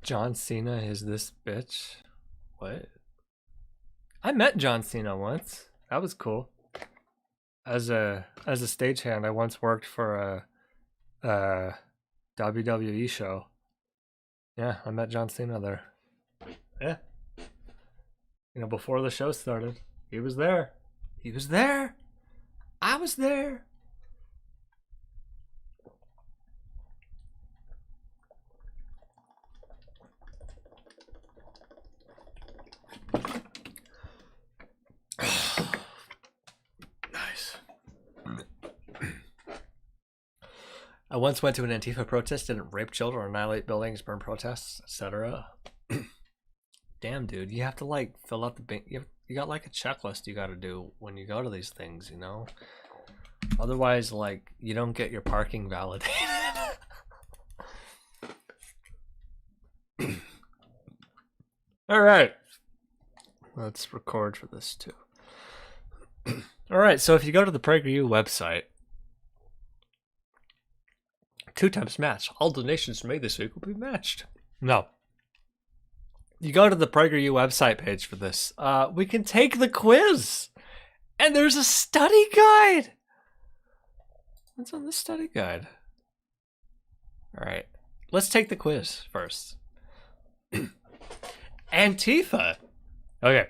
[SPEAKER 1] John Cena is this bitch? What? I met John Cena once. That was cool. As a stagehand, I once worked for a WWE show. Yeah, I met John Cena there. Yeah. You know, before the show started, he was there. He was there. I was there. Nice. I once went to an Antifa protest, didn't rape children, annihilate buildings, burn protests, etc. Damn, dude, you have to like fill out the you got like a checklist you got to do when you go to these things, you know. Otherwise, like, you don't get your parking validated. All right, let's record for this too. All right, so if you go to the PragerU website, 2 times match. All donations made this week will be matched. No. You go to the PragerU website page for this. We can take the quiz. And there's a study guide. What's on the study guide? All right. Let's take the quiz first. Antifa. Okay.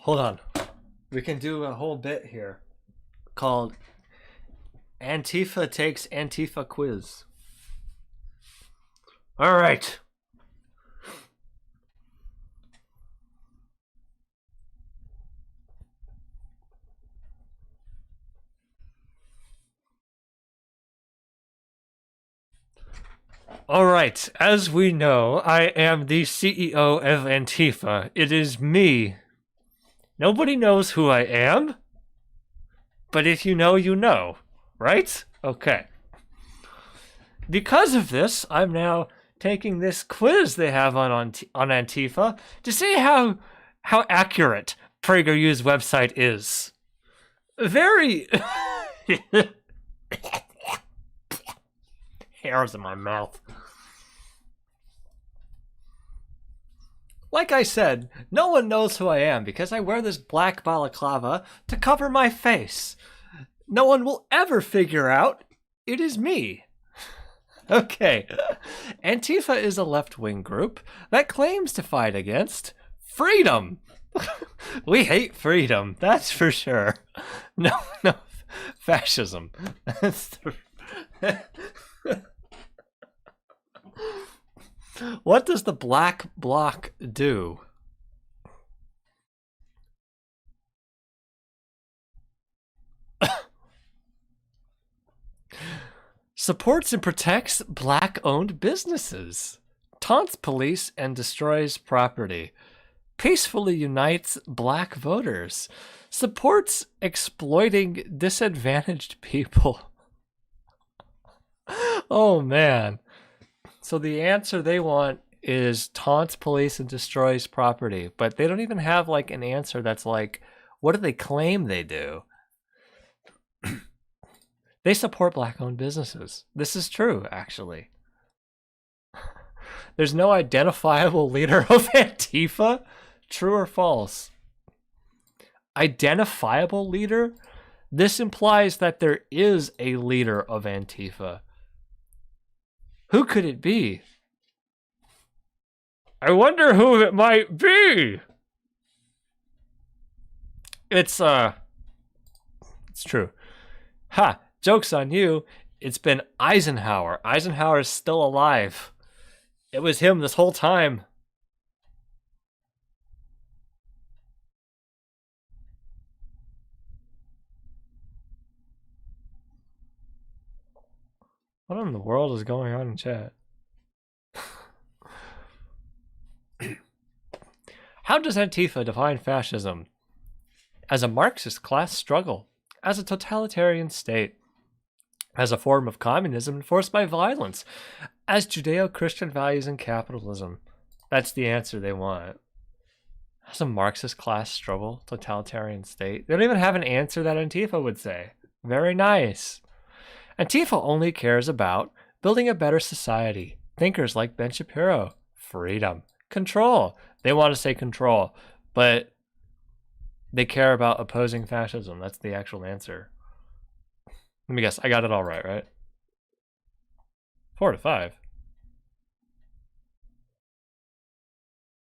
[SPEAKER 1] Hold on. We can do a whole bit here called Antifa Takes Antifa Quiz. All right. All right, as we know, I am the CEO of Antifa. It is me. Nobody knows who I am, but if you know, you know, right? Okay. Because of this, I'm now taking this quiz they have on Antifa to see how accurate PragerU's website is. Very... Hairs in my mouth. Like I said, no one knows who I am because I wear this black balaclava to cover my face. No one will ever figure out it is me. Okay. Antifa is a left-wing group that claims to fight against freedom. We hate freedom, that's for sure. No, fascism. That's What does the black bloc do? Supports and protects black-owned businesses, taunts police and destroys property, peacefully unites black voters, supports exploiting disadvantaged people. Oh, man. So the answer they want is taunts police and destroys property, but they don't even have like an answer that's like, what do they claim they do? They support black-owned businesses. This is true, actually. There's no identifiable leader of Antifa? True or false? Identifiable leader? This implies that there is a leader of Antifa. Who could it be? I wonder who it might be. It's true. Ha, joke's on you. It's been Eisenhower. Eisenhower's still alive. It was him this whole time. What in the world is going on in chat? How does Antifa define fascism? As a Marxist class struggle, as a totalitarian state, as a form of communism enforced by violence, as Judeo-Christian values and capitalism. That's the answer they want. As a Marxist class struggle, totalitarian state. They don't even have an answer that Antifa would say. Very nice. Antifa only cares about building a better society, thinkers like Ben Shapiro. Freedom. Control. They want to say control, but they care about opposing fascism. That's the actual answer. Let me guess. I got it all right, right? 4 to 5.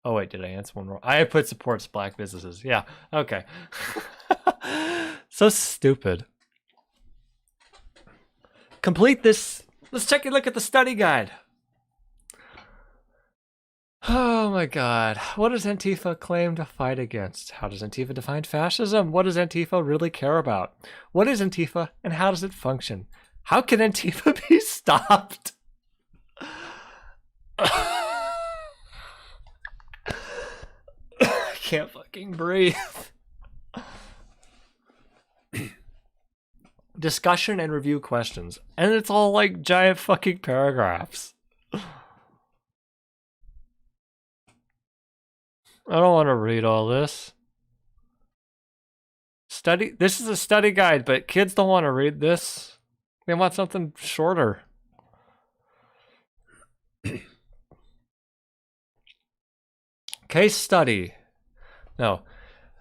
[SPEAKER 1] Oh, wait. Did I answer one wrong? I put supports black businesses. Yeah. Okay. So stupid. Complete this. Let's take a look at the study guide. Oh my god. What does Antifa claim to fight against? How does Antifa define fascism? What does Antifa really care about? What is Antifa and how does it function? How can Antifa be stopped? I can't fucking breathe. Discussion and review questions. And it's all like giant fucking paragraphs. I don't want to read all this. This is a study guide, but kids don't want to read this. They want something shorter. Case study. No.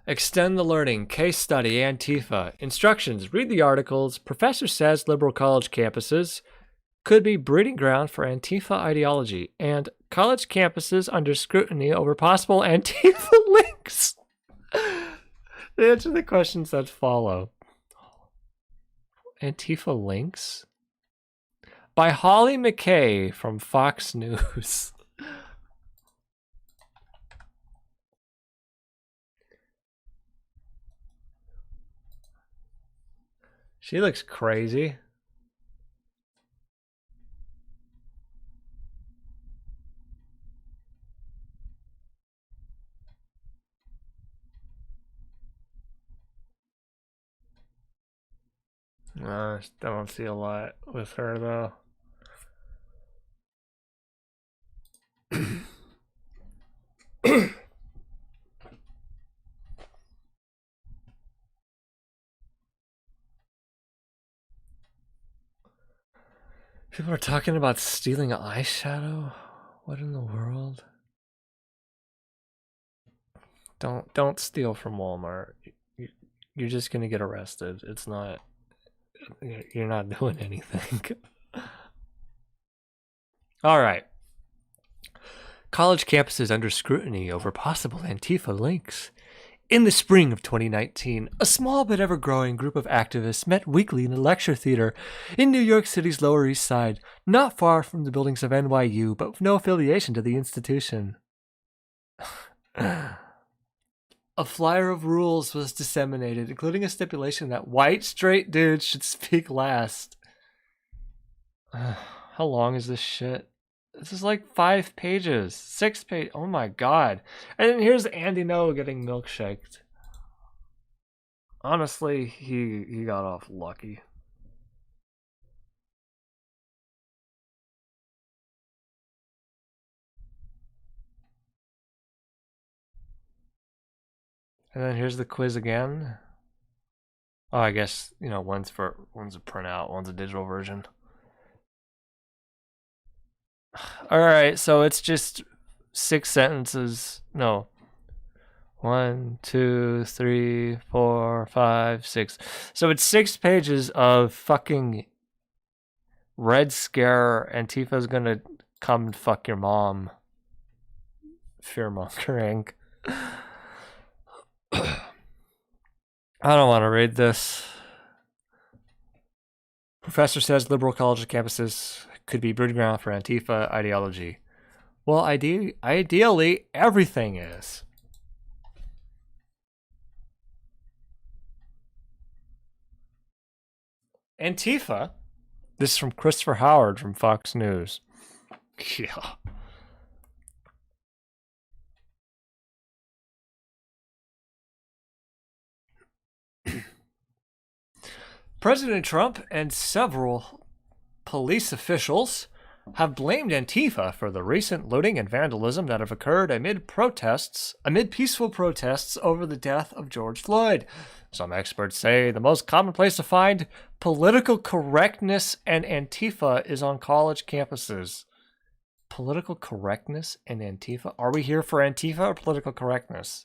[SPEAKER 1] Extend the learning. Case study. Antifa. Instructions. Read the articles. Professor says liberal college campuses could be breeding ground for Antifa ideology, and college campuses under scrutiny over possible Antifa links. Answer the questions that follow. Antifa links? By Holly McKay from Fox News. She looks crazy. I don't see a lot with her though. People are talking about stealing eyeshadow. What in the world? Don't steal from Walmart. You're just gonna get arrested. It's not. You're not doing anything. All right. College campuses under scrutiny over possible Antifa links. In the spring of 2019, a small but ever-growing group of activists met weekly in a lecture theater in New York City's Lower East Side, not far from the buildings of NYU, but with no affiliation to the institution. A flyer of rules was disseminated, including a stipulation that white straight dudes should speak last. How long is this shit? This is like 5 pages. 6 pages. Oh my god. And then here's Andy Ngo getting milkshaked. Honestly, he got off lucky. And then here's the quiz again. Oh, I guess, you know, one's a printout, one's a digital version. Alright, so it's just 6 sentences. No. 1, 2, 3, 4, 5, 6. So it's 6 pages of fucking Red Scare. Antifa's gonna come and fuck your mom. Fear-mongering. I don't want to read this. Professor says liberal college campuses could be breeding ground for Antifa ideology. Well, ideally, everything is. Antifa? This is from Christopher Howard from Fox News. Yeah. President Trump and several police officials have blamed Antifa for the recent looting and vandalism that have occurred amid peaceful protests over the death of George Floyd. Some experts say the most common place to find political correctness and Antifa is on college campuses. political correctness and Antifa? Are we here for Antifa or political correctness?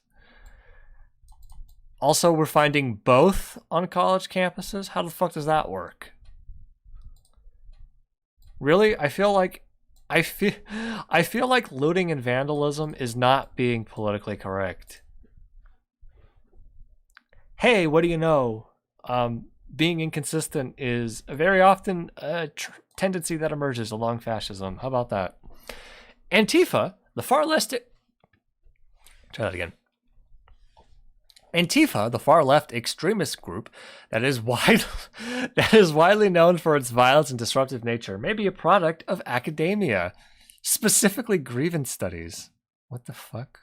[SPEAKER 1] Also, we're finding both on college campuses? How the fuck does that work? Really? I feel like looting and vandalism is not being politically correct. Hey, what do you know? Being inconsistent is very often a tendency that emerges along fascism. How about that? Antifa, the far left... Try that again. Antifa, the far-left extremist group that is widely known for its violence and disruptive nature, may be a product of academia, specifically grievance studies. What the fuck?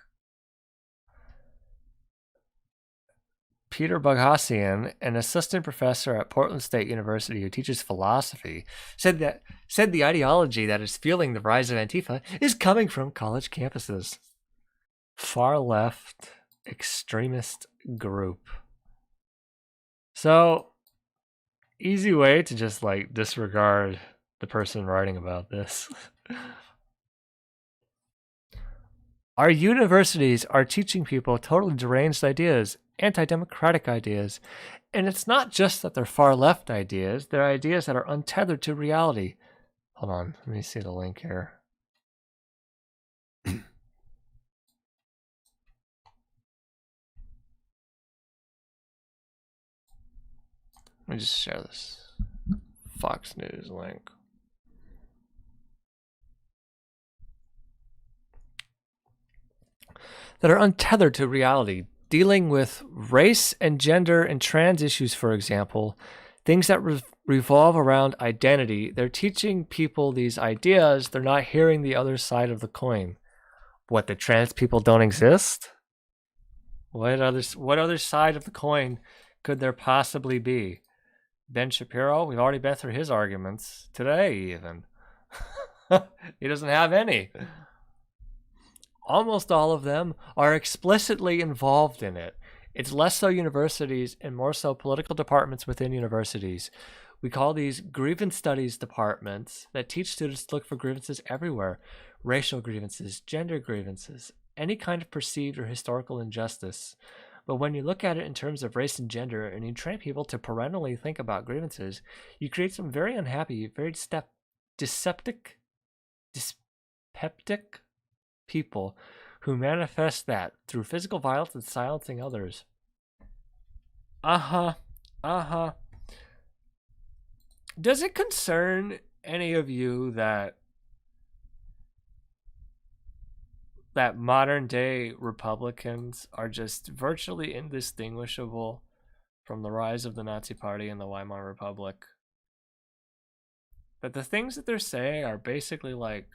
[SPEAKER 1] Peter Boghossian, an assistant professor at Portland State University who teaches philosophy, said the ideology that is fueling the rise of Antifa is coming from college campuses. Far-left extremist group. So, easy way to just like disregard the person writing about this. Our universities are teaching people totally deranged ideas, anti-democratic ideas, and it's not just that they're far left ideas, they're ideas that are untethered to reality. Hold on, let me see the link here. Let me just share this Fox News link. That are untethered to reality, dealing with race and gender and trans issues, for example, things that revolve around identity. They're teaching people these ideas. They're not hearing the other side of the coin. What, the trans people don't exist? What other side of the coin could there possibly be? Ben Shapiro, we've already been through his arguments today, even. He doesn't have any. Almost all of them are explicitly involved in it. It's less so universities and more so political departments within universities. We call these grievance studies departments that teach students to look for grievances everywhere. Racial grievances, gender grievances, any kind of perceived or historical injustice. But when you look at it in terms of race and gender, and you train people to parentally think about grievances, you create some very unhappy, very dyspeptic people who manifest that through physical violence and silencing others. Does it concern any of you that modern day Republicans are just virtually indistinguishable from the rise of the Nazi Party and the Weimar Republic? That the things that they're saying are basically like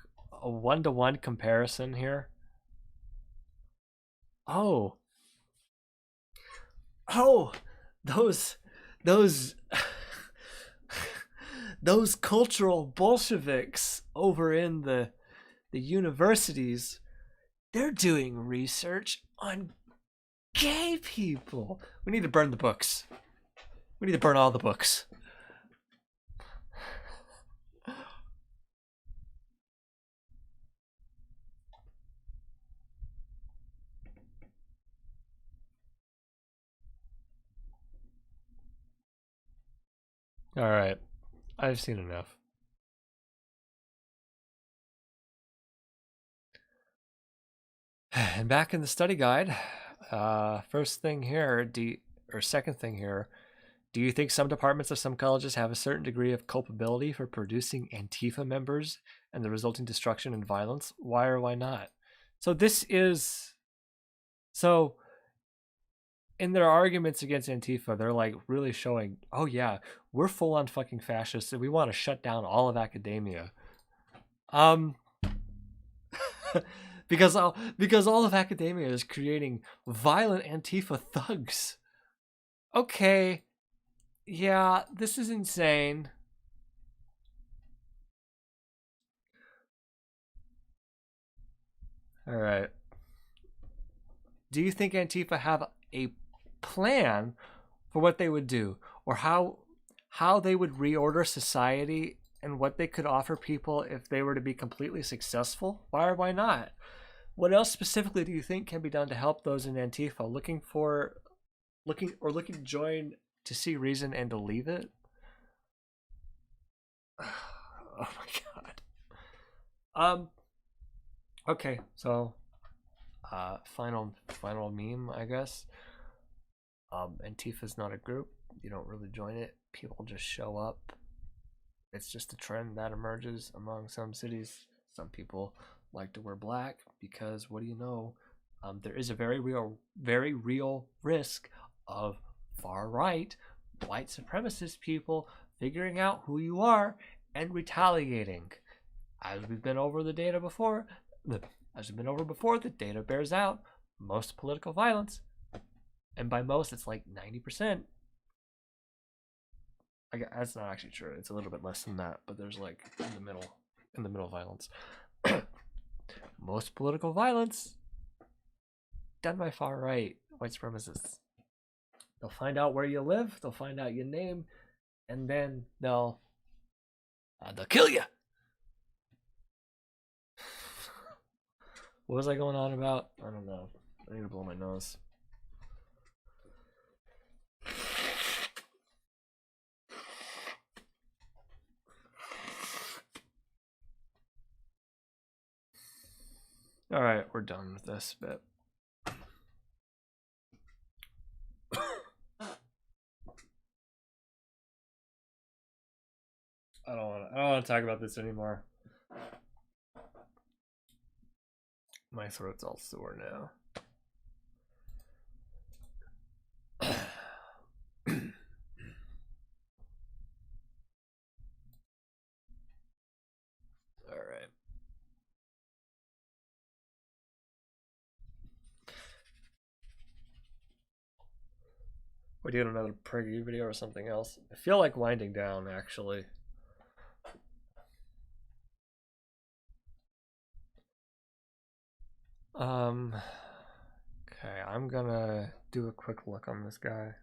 [SPEAKER 1] a one-to-one comparison here? Oh, those those cultural Bolsheviks over in the universities, they're doing research on gay people. We need to burn the books. We need to burn all the books. All right. I've seen enough. And back in the study guide, first thing here, second thing here, do you think some departments of some colleges have a certain degree of culpability for producing Antifa members and the resulting destruction and violence? Why or why not? So in their arguments against Antifa, they're like really showing, oh yeah, we're full on fucking fascists and we want to shut down all of academia. Because all of academia is creating violent Antifa thugs. Okay, yeah, this is insane. All right. Do you think Antifa have a plan for what they would do, or how they would reorder society and what they could offer people if they were to be completely successful, why or why not? What else specifically do you think can be done to help those in Antifa looking to join to see reason and to leave it? Oh my god. Okay, so final meme, I guess. Antifa's not a group. You don't really join it. People just show up. It's just a trend that emerges among some cities. Some people like to wear black because, what do you know? There is a very real risk of far right white supremacist people figuring out who you are and retaliating. As we've been over the data before, the data bears out most political violence, and by most it's like 90%. That's not actually true. It's a little bit less than that, but there's like in the middle violence. Most political violence done by far right white supremacists. They'll find out where you live, they'll find out your name, and then they'll kill you. What was I going on about? I don't know. I need to blow my nose. All right, we're done with this bit. I don't want to talk about this anymore. My throat's all sore now. All right. We did another preview video or something else. I feel like winding down, actually. Okay, I'm gonna do a quick look on this guy.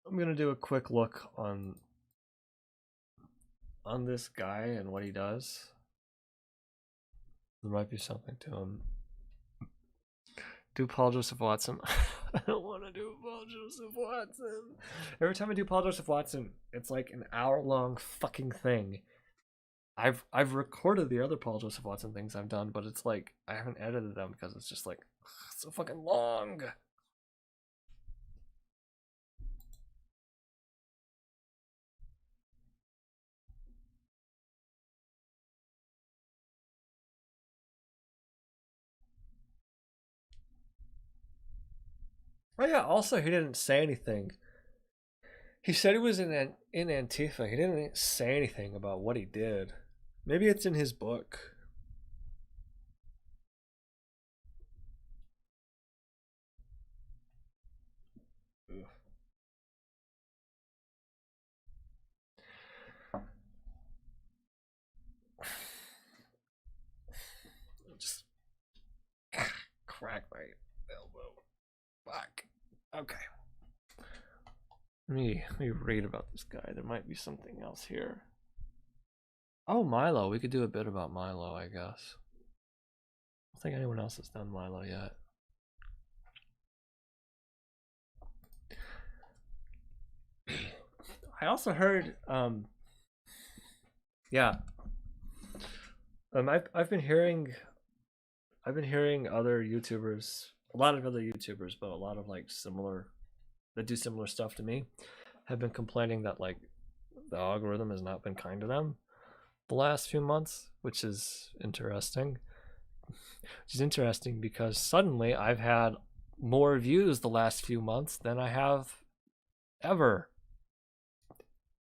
[SPEAKER 1] I'm gonna do a quick look on this guy and what he does. There might be something to him. Do Paul Joseph Watson. I don't want to do Paul Joseph Watson. Every time I do Paul Joseph Watson, it's like an hour-long fucking thing. I've recorded the other Paul Joseph Watson things I've done, but it's like I haven't edited them because it's just like so fucking long. Oh yeah, also he didn't say anything. He said he was in Antifa. He didn't say anything about what he did. Maybe it's in his book. Ugh. Just crack my elbow. Fuck. Okay. Let me read about this guy. There might be something else here. Oh, Milo. We could do a bit about Milo, I guess. I don't think anyone else has done Milo yet. I also heard, yeah. I've been hearing other YouTubers, a lot of other YouTubers, but a lot of like similar, that do similar stuff to me, have been complaining that like the algorithm has not been kind to them the last few months, which is interesting. Which is interesting because suddenly I've had more views the last few months than I have ever.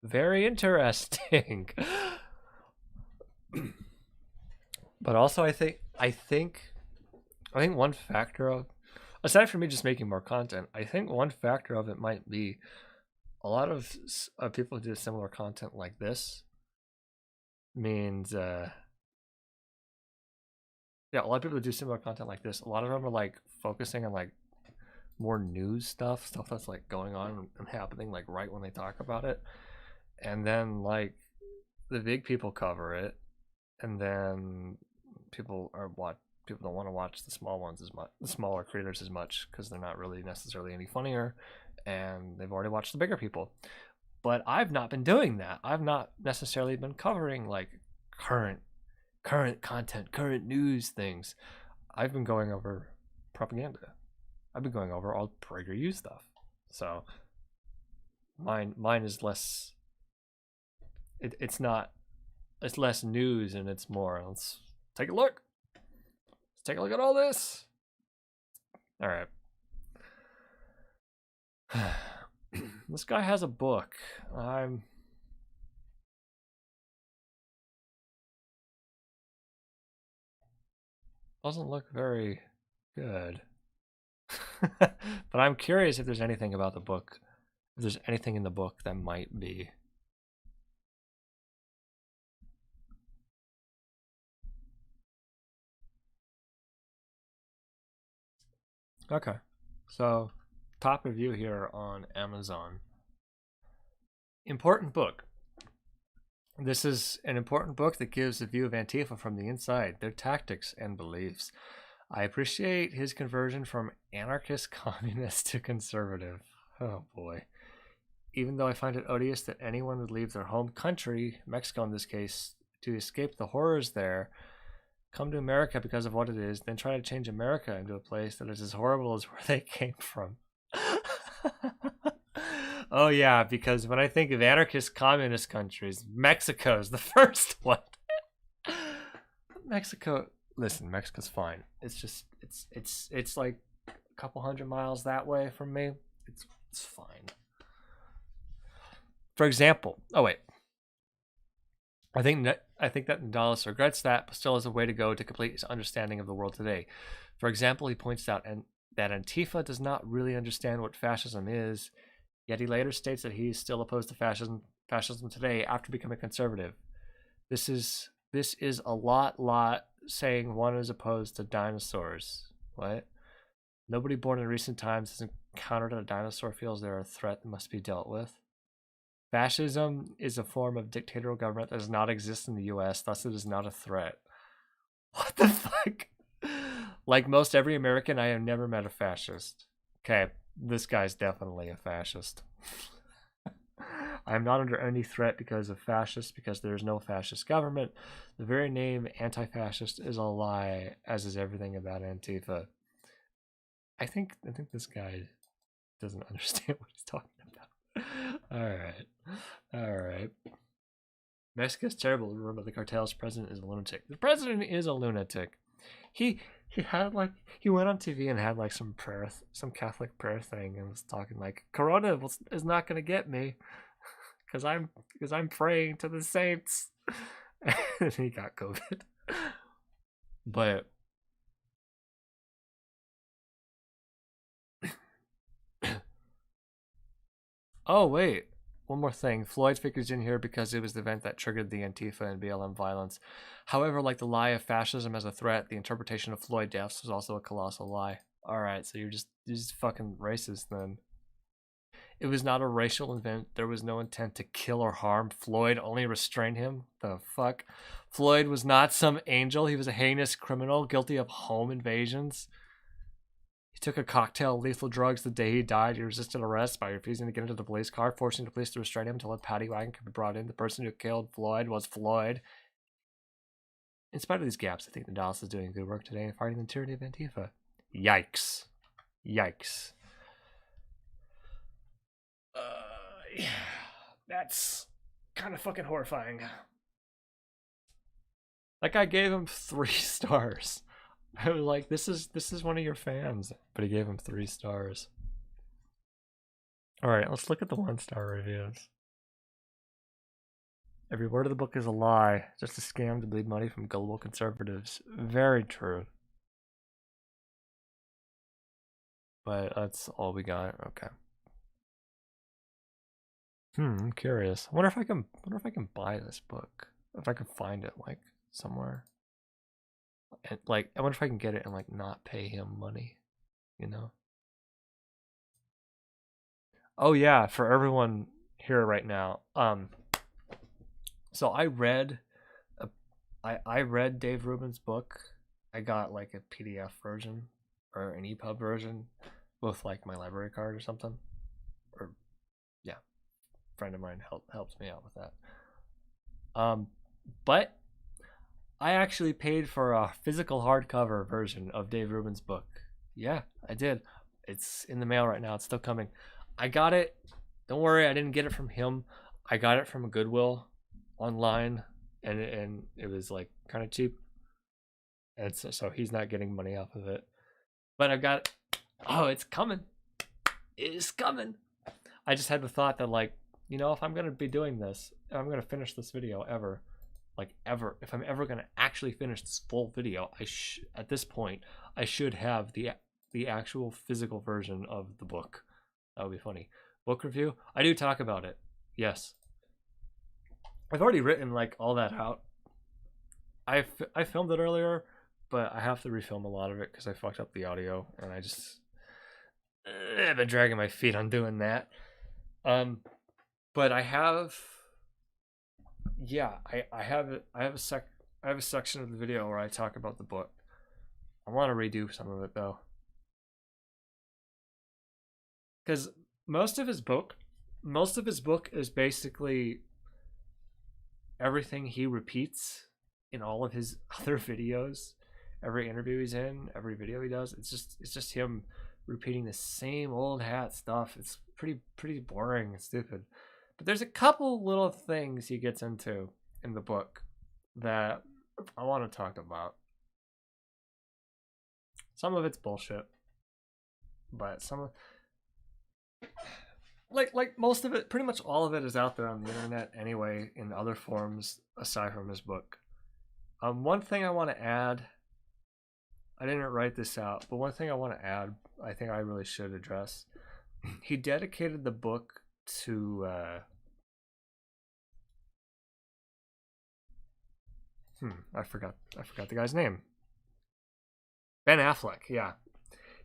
[SPEAKER 1] Very interesting. But also I think one factor of, aside from me just making more content, I think one factor of it might be a lot of people who do similar content like this means Yeah, a lot of people that do similar content like this, a lot of them are like focusing on like more news stuff that's like going on and happening like right when they talk about it. And then like the big people cover it, and then people don't want to watch the small ones as much, the smaller creators as much, because they're not really necessarily any funnier, and they've already watched the bigger people. But I've not been doing that. I've not necessarily been covering like current content, current news things. I've been going over propaganda. I've been going over all PragerU stuff. So mine is less. It's not. It's less news and it's more. Let's take a look. Let's take a look at all this. All right. This guy has a book. Doesn't look very good. But I'm curious if there's anything about the book. If there's anything in the book that might be. Okay. So, top review here on Amazon. Important book. This is an important book that gives a view of Antifa from the inside, their tactics and beliefs. I appreciate his conversion from anarchist communist to conservative. Oh boy. Even though I find it odious that anyone would leave their home country, Mexico in this case, to escape the horrors there, come to America because of what it is, then try to change America into a place that is as horrible as where they came from. Oh yeah, because when I think of anarchist communist countries, Mexico's the first one. Mexico, listen, Mexico's fine. It's just it's like a couple 100 miles that way from me. It's fine. For example, oh wait. I think that Nadalis regrets that, but still has a way to go to complete his understanding of the world today. For example, he points out that Antifa does not really understand what fascism is, yet he later states that he is still opposed to fascism today after becoming conservative. This is a lot saying one is opposed to dinosaurs. What? Nobody born in recent times has encountered a dinosaur feels they're a threat that must be dealt with. Fascism is a form of dictatorial government that does not exist in the US, thus it is not a threat. What the fuck? Like most every American, I have never met a fascist. Okay, this guy's definitely a fascist. I am not under any threat because of fascists, because there is no fascist government. The very name anti-fascist is a lie, as is everything about Antifa. I think this guy doesn't understand what he's talking about. All right. Mexico's terrible. Remember, the cartel's president is a lunatic. The president is a lunatic. He had like he went on TV and had like some Catholic prayer thing and was talking like Corona is not gonna get me because I'm praying to the saints. And he got COVID. But oh wait, one more thing. Floyd figures in here because it was the event that triggered the Antifa and BLM violence. However, like the lie of fascism as a threat, the interpretation of Floyd deaths was also a colossal lie. Alright, so you're just fucking racist then. It was not a racial event. There was no intent to kill or harm. Floyd only restrained him. The fuck? Floyd was not some angel. He was a heinous criminal guilty of home invasions. He took a cocktail of lethal drugs the day he died. He resisted arrest by refusing to get into the police car, forcing the police to restrain him until a paddy wagon could be brought in. The person who killed Floyd was Floyd. In spite of these gaps, I think Nadalis is doing good work today in fighting the tyranny of Antifa. Yikes. Yikes. Yeah, that's kind of fucking horrifying. That guy gave him 3 stars. I was like, this is one of your fans, but he gave him 3 stars. All right, let's look at the 1-star reviews. Every word of the book is a lie, just a scam to bleed money from gullible conservatives. Very true. But that's all we got. Okay. I'm curious. I wonder if I can buy this book. If I can find it like somewhere. And like, I wonder if I can get it and like not pay him money, you know? Oh yeah, for everyone here right now. So I read I read Dave Rubin's book. I got like a PDF version or an EPUB version with like my library card or something. Or yeah, a friend of mine helps me out with that. But I actually paid for a physical hardcover version of Dave Rubin's book. Yeah, I did. It's in the mail right now. It's still coming. I got it. Don't worry, I didn't get it from him. I got it from a Goodwill online, and it was like kind of cheap. And so he's not getting money off of it. But I've got it. Oh, it's coming. It is coming. I just had the thought that like, you know, if I'm going to be doing this, if I'm going to finish this video ever, if I'm ever going to actually finish this full video, at this point, I should have the actual physical version of the book. That would be funny. Book review? I do talk about it. Yes. I've already written like all that out. I filmed it earlier, but I have to refilm a lot of it because I fucked up the audio, and I've been dragging my feet on doing that. But I have, yeah, I have a section of the video where I talk about the book. I want to redo some of it though, because most of his book is basically everything he repeats in all of his other videos. Every interview he's in, every video he does, it's just him repeating the same old hat stuff. It's pretty boring and stupid. But there's a couple little things he gets into in the book that I want to talk about. Some of it's bullshit, but some of like most of it, pretty much all of it is out there on the internet anyway in other forms aside from his book. One thing I want to add, I didn't write this out, but one thing I want to add, I think I really should address. He dedicated the book to I forgot the guy's name. Ben Affleck, yeah.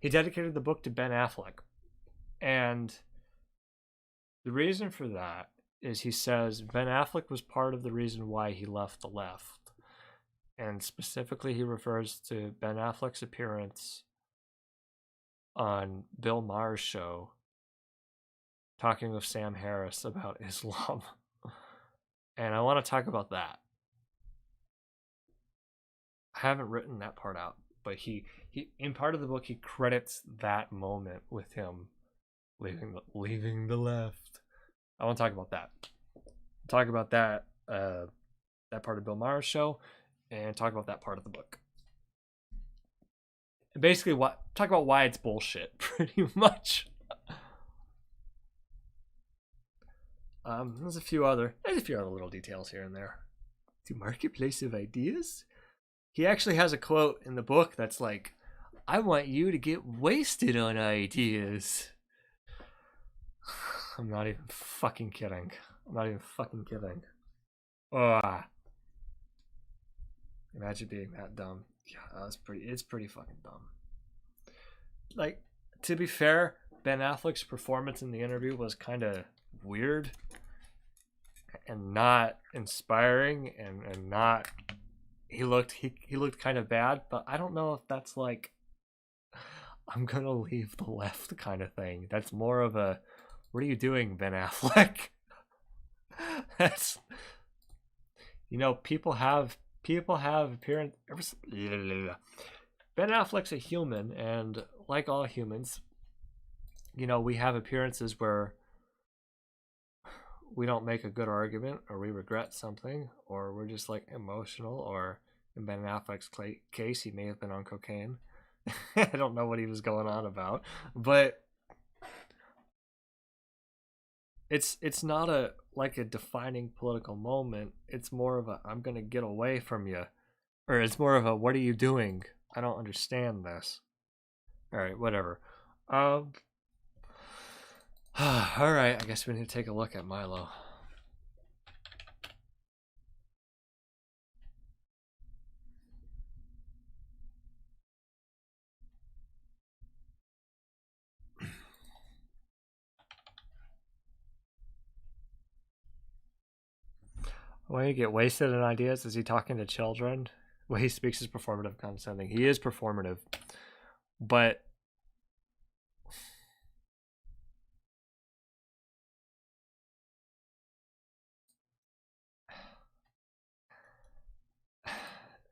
[SPEAKER 1] He dedicated the book to Ben Affleck. And the reason for that is he says Ben Affleck was part of the reason why he left the left. And specifically, he refers to Ben Affleck's appearance on Bill Maher's show talking with Sam Harris about Islam. And I want to talk about that. I haven't written that part out, but he in part of the book, he credits that moment with him leaving the left. I want to talk about that. Talk about that part of Bill Maher's show, and talk about that part of the book. And basically, talk about why it's bullshit, pretty much. There's a few other little details here and there. The marketplace of ideas. He actually has a quote in the book that's like, "I want you to get wasted on ideas." I'm not even fucking kidding. Imagine being that dumb. Yeah, it's pretty fucking dumb. Like, to be fair, Ben Affleck's performance in the interview was kind of weird and not inspiring, and not, he looked kind of bad, but I don't know if that's like, I'm gonna leave the left kind of thing. That's more of a, what are you doing, Ben Affleck? That's, you know, people have appearance. Ben Affleck's a human, and like all humans, you know, we have appearances where we don't make a good argument, or we regret something, or we're just like emotional, or in Ben Affleck's case, he may have been on cocaine. I don't know what he was going on about, but it's not a defining political moment. It's more of a, I'm gonna get away from you, or it's more of a, what are you doing? I don't understand this. All right, whatever. All right, I guess we need to take a look at Milo. When you get wasted on ideas, is he talking to children? When he speaks is performative condescending. He is performative. But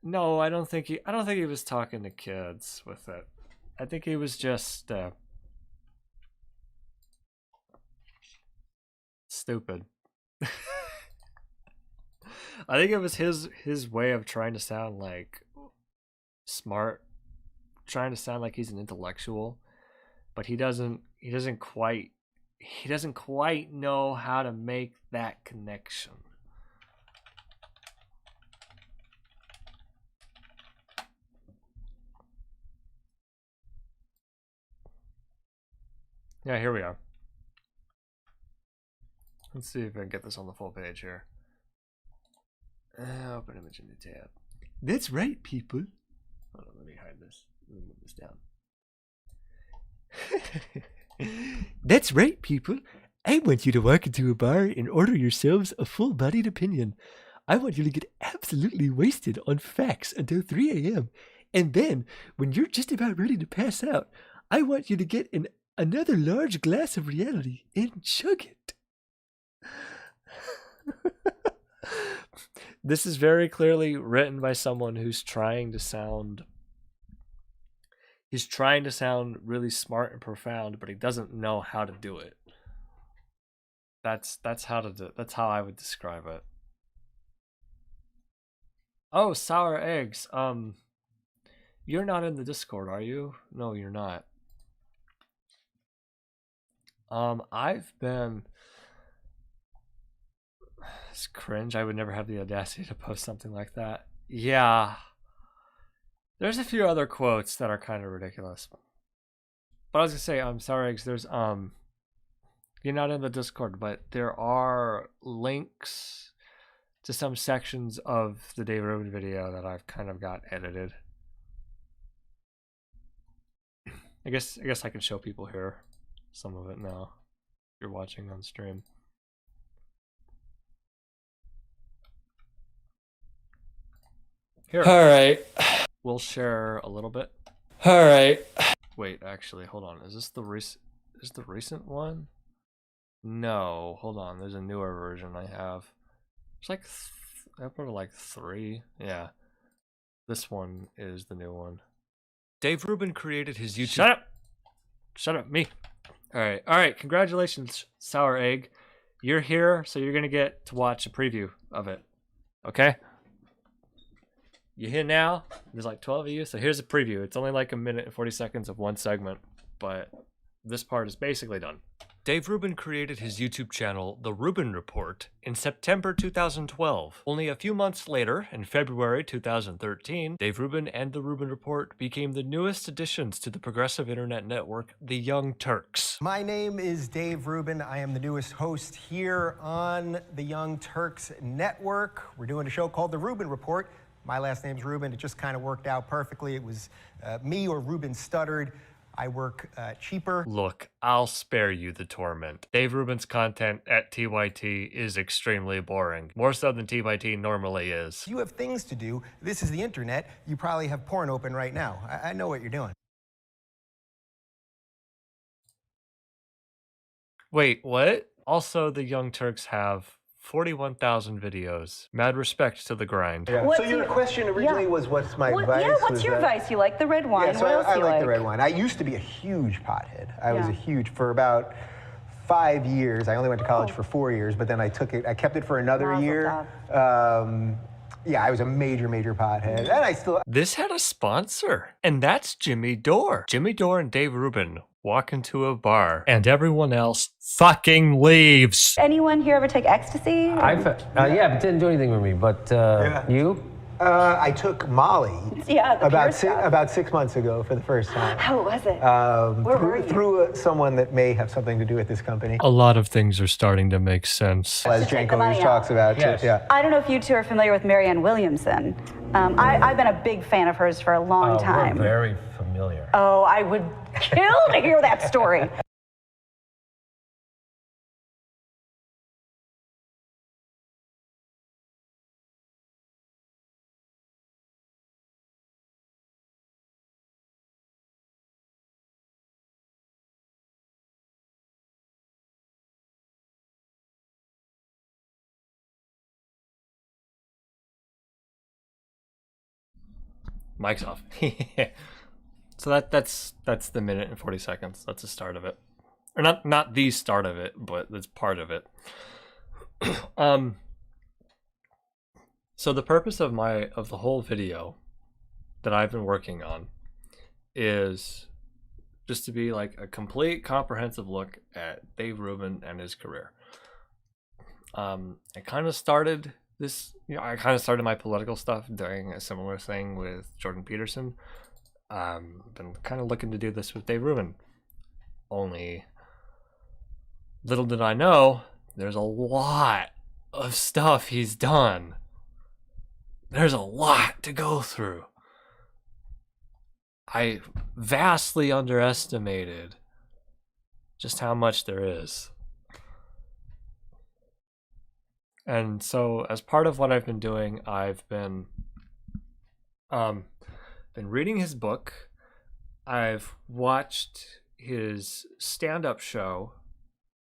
[SPEAKER 1] no, I don't think he was talking to kids with it. I think he was just stupid. I think it was his way of trying to sound like smart, trying to sound like he's an intellectual, but he doesn't quite know how to make that connection. Yeah, here we are. Let's see if I can get this on the full page here. Open image in the tab. That's right, people. Hold on, let me hide this. Let me move this down. That's right, people. I want you to walk into a bar and order yourselves a full-bodied opinion. I want you to get absolutely wasted on facts until 3 a.m. And then, when you're just about ready to pass out, I want you to get another large glass of reality and chug it. This is very clearly written by someone who's trying to sound really smart and profound, but he doesn't know how to do it. That's how I would describe it. Oh, sour eggs. You're not in the Discord, are you? No, you're not. I've been... It's cringe. I would never have the audacity to post something like that. Yeah. There's a few other quotes that are kind of ridiculous. But I was gonna say, sour eggs, there's you're not in the Discord, but there are links to some sections of the Dave Rubin video that I've kind of got edited. I guess I can show people here some of it now. If you're watching on stream. Here. All right. We'll share a little bit. All right. Wait, actually, hold on. Is this the recent one? No, hold on. There's a newer version I have. It's like I uploaded like 3. Yeah. This one is the new one. Dave Rubin created his YouTube. Shut up. Shut up, me. All right. Congratulations, Sour Egg. You're here, so you're gonna get to watch a preview of it. Okay. You're here now. There's like 12 of you, so here's a preview. It's only like 1 minute and 40 seconds of one segment, but this part is basically done. Dave Rubin created his YouTube channel, The Rubin Report, in September 2012. Only a few months later, in February 2013, Dave Rubin and The Rubin Report became the newest additions to the progressive internet network, The Young Turks.
[SPEAKER 9] My name is Dave Rubin. I am the newest host here on The Young Turks Network. We're doing a show called The Rubin Report. My last name's Rubin. It just kind of worked out perfectly. It was me or Rubin stuttered. I work cheaper.
[SPEAKER 1] Look, I'll spare you the torment. Dave Rubin's content at TYT is extremely boring. More so than TYT normally is.
[SPEAKER 9] You have things to do. This is the internet. You probably have porn open right now. I know what you're doing.
[SPEAKER 1] Wait, what? Also, the Young Turks have 41,000 videos. Mad respect to the grind.
[SPEAKER 9] Yeah. So your question originally was, what's my vice?
[SPEAKER 10] Yeah, what's your vice? You like the red wine.
[SPEAKER 9] Yeah, so
[SPEAKER 10] what else
[SPEAKER 9] I
[SPEAKER 10] do you
[SPEAKER 9] like the red wine. I used to be a huge pothead. I was a huge, for about 5 years. I only went to college for 4 years, but then I kept it for another year. Yeah, I was a major pothead. And I still...
[SPEAKER 1] This had a sponsor, and that's Jimmy Dore. Jimmy Dore and Dave Rubin walk into a bar, and everyone else fucking leaves.
[SPEAKER 10] Anyone here ever take ecstasy?
[SPEAKER 11] Yeah, but it didn't do anything for me. But you?
[SPEAKER 9] I took Molly about 6 months ago for the first time.
[SPEAKER 10] How was it?
[SPEAKER 9] Where were you? Through someone that may have something to do with this company.
[SPEAKER 1] A lot of things are starting to make sense.
[SPEAKER 9] As Janko always talks about.
[SPEAKER 11] Yes.
[SPEAKER 9] Yeah.
[SPEAKER 10] I don't know if you two are familiar with Marianne Williamson. I've been a big fan of hers for a long time.
[SPEAKER 11] We're very familiar.
[SPEAKER 10] Oh, I would kill to hear that story.
[SPEAKER 1] Mic's off. So that's the minute and 40 seconds. That's the start of it. Or not the start of it, but that's part of it. So the purpose of the whole video that I've been working on is just to be like a complete comprehensive look at Dave Rubin and his career. I kind of started this, I kind of started my political stuff doing a similar thing with Jordan Peterson. Been kind of looking to do this with Dave Rubin. Only little did I know, there's a lot of stuff he's done. There's a lot to go through. I vastly underestimated just how much there is. And so as part of what I've been doing, I've been reading his book. I've watched his stand-up show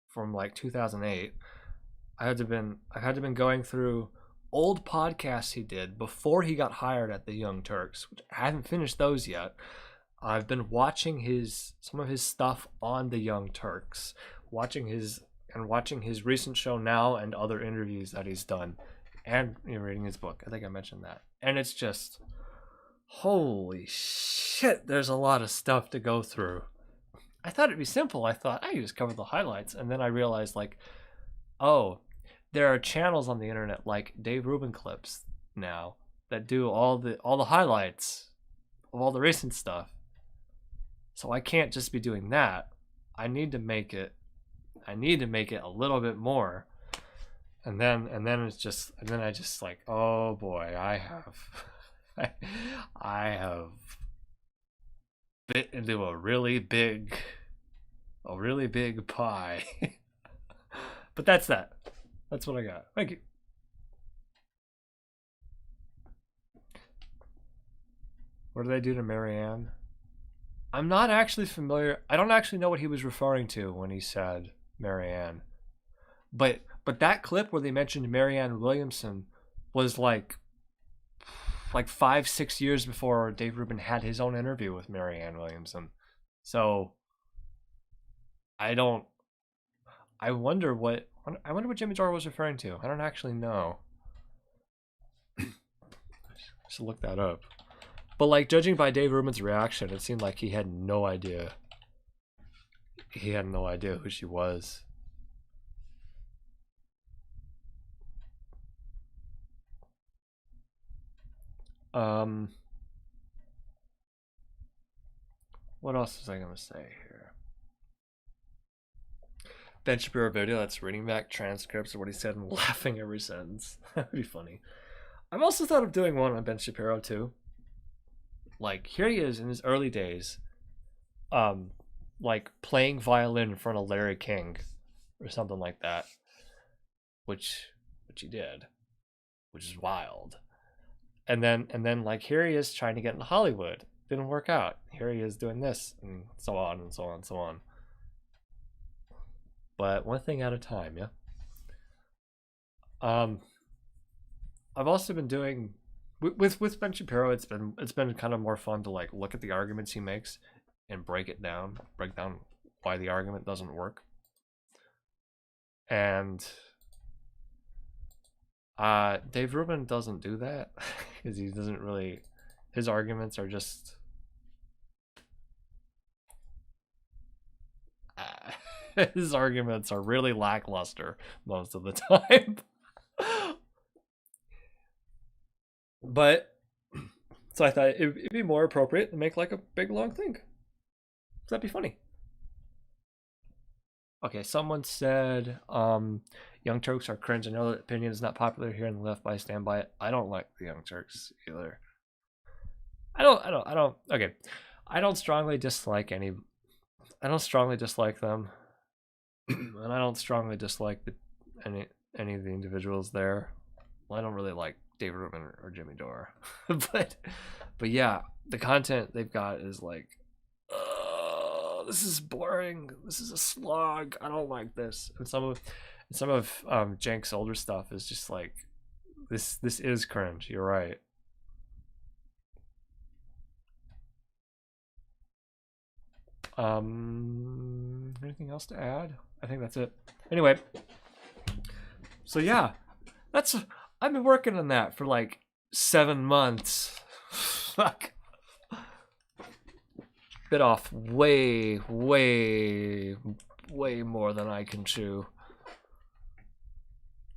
[SPEAKER 1] from like 2008. I had to been going through old podcasts he did before he got hired at the Young Turks, which I haven't finished those yet. I've been watching some of his stuff on the Young Turks, watching his recent show now and other interviews that he's done, and reading his book. I think I mentioned that. And it's just, holy shit, there's a lot of stuff to go through. I thought it'd be simple. I thought I just cover the highlights, and then I realized like, oh, there are channels on the internet like Dave Rubin Clips now that do all the highlights of all the recent stuff. So I can't just be doing that. I need to make it a little bit more. And then I just like, oh boy, I have bit into a really big pie. But that's that. That's what I got. Thank you. What did I do to Marianne? I'm not actually familiar. I don't actually know what he was referring to when he said Marianne. But that clip where they mentioned Marianne Williamson was like 5-6 years before Dave Rubin had his own interview with Marianne Williamson. So I wonder what Jimmy Dore was referring to. I don't actually know. I should look that up. But like, judging by Dave Rubin's reaction, it seemed like he had no idea. He had no idea who she was. What else was I gonna say here? Ben Shapiro video that's reading back transcripts of what he said and laughing every sentence. That would be funny. I've also thought of doing one on Ben Shapiro too. Like, here he is in his early days, like playing violin in front of Larry King or something like that, which he did, which is wild. And then like, here he is trying to get into Hollywood. Didn't work out. Here he is doing this, and so on and so on and so on. But one thing at a time, yeah. I've also been doing with Ben Shapiro. It's been kind of more fun to like look at the arguments he makes and break down why the argument doesn't work. And Dave Rubin doesn't do that because he doesn't really. His arguments are just. His arguments are really lackluster most of the time. But so I thought it'd be more appropriate to make like a big long thing. That'd be funny. Okay, someone said Young Turks are cringe. I know that opinion is not popular here on the left, but I stand by it. I don't like the Young Turks either. I don't okay. I don't strongly dislike them. And I don't strongly dislike any of the individuals there. Well, I don't really like Dave Rubin or Jimmy Dore. but yeah, the content they've got is like, this is boring. This is a slog. I don't like this. And some of Cenk's older stuff is just like, this is cringe. You're right. Anything else to add? I think that's it. Anyway, so yeah, I've been working on that for like 7 months. Fuck. Bit off way more than I can chew.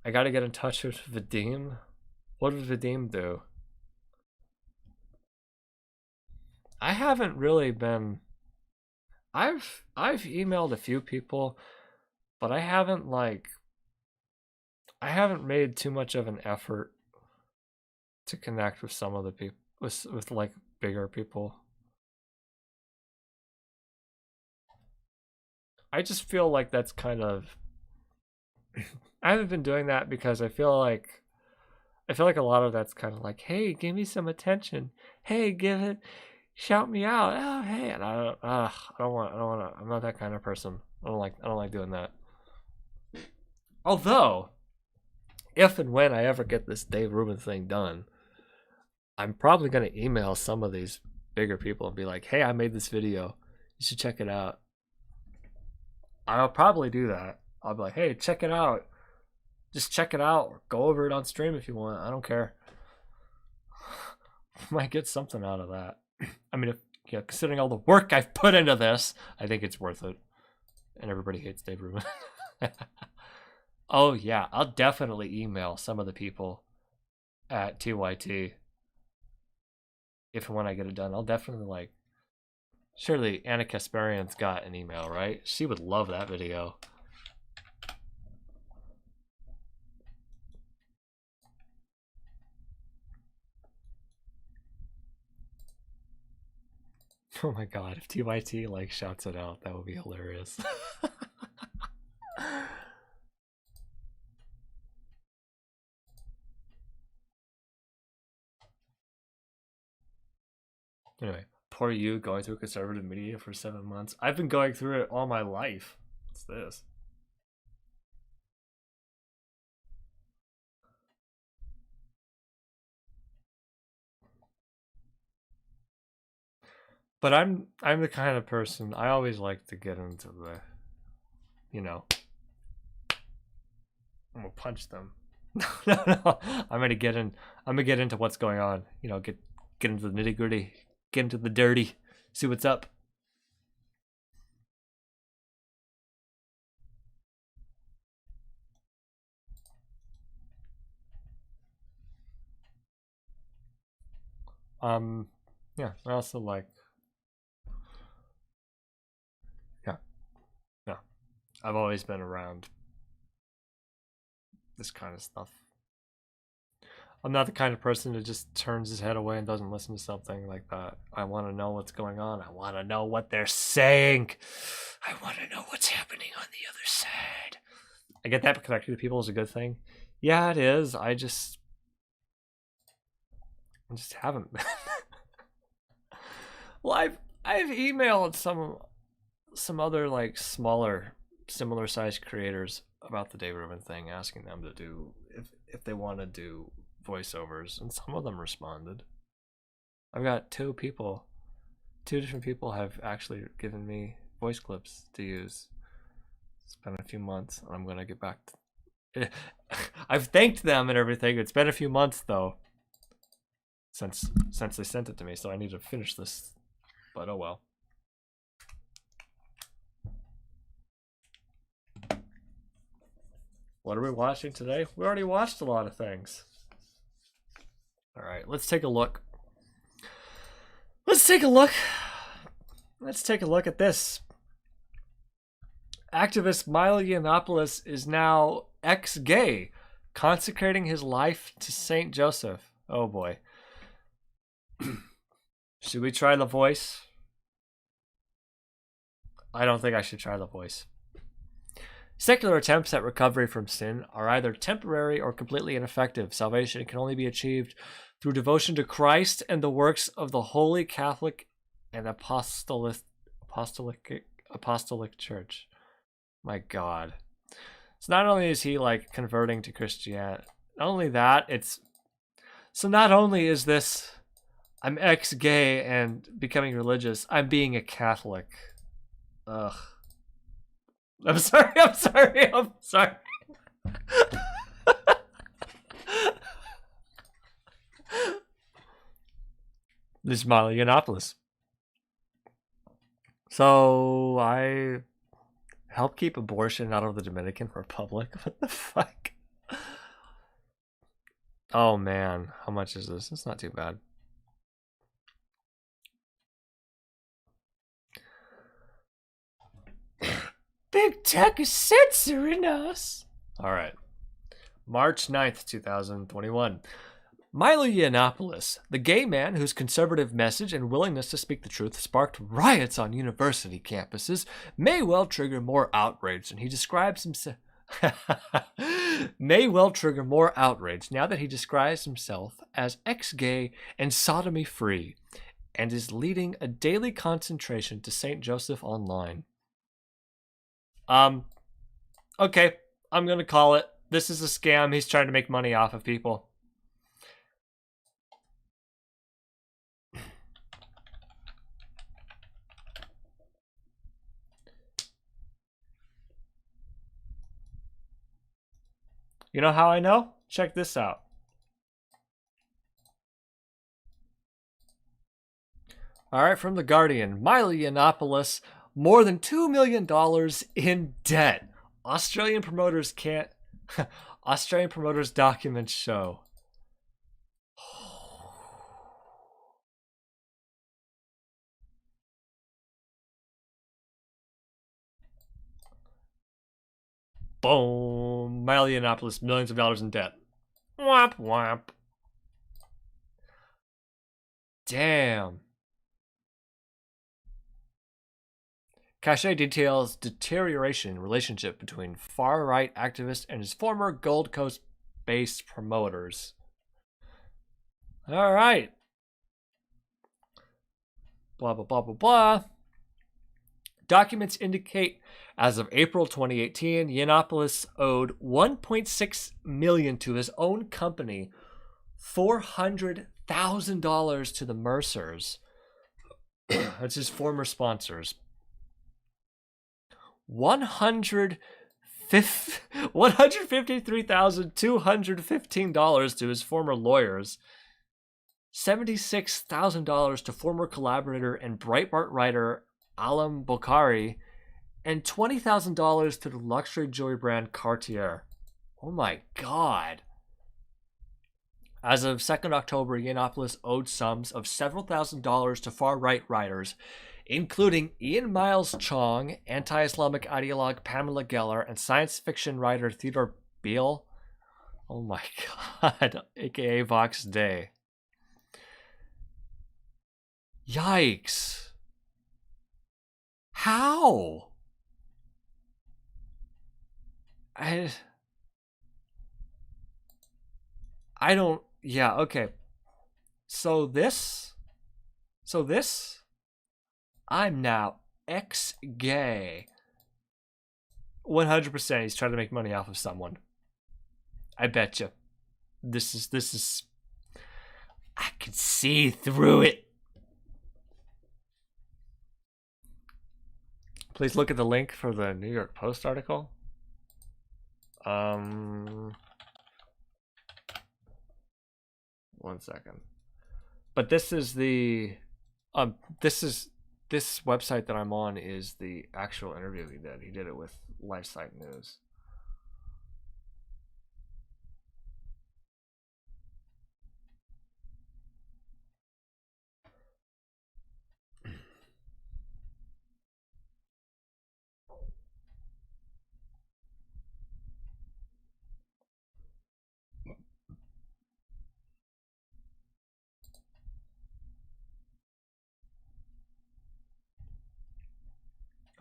[SPEAKER 1] I gotta get in touch with Vadim. What did Vadim do? I haven't really been... I've emailed a few people, but I haven't made too much of an effort to connect with some of the people, with like bigger people. I just feel like that's kind of... I haven't been doing that because I feel like a lot of that's kind of like, hey, give me some attention. Hey, shout me out. Oh, hey, and I don't want to. I'm not that kind of person. I don't like doing that. Although, if and when I ever get this Dave Rubin thing done, I'm probably gonna email some of these bigger people and be like, hey, I made this video. You should check it out. I'll probably do that. I'll be like, hey, check it out. Just check it out or go over it on stream if you want. I don't care. Might get something out of that. I mean, considering all the work I've put into this, I think it's worth it. And everybody hates Dave Rubin. Oh yeah, I'll definitely email some of the people at TYT. If and when I get it done, I'll definitely surely Anna Kasparian's got an email, right? She would love that video. Oh my god, if TYT shouts it out, that would be hilarious. Anyway, poor you going through conservative media for 7 months. I've been going through it all my life. What's this? But I'm the kind of person, I always like to get into the, I'm gonna punch them. No. I'm gonna get into what's going on. Get into the nitty gritty, get into the dirty, see what's up. Yeah, I also I've always been around this kind of stuff. I'm not the kind of person that just turns his head away and doesn't listen to something like that. I want to know what's going on. I want to know what they're saying. I want to know what's happening on the other side. I get that connecting to people is a good thing. Yeah, it is. I just haven't been. Well, I've emailed some other smaller, similar sized creators about the Dave Rubin thing, asking them to do if they want to do voiceovers, and some of them responded. I've got two different people have actually given me voice clips to use. It's been a few months, and I'm gonna get back to I've thanked them and everything. It's been a few months though since they sent it to me, so I need to finish this, but oh well. What are we watching today? We already watched a lot of things. All right, let's take a look. Let's take a look at this. Activist Milo Yiannopoulos is now ex-gay, consecrating his life to Saint Joseph. Oh boy. Should we try The Voice? I don't think I should try The Voice. Secular attempts at recovery from sin are either temporary or completely ineffective. Salvation can only be achieved through devotion to Christ and the works of the Holy Catholic and Apostolic Church. My God. So not only is he converting to Christianity, not only that, not only is this, I'm ex-gay and becoming religious, I'm being a Catholic. Ugh. I'm sorry. I'm sorry. I'm sorry. This is Milo Yiannopoulos. So I help keep abortion out of the Dominican Republic. What the fuck? Oh man, how much is this? It's not too bad. Big tech is censoring us. All right. March 9th, 2021. Milo Yiannopoulos, the gay man whose conservative message and willingness to speak the truth sparked riots on university campuses, may well trigger more outrage, and he describes himself may well trigger more outrage now that he describes himself as ex-gay and sodomy-free, and is leading a daily concentration to St. Joseph Online. Okay, I'm gonna call it. This is a scam. He's trying to make money off of people. You know how I know? Check this out. All right, from The Guardian, Milo Yiannopoulos, more than $2 million in debt. Australian promoters can't... Australian promoters documents show. Boom. Milo Yiannopoulos, millions of dollars in debt. Whop, whop. Damn. Cachet details deterioration in relationship between far-right activist and his former Gold Coast-based promoters. All right. Blah, blah, blah, blah, blah. Documents indicate, as of April 2018, Yiannopoulos owed $1.6 million to his own company, $400,000 to the Mercers. That's his former sponsors. $153,215 to his former lawyers, $76,000 to former collaborator and Breitbart writer Alam Bokhari, and $20,000 to the luxury jewelry brand Cartier. Oh my god. As of 2nd October, Yiannopoulos owed sums of several $1,000s to far-right writers, including Ian Miles Chong, anti-Islamic ideologue Pamela Geller, and science fiction writer Theodore Beale. Oh my god, aka Vox Day. Yikes. How? I don't, yeah, okay. So this, I'm now ex-gay. 100% he's trying to make money off of someone. I bet you. This is, I can see through it. Please look at the link for the New York Post article. One second. But this is the this website that I'm on is the actual interview he did. He did it with LifeSite News.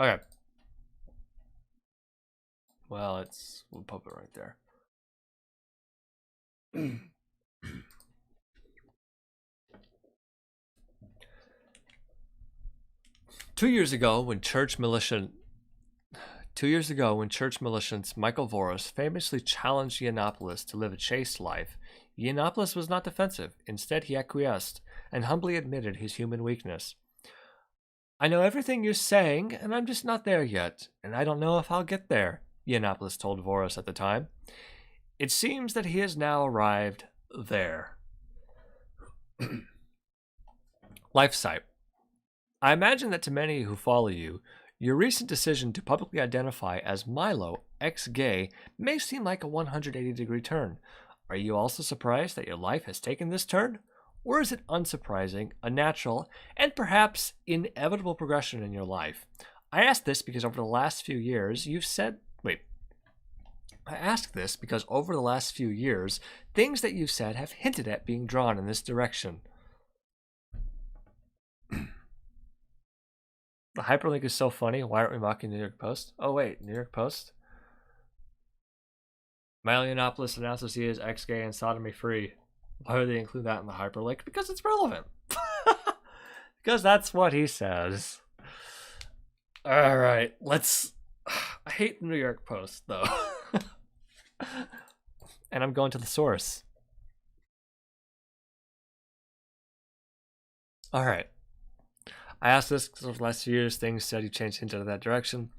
[SPEAKER 1] Okay. Well, we'll pop it right there. 2 years ago, when church militiants Michael Voris famously challenged Yiannopoulos to live a chaste life, Yiannopoulos was not defensive. Instead, he acquiesced and humbly admitted his human weakness. I know everything you're saying, and I'm just not there yet, and I don't know if I'll get there, Yiannopoulos told Voros at the time. It seems that he has now arrived there. LifeSite. I imagine that to many who follow you, your recent decision to publicly identify as Milo, ex-gay, may seem like a 180-degree turn. Are you also surprised that your life has taken this turn? Or is it unsurprising, a natural, and perhaps inevitable progression in your life? I ask this because over the last few years, I ask this because over the last few years, things that you've said have hinted at being drawn in this direction. The hyperlink is so funny. Why aren't we mocking New York Post? Oh, wait, New York Post? Milo Yiannopoulos announces he is ex-gay and sodomy-free. Why would they include that in the hyperlink? Because it's relevant. Because that's what he says. All right, let's... I hate the New York Post, though. And I'm going to the source. All right. I asked this because over the last few years, things said you changed into that direction.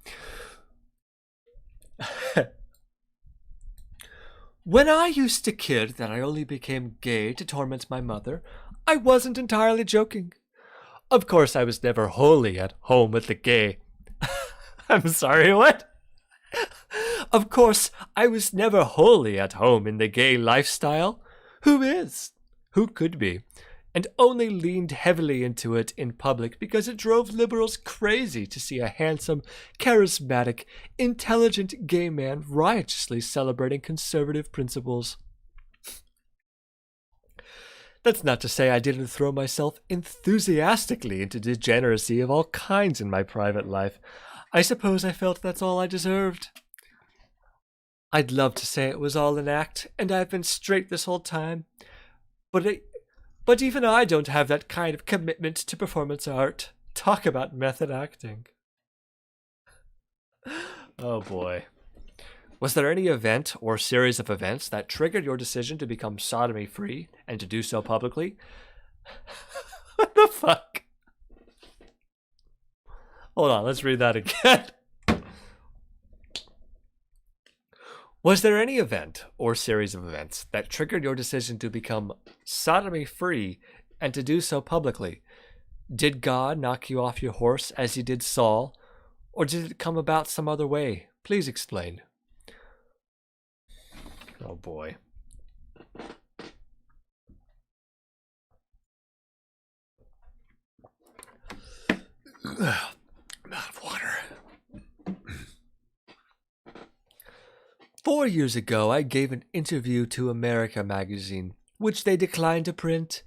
[SPEAKER 1] When I used to kid that I only became gay to torment my mother, I wasn't entirely joking. Of course, I was never wholly at home with the gay. I'm sorry, what? Of course, I was never wholly at home in the gay lifestyle. Who is? Who could be? And only leaned heavily into it in public because it drove liberals crazy to see a handsome, charismatic, intelligent gay man riotously celebrating conservative principles. That's not to say I didn't throw myself enthusiastically into degeneracy of all kinds in my private life. I suppose I felt that's all I deserved. I'd love to say it was all an act, and I've been straight this whole time, but even I don't have that kind of commitment to performance art. Talk about method acting. Oh boy. Was there any event or series of events that triggered your decision to become sodomy-free and to do so publicly? What the fuck? Hold on, let's read that again. Was there any event or series of events that triggered your decision to become sodomy-free and to do so publicly? Did God knock you off your horse as he did Saul, or did it come about some other way? Please explain. Oh boy. I'm out of water. 4 years ago, I gave an interview to America magazine, which they declined to print.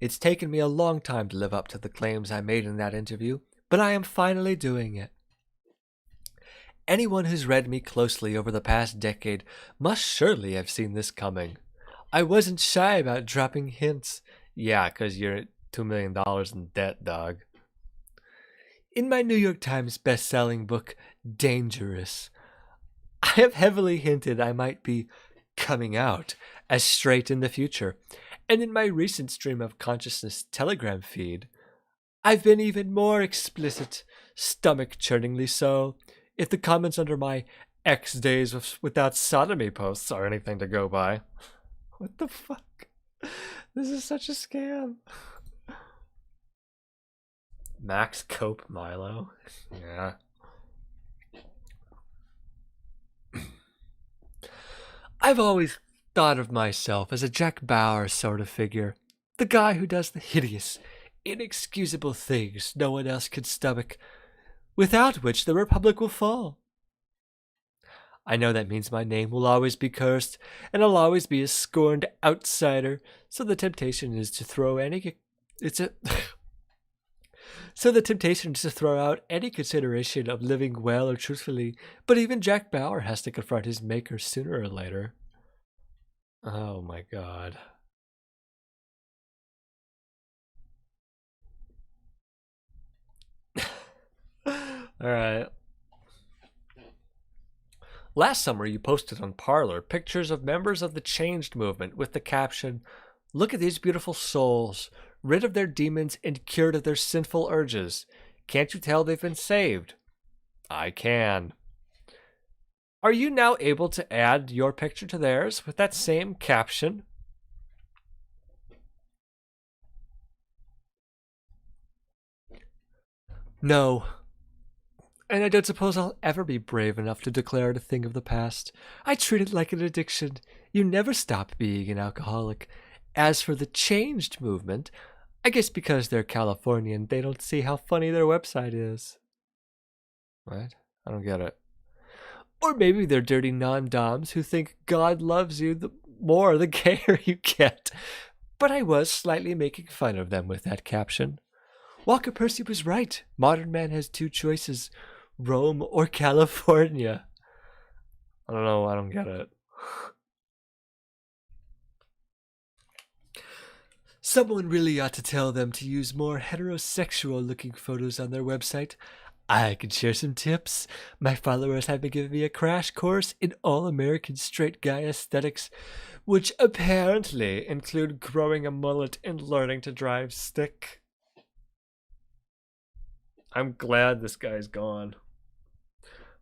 [SPEAKER 1] It's taken me a long time to live up to the claims I made in that interview, but I am finally doing it. Anyone who's read me closely over the past decade must surely have seen this coming. I wasn't shy about dropping hints. Yeah, 'cause you're $2 million in debt, dog. In my New York Times best-selling book, Dangerous, I have heavily hinted I might be coming out as straight in the future, and in my recent Stream of Consciousness Telegram feed, I've been even more explicit, stomach-churningly so, if the comments under my X days without sodomy posts are anything to go by. What the fuck? This is such a scam. Max Cope Milo? Yeah. I've always thought of myself as a Jack Bauer sort of figure. The guy who does the hideous, inexcusable things no one else could stomach, without which the Republic will fall. I know that means my name will always be cursed, and I'll always be a scorned outsider, so the temptation is to throw out any consideration of living well or truthfully, but even Jack Bauer has to confront his maker sooner or later. Oh my god. Alright. Last summer you posted on Parler pictures of members of the Changed movement with the caption, "Look at these beautiful souls, rid of their demons and cured of their sinful urges. Can't you tell they've been saved? I can. Are you now able to add your picture to theirs with that same caption? No. And I don't suppose I'll ever be brave enough to declare it a thing of the past. I treat it like an addiction. You never stop being an alcoholic. As for the changed movement, I guess because they're Californian, they don't see how funny their website is. What? I don't get it. Or maybe they're dirty non-doms who think God loves you the more the gayer you get. But I was slightly making fun of them with that caption. Walker Percy was right. Modern man has two choices, Rome or California. I don't know, I don't get it. Someone really ought to tell them to use more heterosexual looking photos on their website. I can share some tips. My followers have been giving me a crash course in all American straight guy aesthetics, which apparently include growing a mullet and learning to drive stick. I'm glad this guy's gone.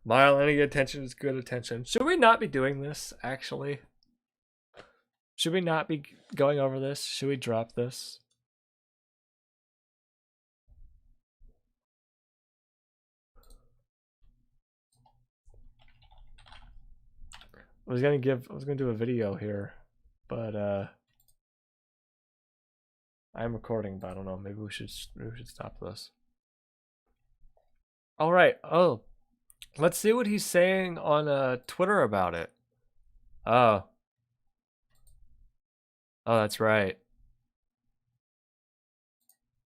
[SPEAKER 1] Mile, any attention is good attention. Should we not be doing this, actually? Should we not be going over this? Should we drop this? I was gonna do a video here, but I'm recording, but I don't know. Maybe we should stop this. All right. Oh, let's see what he's saying on Twitter about it. Oh, that's right.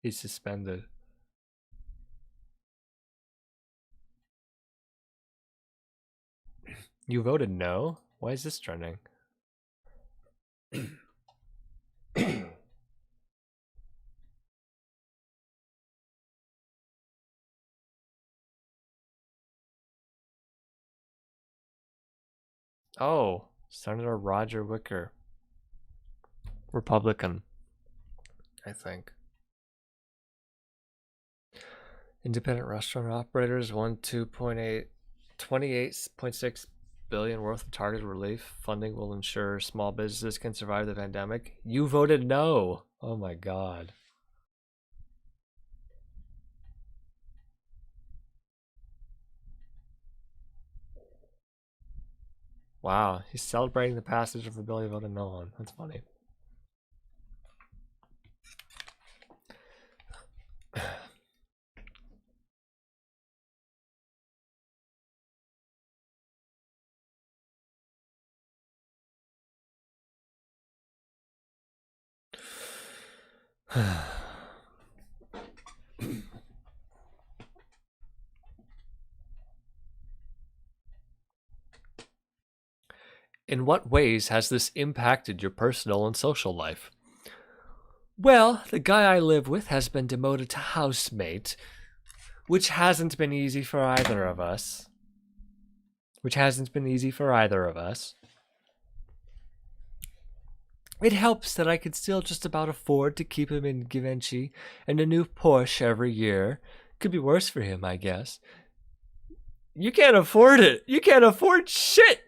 [SPEAKER 1] He's suspended. You voted no? Why is this trending? Oh, Senator Roger Wicker. Republican, I think. Independent restaurant operators won 28.6 billion worth of targeted relief. Funding will ensure small businesses can survive the pandemic. You voted no. Oh my God. Wow, he's celebrating the passage of the bill he voted no on. That's funny. In what ways has this impacted your personal and social life? Well, the guy I live with has been demoted to housemate, which hasn't been easy for either of us. It helps that I can still just about afford to keep him in Givenchy and a new Porsche every year. Could be worse for him, I guess. You can't afford it. You can't afford shit.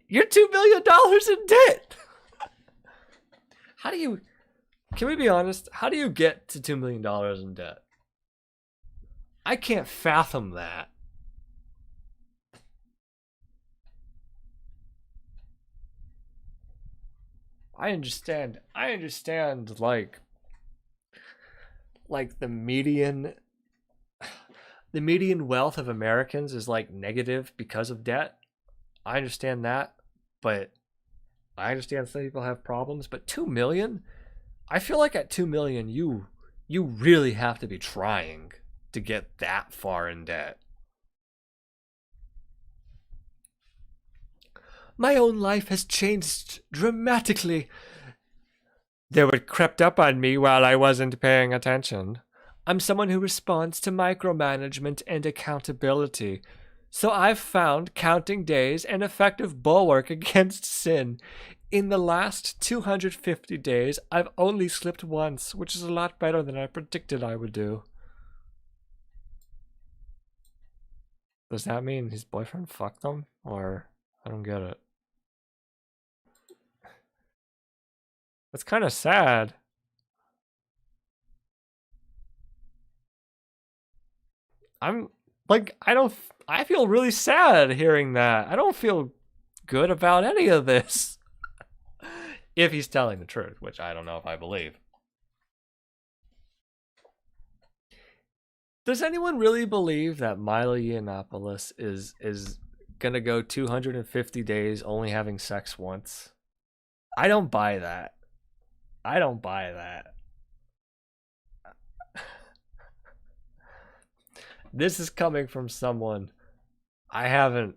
[SPEAKER 1] You're $2 million in debt. How do you... Can we be honest? How do you get to $2 million in debt? I can't fathom that. I understand like the median wealth of Americans is like negative because of debt. I understand that, but I understand some people have problems, but 2 million? I feel like at 2 million you really have to be trying to get that far in debt. My own life has changed dramatically. Though it crept up on me while I wasn't paying attention. I'm someone who responds to micromanagement and accountability. So I've found counting days an effective bulwark against sin. In the last 250 days, I've only slipped once, which is a lot better than I predicted I would do. Does that mean his boyfriend fucked him? Or I don't get it. That's kind of sad. I'm like, I feel really sad hearing that. I don't feel good about any of this. If he's telling the truth, which I don't know if I believe. Does anyone really believe that Milo Yiannopoulos is gonna go 250 days only having sex once? I don't buy that. I don't buy that. This is coming from someone I haven't.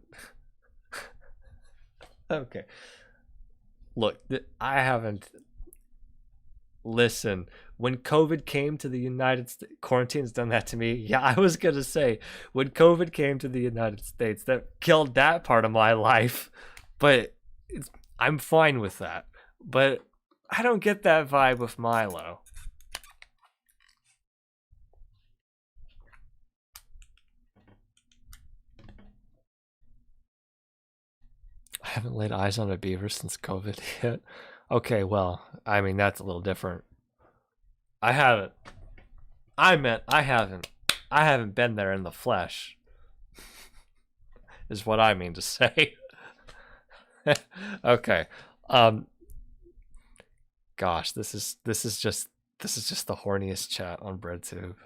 [SPEAKER 1] Okay. Look, I haven't. Listen, when COVID came to the United States, quarantine's done that to me. Yeah, I was gonna say, when COVID came to the United States, that killed that part of my life. But I'm fine with that. But I don't get that vibe with Milo. I haven't laid eyes on a beaver since COVID hit. Okay, well, I mean, that's a little different. I haven't. I haven't been there in the flesh. Is what I mean to say. Okay. Gosh, this is just the horniest chat on BreadTube.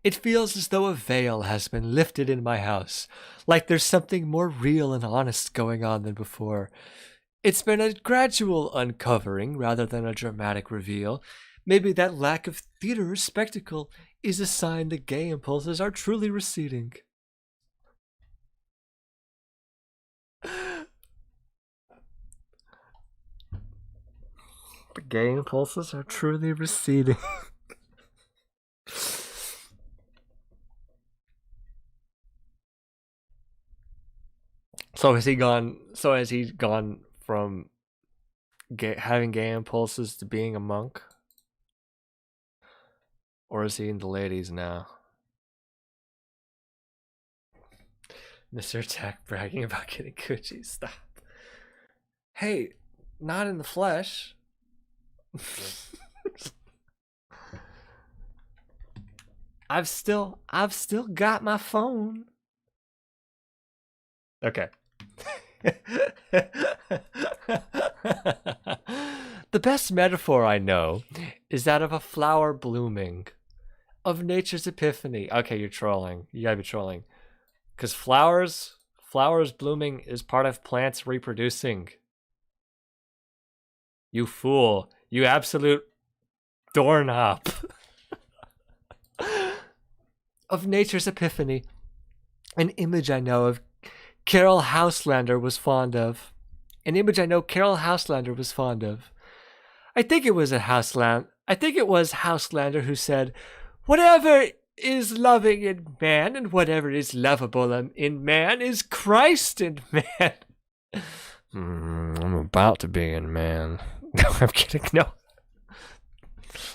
[SPEAKER 1] It feels as though a veil has been lifted in my house, like there's something more real and honest going on than before. It's been a gradual uncovering rather than a dramatic reveal. Maybe that lack of theater or spectacle is a sign the gay impulses are truly receding. The gay impulses are truly receding. So has he gone from having gay impulses to being a monk? Or is he in the ladies now? Mr. Attack bragging about getting coochie. Stop. Hey, not in the flesh. I've still got my phone. Okay. The best metaphor I know is that of a flower blooming, of nature's epiphany. Okay, you're trolling. You gotta be trolling. Because flowers blooming is part of plants reproducing. You fool. You absolute doorknob. Of nature's epiphany, an image I know of Carol Houselander was fond of. An image I know Carol Houselander was fond of. I think it was Houselander who said, "Whatever is loving in man and whatever is lovable in man is Christ in man." I'm about to be in man. No, I'm kidding. No.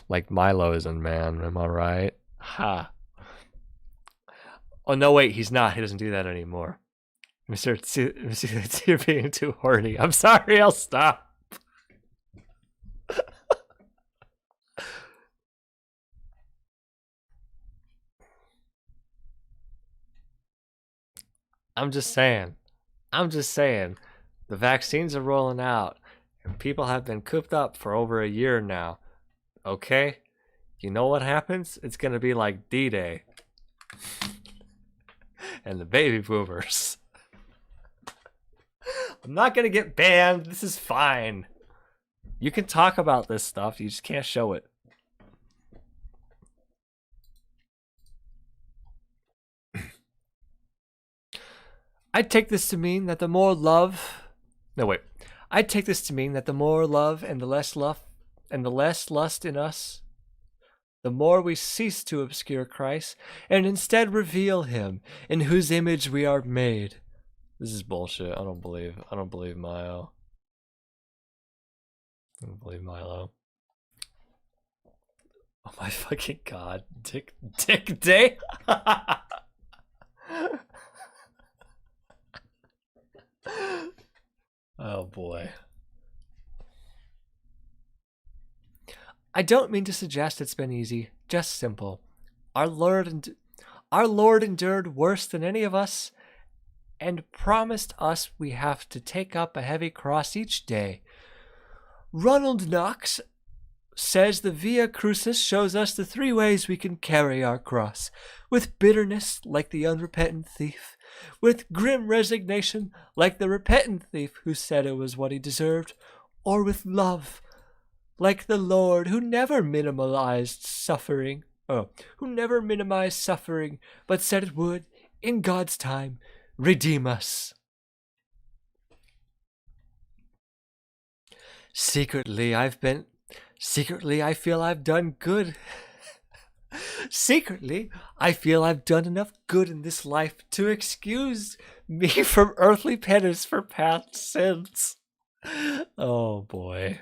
[SPEAKER 1] Like Milo is in man. Am I right? Ha. Oh, no, wait. He's not. He doesn't do that anymore. Mr. You're being too horny. I'm sorry, I'll stop. I'm just saying. The vaccines are rolling out, and people have been cooped up for over a year now. Okay? You know what happens? It's gonna be like D-Day. And the baby boomers. I'm not gonna get banned. This is fine. You can talk about this stuff. You just can't show it. I'd take this to mean that the more love... No, wait. I'd take this to mean that the more love and the less lust in us, the more we cease to obscure Christ and instead reveal him in whose image we are made. This is bullshit. I don't believe Milo. I don't believe Milo. Oh my fucking god. Dick Day? Oh boy. I don't mean to suggest it's been easy, just simple. Our Lord endured worse than any of us and promised us we have to take up a heavy cross each day. Ronald Knox says the Via Crucis shows us the 3 ways we can carry our cross: with bitterness, like the unrepentant thief; with grim resignation, like the repentant thief who said it was what he deserved; or with love, like the Lord who never minimized suffering, but said it would, in God's time, redeem us. Secretly, I feel I've done good. Secretly, I feel I've done enough good in this life to excuse me from earthly penance for past sins. Oh boy.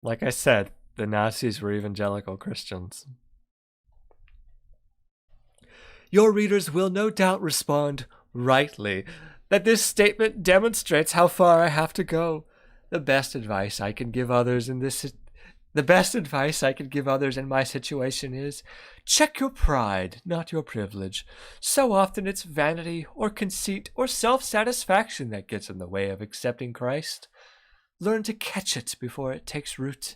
[SPEAKER 1] Like I said, the Nazis were evangelical Christians. Your readers will no doubt respond, rightly, that this statement demonstrates how far I have to go. The best advice I can give others in my situation is, check your pride, not your privilege. So often it's vanity or conceit or self-satisfaction that gets in the way of accepting Christ. Learn to catch it before it takes root,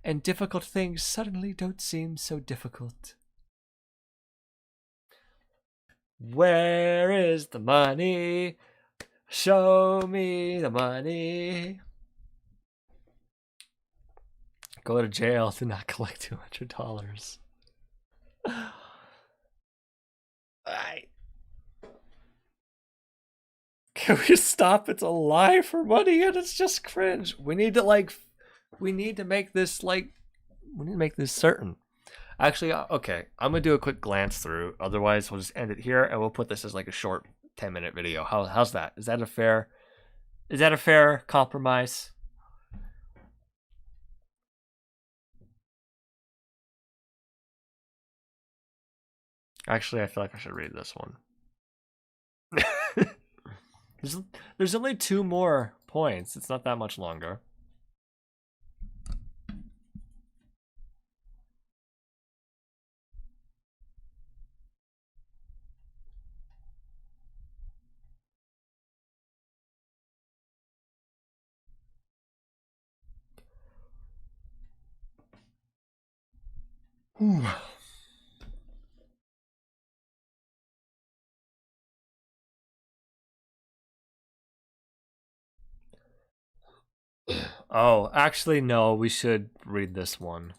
[SPEAKER 1] and difficult things suddenly don't seem so difficult. Where is the money? Show me the money. Go to jail to not collect $200. Can we stop? It's a lie for money and it's just cringe. We need to make this certain. Actually, okay, I'm gonna do a quick glance through. Otherwise, we'll just end it here and we'll put this as like a short 10-minute video. How's that? Is that a fair compromise? Actually, I feel like I should read this one. There's only 2 more points. It's not that much longer. Oh, actually, no, we should read this one.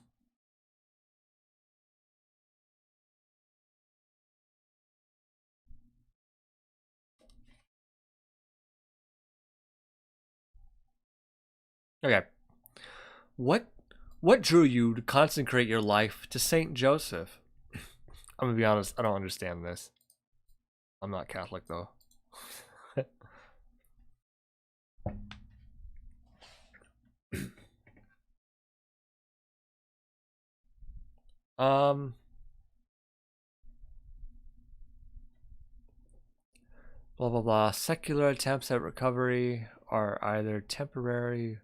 [SPEAKER 1] Okay. What drew you to consecrate your life to Saint Joseph? I'm gonna be honest, I don't understand this. I'm not Catholic though. Blah blah blah. Secular attempts at recovery are either temporary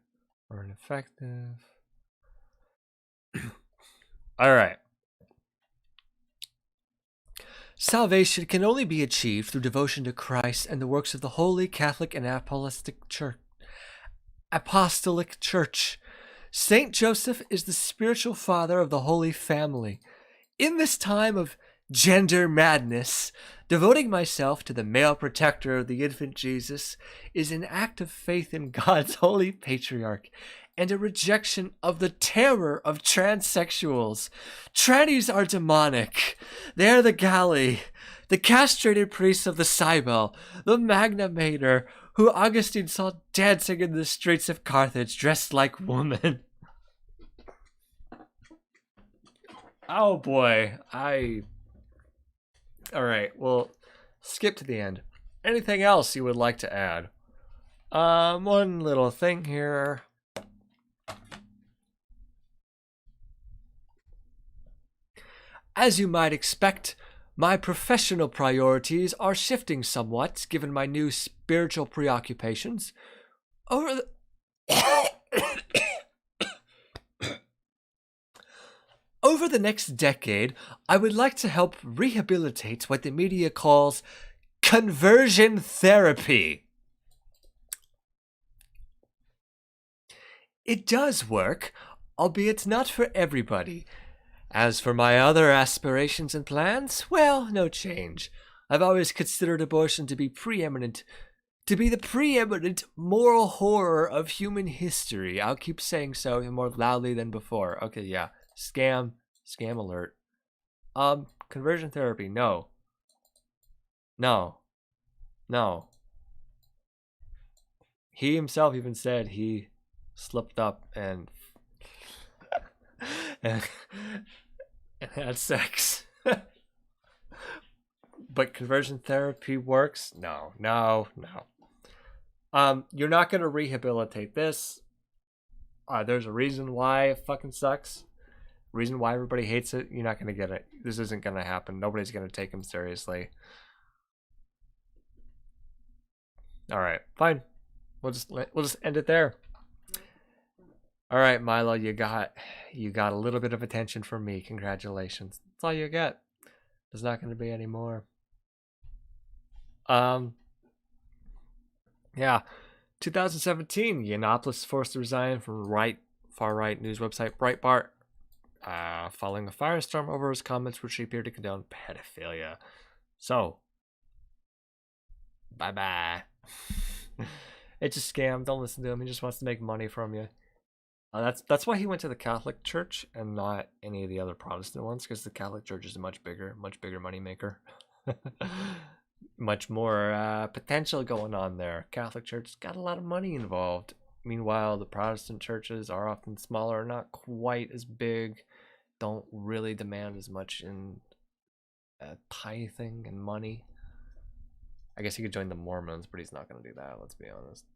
[SPEAKER 1] or ineffective. All right. Salvation can only be achieved through devotion to Christ and the works of the Holy Catholic and Apostolic Church. Saint Joseph is the spiritual father of the Holy Family. In this time of gender madness, devoting myself to the male protector of the infant Jesus is an act of faith in God's holy patriarch and a rejection of the terror of transsexuals. Trannies are demonic. They are the Galli, the castrated priests of the Cybele, the Magna Mater, who Augustine saw dancing in the streets of Carthage dressed like women. Oh boy, Alright, well, skip to the end. Anything else you would like to add? One little thing here. As you might expect, my professional priorities are shifting somewhat given my new spiritual preoccupations. Over the Over the next decade, I would like to help rehabilitate what the media calls conversion therapy. It does work, albeit not for everybody. As for my other aspirations and plans, well, no change. I've always considered abortion to be the preeminent moral horror of human history. I'll keep saying so more loudly than before. Okay, yeah. Scam alert. Conversion therapy, no. No. He himself even said he slipped up and and had sex. But conversion therapy works? No. You're not gonna rehabilitate this. There's a reason why it fucking sucks. Reason why everybody hates it. You're not gonna get it. This isn't gonna happen. Nobody's gonna take him seriously. All right, fine. We'll just end it there. All right, Milo, you got a little bit of attention from me. Congratulations. That's all you get. There's not going to be any more. Yeah. 2017, Yiannopoulos forced to resign from far-right news website Breitbart, following a firestorm over his comments which appeared to condone pedophilia. So, bye-bye. It's a scam. Don't listen to him. He just wants to make money from you. That's why he went to the Catholic Church and not any of the other Protestant ones, because the Catholic Church is a much bigger money maker. Much more potential going on there. Catholic Church got a lot of money involved. Meanwhile, the Protestant churches are often smaller, not quite as big, don't really demand as much in tithing and money. I guess he could join the Mormons, but he's not going to do that, let's be honest.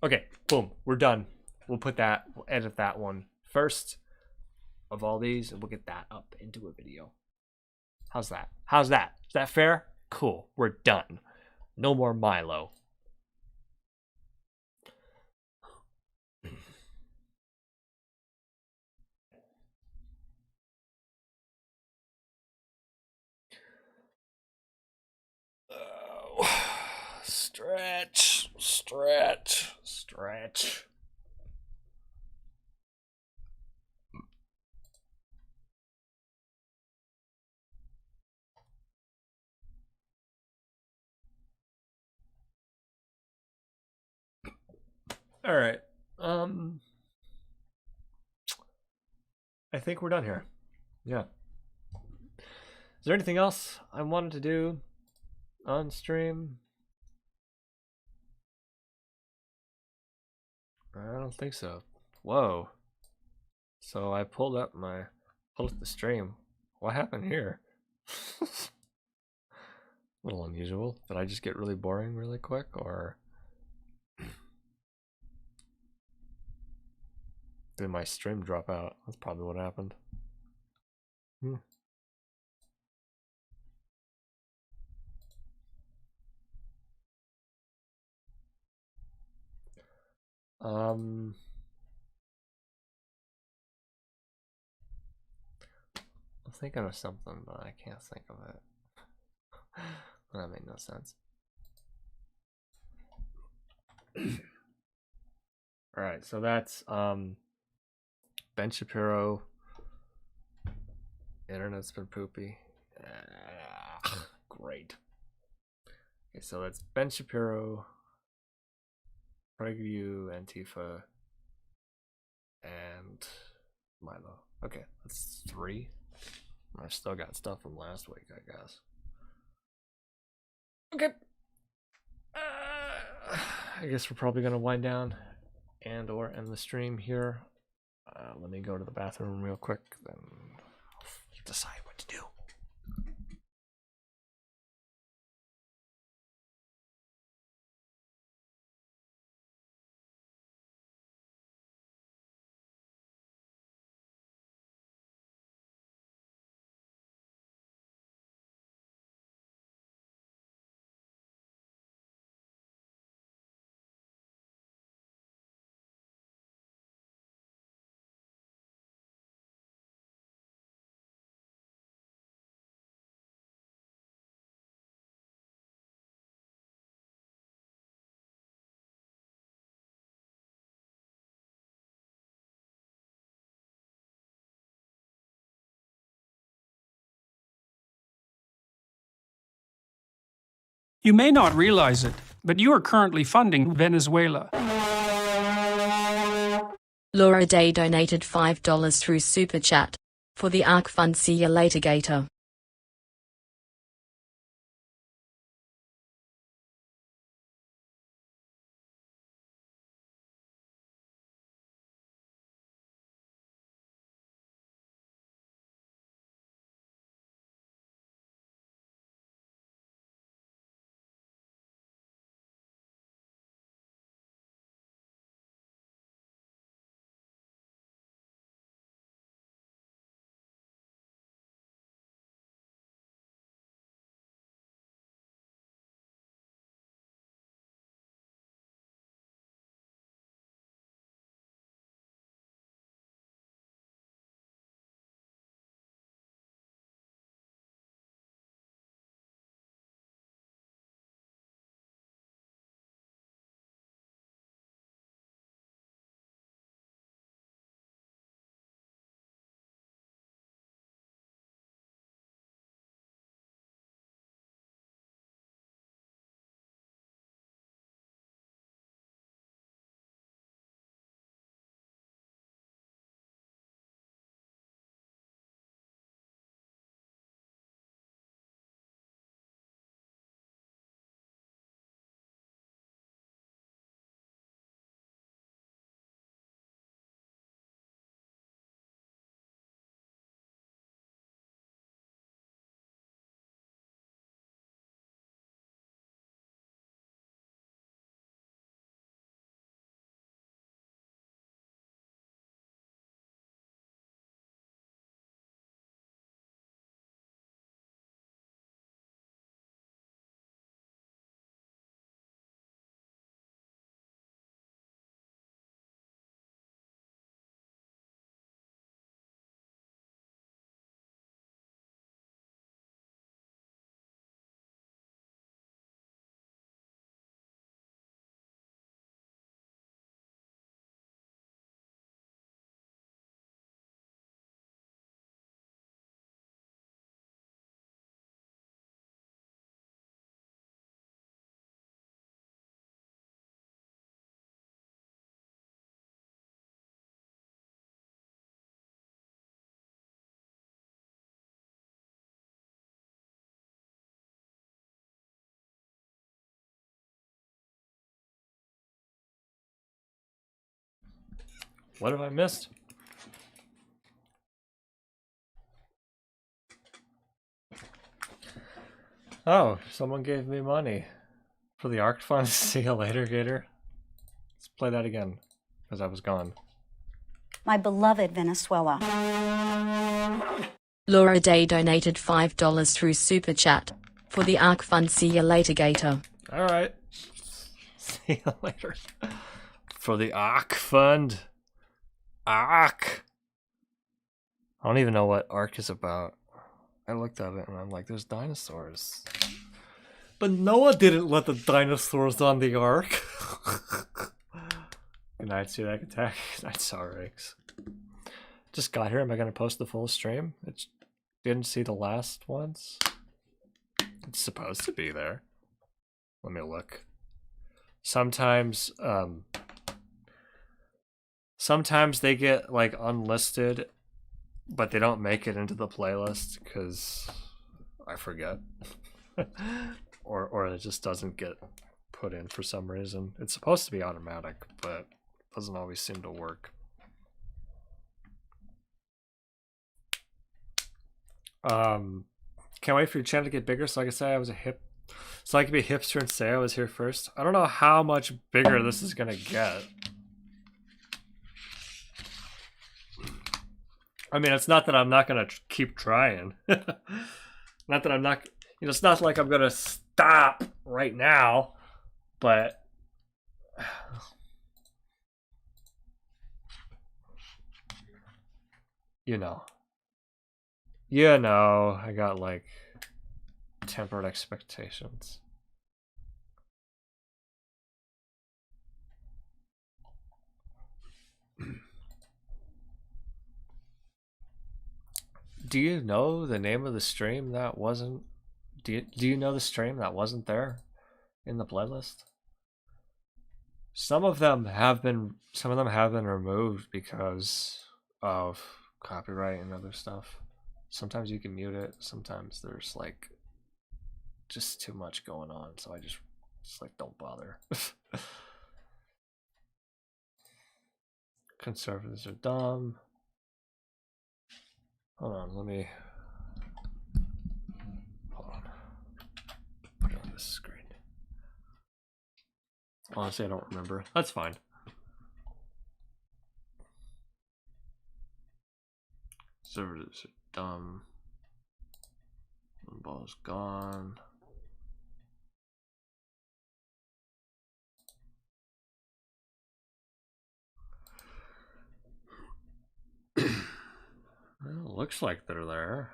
[SPEAKER 1] Okay, boom, we're done. We'll edit that one first of all these, and we'll get that up into a video. How's that? Is that fair? Cool, we're done. No more Milo. Stretch. All right. I think we're done here. Yeah. Is there anything else I wanted to do on stream? I don't think so. Whoa. So I pulled up the stream. What happened here? A little unusual. Did I just get really boring really quick, or did my stream drop out? That's probably what happened. I'm thinking of something, but I can't think of it. That made no sense. All right, so that's Ben Shapiro. Internet's been poopy. Great. Okay, so that's Ben Shapiro, PragerU, Antifa, and Milo. Okay, that's 3. I've still got stuff from last week, I guess. Okay. I guess we're probably gonna wind down or end the stream here. Let me go to the bathroom real quick, then I'll decide what to do.
[SPEAKER 12] You may not realize it, but you are currently funding Venezuela.
[SPEAKER 13] Laura Day donated $5 through Super Chat. For the ARC Fund. See you later, Gator.
[SPEAKER 1] What have I missed? Oh, someone gave me money for the ARC Fund. See you later, Gator. Let's play that again, because I was gone.
[SPEAKER 10] My beloved Venezuela.
[SPEAKER 13] Laura Day donated $5 through Super Chat. For the ARC Fund. See you later, Gator.
[SPEAKER 1] Alright. See you later. For the ARC Fund. ARC! I don't even know what ARC is about. I looked at it and I'm like, there's dinosaurs. But Noah didn't let the dinosaurs on the Ark. Good night, Sudak Attack. Good night, Saurix. Just got here. Am I going to post the full stream? It didn't see the last ones. It's supposed to be there. Let me look. Sometimes they get like unlisted, but they don't make it into the playlist because I forget. or it just doesn't get put in for some reason. It's supposed to be automatic, but it doesn't always seem to work. Can't wait for your channel to get bigger so I can say I was a so I can be a hipster and say I was here first. I don't know how much bigger this is gonna get. I mean, it's not that I'm not gonna keep trying. Not that I'm not, you know, it's not like I'm gonna stop right now, but you know, I got like tempered expectations. Do you know the name of the stream that wasn't? Do you know the stream that wasn't there? in the playlist. Some of them have been removed because of copyright and other stuff. Sometimes you can mute it, sometimes there's like just too much going on, so I just like don't bother. Conservatives are dumb. Hold on, let me put it on this screen. Honestly, I don't remember. That's fine. Conservatives are dumb. The ball's gone. Well, looks like they're there.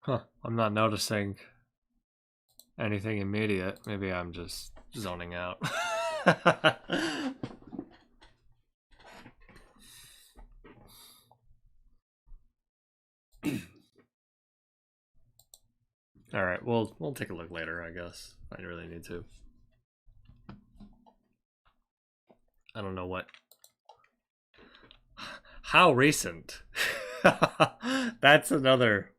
[SPEAKER 1] Huh, I'm not noticing anything immediate. Maybe I'm just zoning out. All right, we'll take a look later, I guess. If I really need to. I don't know what. How recent? That's another.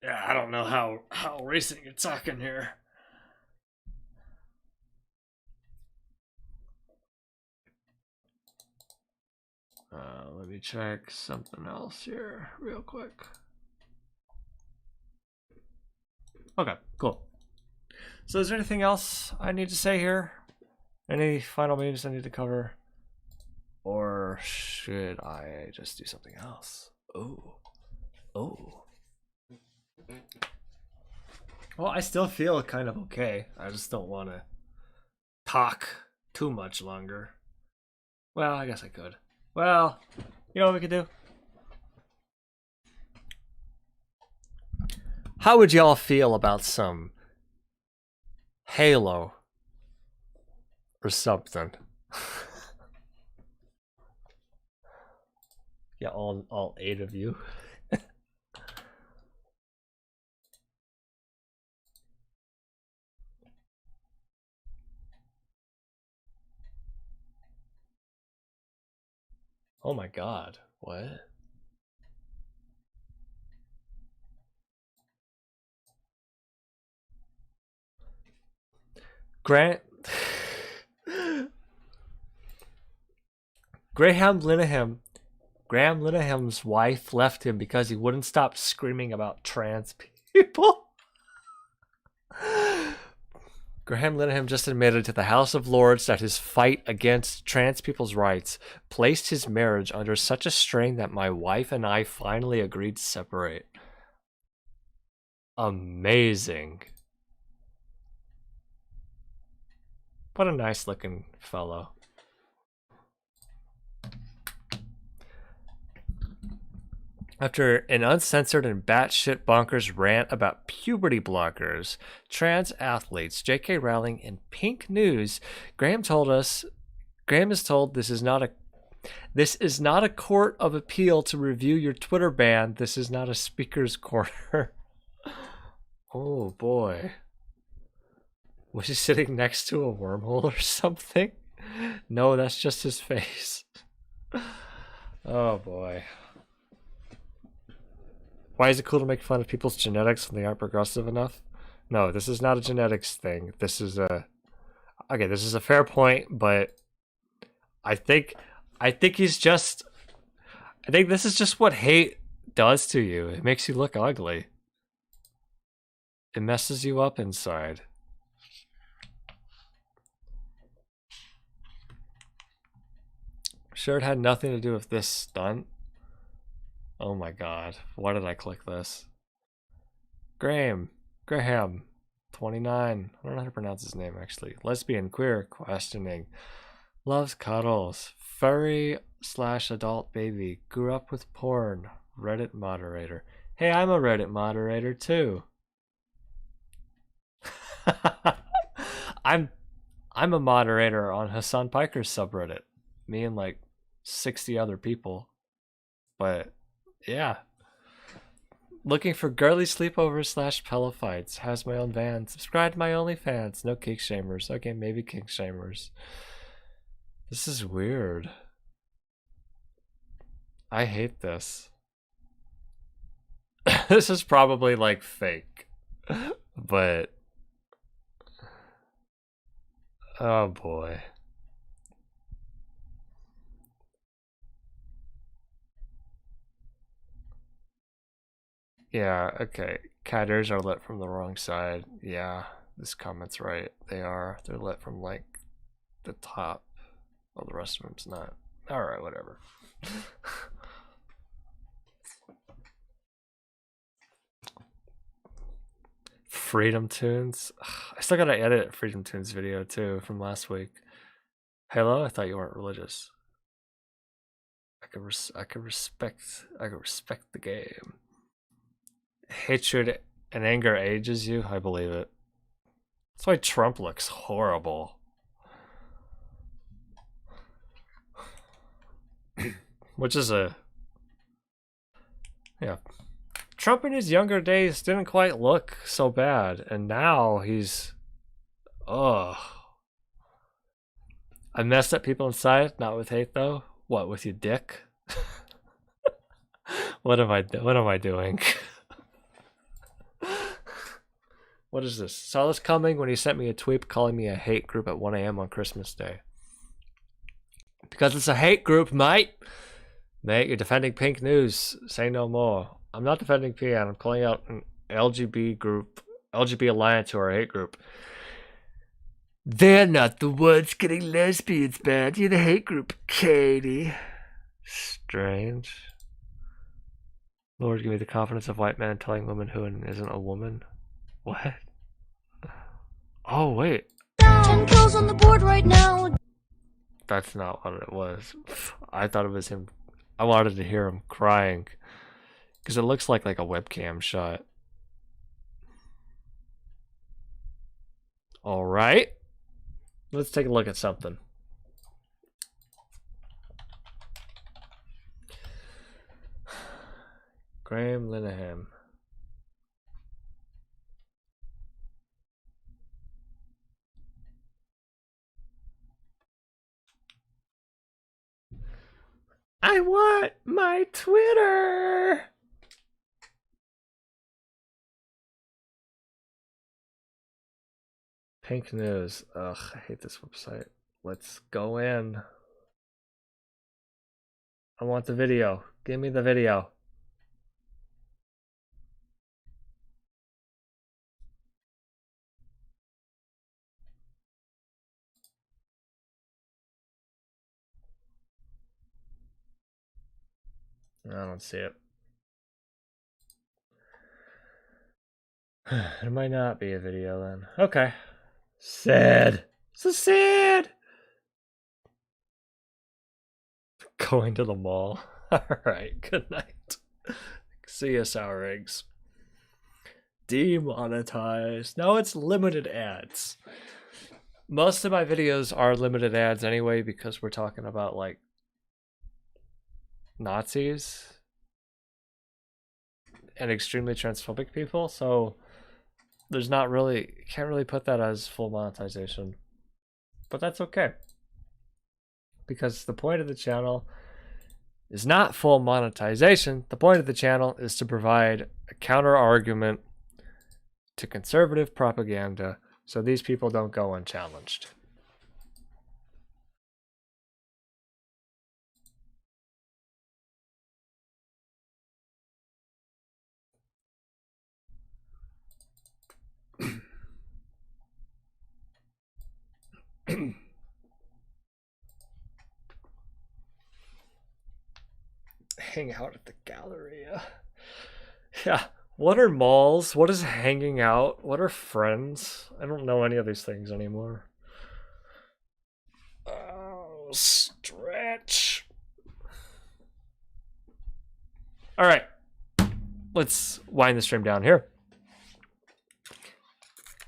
[SPEAKER 1] Yeah, I don't know how recent you're talking here. Let me check something else here real quick. Okay, cool. So is there anything else I need to say here? Any final memes I need to cover? Or should I just do something else? Oh. Well, I still feel kind of okay. I just don't want to talk too much longer. Well, I guess I could. Well, you know what we could do? How would y'all feel about some Halo or something? Yeah, all 8 of you. Oh my god, what? Graham Lineham's wife left him because he wouldn't stop screaming about trans people. Graham Linehan just admitted to the House of Lords that his fight against trans people's rights placed his marriage under such a strain that my wife and I finally agreed to separate. Amazing. What a nice looking fellow. After an uncensored and batshit bonkers rant about puberty blockers, trans athletes, J.K. Rowling, and Pink News, Graham is told this is not a court of appeal to review your Twitter ban. This is not a speaker's corner. Oh boy. Was he sitting next to a wormhole or something? No, that's just his face. Oh boy. Why is it cool to make fun of people's genetics when they aren't progressive enough? No, this is not a genetics thing. This is a... Okay, this is a fair point, but I think he's just... I think this is just what hate does to you. It makes you look ugly. It messes you up inside. Sure, it had nothing to do with this stunt. Oh my god, why did I click this? Graham. 29. I don't know how to pronounce his name actually. Lesbian, queer, questioning. Loves cuddles. Furry / adult baby. Grew up with porn. Reddit moderator. Hey, I'm a Reddit moderator too. I'm a moderator on Hassan Piker's subreddit. Me and like 60 other people. But yeah. Looking for girly sleepovers / pillow fights. Has my own van. Subscribe to my OnlyFans. No kink shamers. Okay, maybe kink shamers. This is weird. I hate this. This is probably like fake. But oh boy. Yeah, okay. Cat ears are lit from the wrong side. Yeah, this comment's right. They are. They're lit from like the top. Well, the rest of them's not. Alright, whatever. Freedom Tunes. I still gotta edit Freedom Tunes video too from last week. Halo, I thought you weren't religious. I could respect the game. Hatred and anger ages you. I believe it. That's why Trump looks horrible. Which is a yeah. Trump in his younger days didn't quite look so bad, and now he's ugh. I messed up people inside, not with hate though. What, with your dick? What am I doing? What is this? Saw this coming when he sent me a tweet calling me a hate group at 1 a.m. on Christmas Day. Because it's a hate group, mate. Mate, you're defending pink news. Say no more. I'm not defending PN. I'm calling out an LGB group, LGB Alliance, who are a hate group. They're not the ones getting lesbians banned. You're the hate group, Katie. Strange. Lord, give me the confidence of white men telling women who isn't a woman. What? Oh, wait.
[SPEAKER 14] 10 kills on the board right now.
[SPEAKER 1] That's not what it was. I thought it was him. I wanted to hear him crying. Because it looks like a webcam shot. Alright. Let's take a look at something. Graham Linehan. I want my Twitter. Pink News. Ugh, I hate this website. Let's go in. I want the video. Give me the video. I don't see it. It might not be a video then. Okay. Sad. So sad. Going to the mall. Alright, good night. See you, sour eggs. Demonetized. No, it's limited ads. Most of my videos are limited ads anyway because we're talking about like Nazis and extremely transphobic people, so there's not really, can't really put that as full monetization, but that's okay because the point of the channel is not full monetization. The point of the channel is to provide a counter argument to conservative propaganda so these people don't go unchallenged. Hang out at the Galleria. Yeah, What are malls? What is hanging out? What are friends? I don't know any of these things anymore. Oh, stretch. All right. Let's wind the stream down here.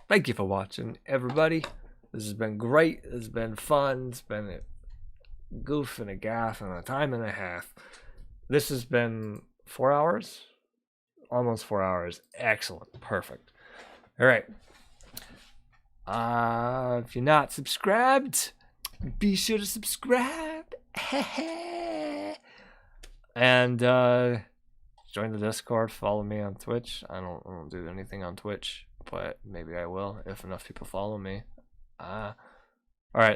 [SPEAKER 1] Thank you for watching, everybody. This has been great. This has been fun. It's been a goof and a gaff and a time and a half. This has been 4 hours? Almost 4 hours. Excellent. Perfect. All right. If you're not subscribed, be sure to subscribe. And join the Discord. Follow me on Twitch. I don't do anything on Twitch, but maybe I will if enough people follow me. All right.